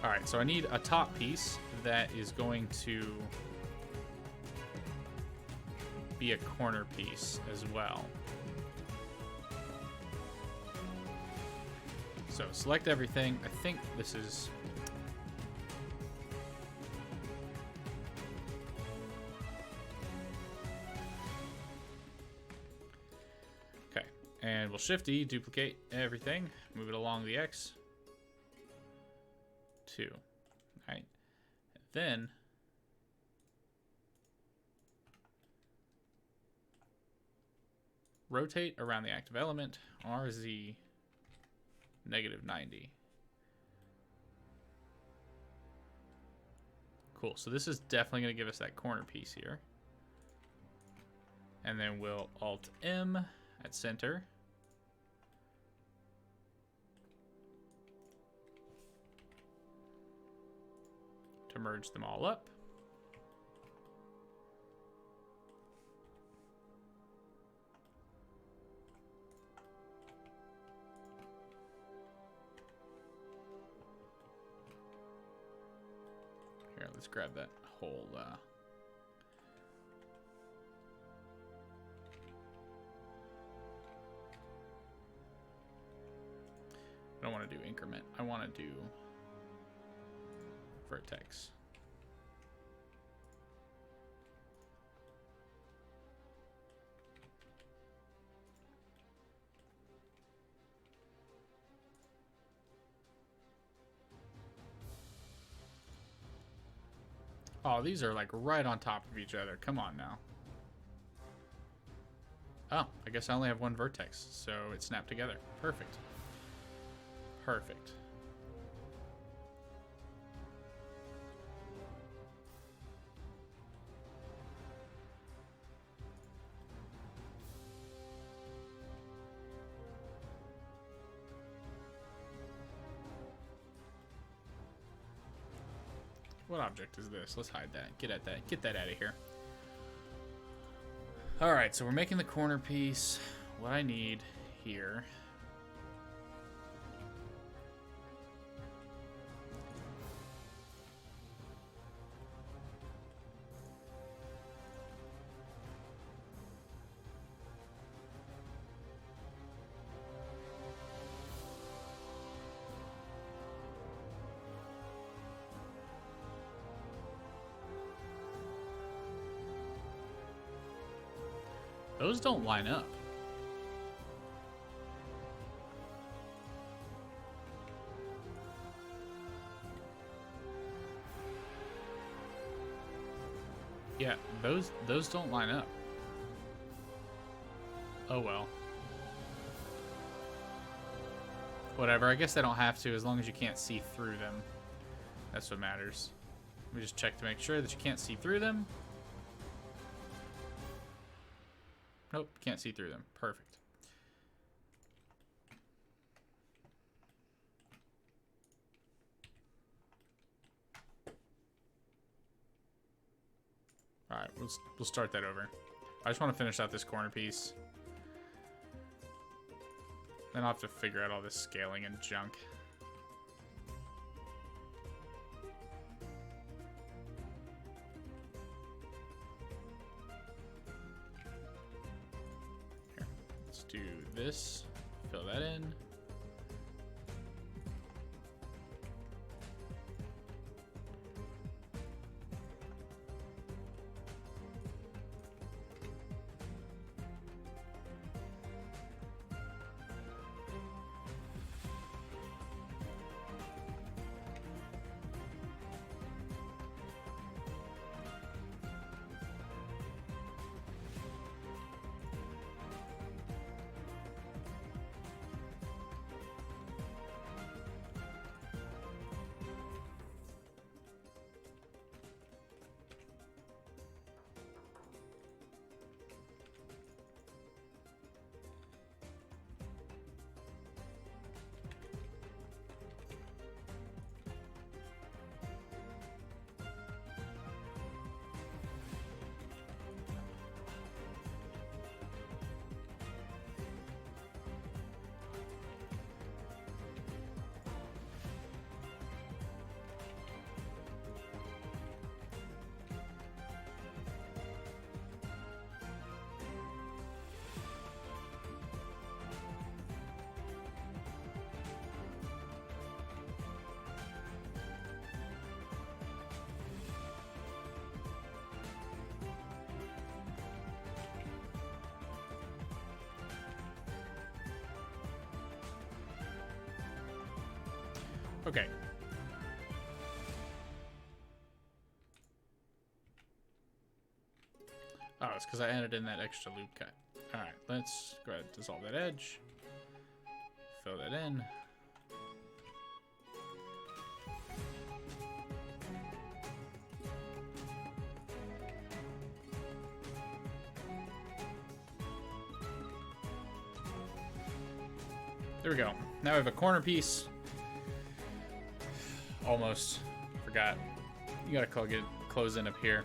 All right, so I need a top piece that is going to be a corner piece as well. So select everything. I think this is... Okay, and we'll Shift E, duplicate everything, move it along the X. 2. All right, and then rotate around the active element, RZ -90. Cool, so this is definitely going to give us that corner piece here. And then we'll Alt-M at center. To merge them all up. Here, let's grab that whole I don't want to do increment. I want to do vertex. Oh, these are like right on top of each other. Come on now. Oh, I guess I only have one vertex, so it snapped together. Perfect. Perfect. What object is this? Let's hide that. Get at that. Get that out of here. All right, so we're making the corner piece. What I need here. Those don't line up. Yeah, those don't line up. Oh well. Whatever, I guess I don't have to as long as you can't see through them. That's what matters. Let me just check to make sure that you can't see through them. Nope, can't see through them. Perfect. Alright, we'll start that over. I just want to finish out this corner piece. Then I'll have to figure out all this scaling and junk. Here, let's do this. Fill that in. Okay. Oh, it's because I added in that extra loop cut. Alright, let's go ahead and dissolve that edge. Fill that in. There we go. Now we have a corner piece. Almost forgot. You gotta close in up here.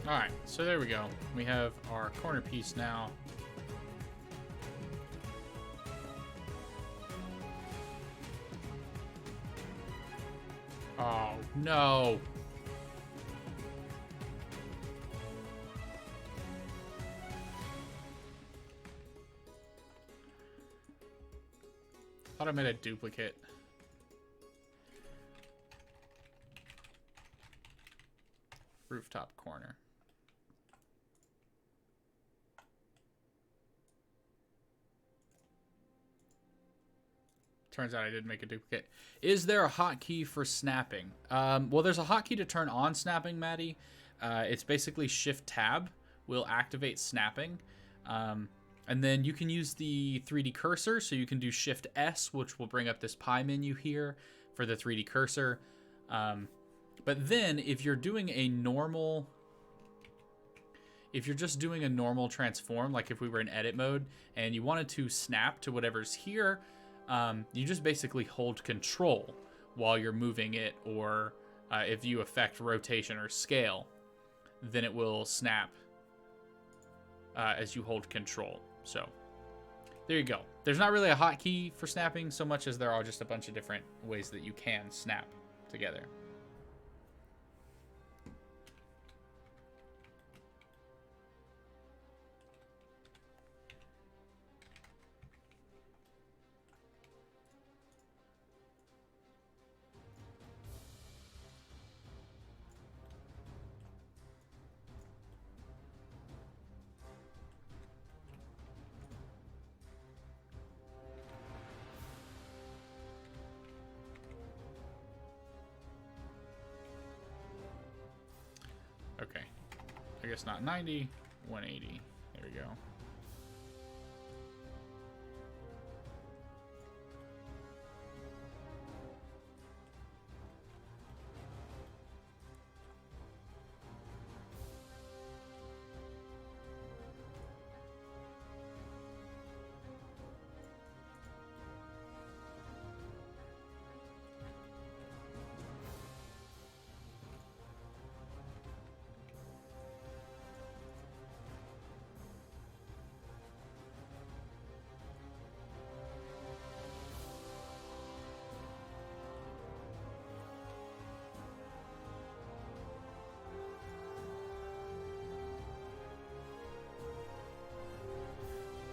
Alright, so there we go. We have our corner piece now. Oh, no. Thought I made a duplicate. Rooftop corner. Turns out I did make a duplicate. Is there a hotkey for snapping? Well, there's a hotkey to turn on snapping, Maddie. It's basically Shift-Tab will activate snapping. And then you can use the 3D cursor, so you can do Shift-S, which will bring up this pie menu here for the 3D cursor. But then, if you're doing a normal if you're just doing a normal transform, like if we were in edit mode and you wanted to snap to whatever's here, you just basically hold control while you're moving it, or if you affect rotation or scale, then it will snap as you hold control. So there you go. There's not really a hotkey for snapping so much as there are just a bunch of different ways that you can snap together. Okay, I guess not 90, 180. There we go.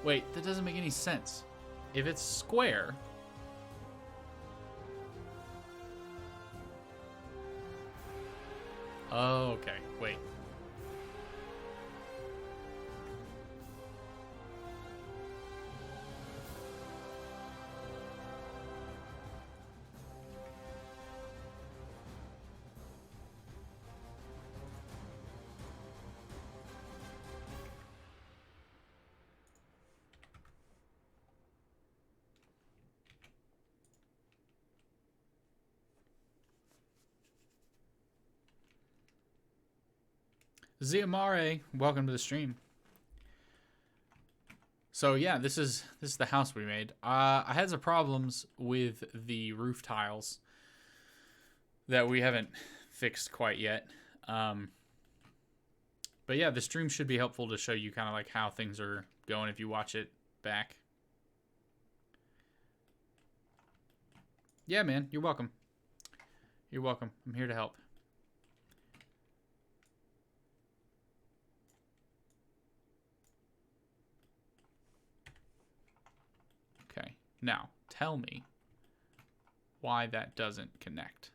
Wait, that doesn't make any sense. If it's square... Oh, okay. Wait. Ziamare, welcome to the stream. So yeah, this is the house we made. I had some problems with the roof tiles that we haven't fixed quite yet. But yeah, the stream should be helpful to show you kind of like how things are going if you watch it back. Yeah, man, you're welcome. You're welcome. I'm here to help. Okay, now tell me why that doesn't connect.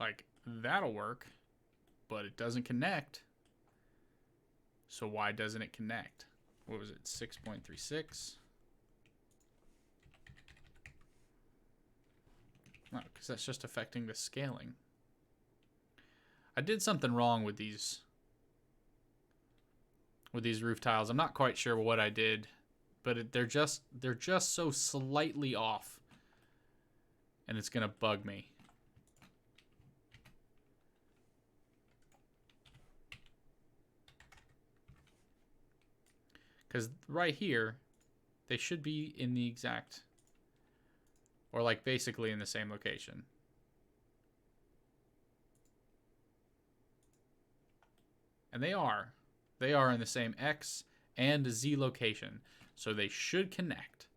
Like, that'll work, but it doesn't connect. So why doesn't it connect? What was it, 6.36? No, because that's just affecting the scaling. I did something wrong with these roof tiles. I'm not quite sure what I did, but they're just so slightly off, and it's gonna bug me. Because right here, they should be in the exact, or like basically in the same location. And they are. They are in the same X and Z location. So they should connect.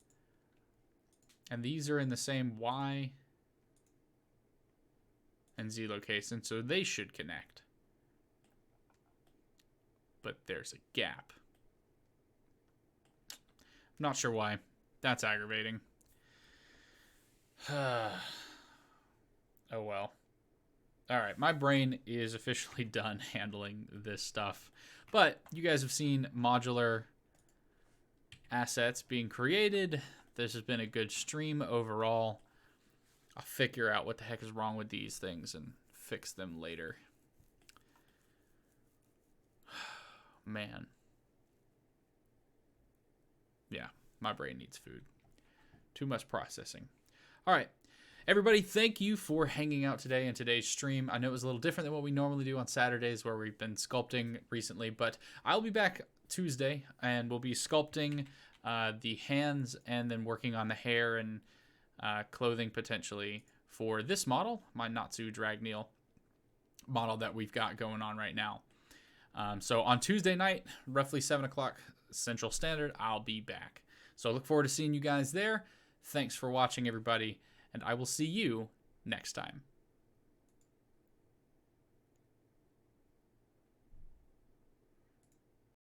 And these are in the same Y and Z location, so they should connect. But there's a gap. Not sure why. That's aggravating. Oh well. Alright, my brain is officially done handling this stuff. But you guys have seen modular assets being created. This has been a good stream overall. I'll figure out what the heck is wrong with these things and fix them later. Man. Yeah, my brain needs food. Too much processing. All right. Everybody, thank you for hanging out today in today's stream. I know it was a little different than what we normally do on Saturdays where we've been sculpting recently, but I'll be back Tuesday and we'll be sculpting the hands and then working on the hair and clothing potentially for this model, my Natsu Dragneel model that we've got going on right now. So on Tuesday night, roughly 7 o'clock Central Standard, I'll be back. So I look forward to seeing you guys there. Thanks for watching, everybody, and I will see you next time.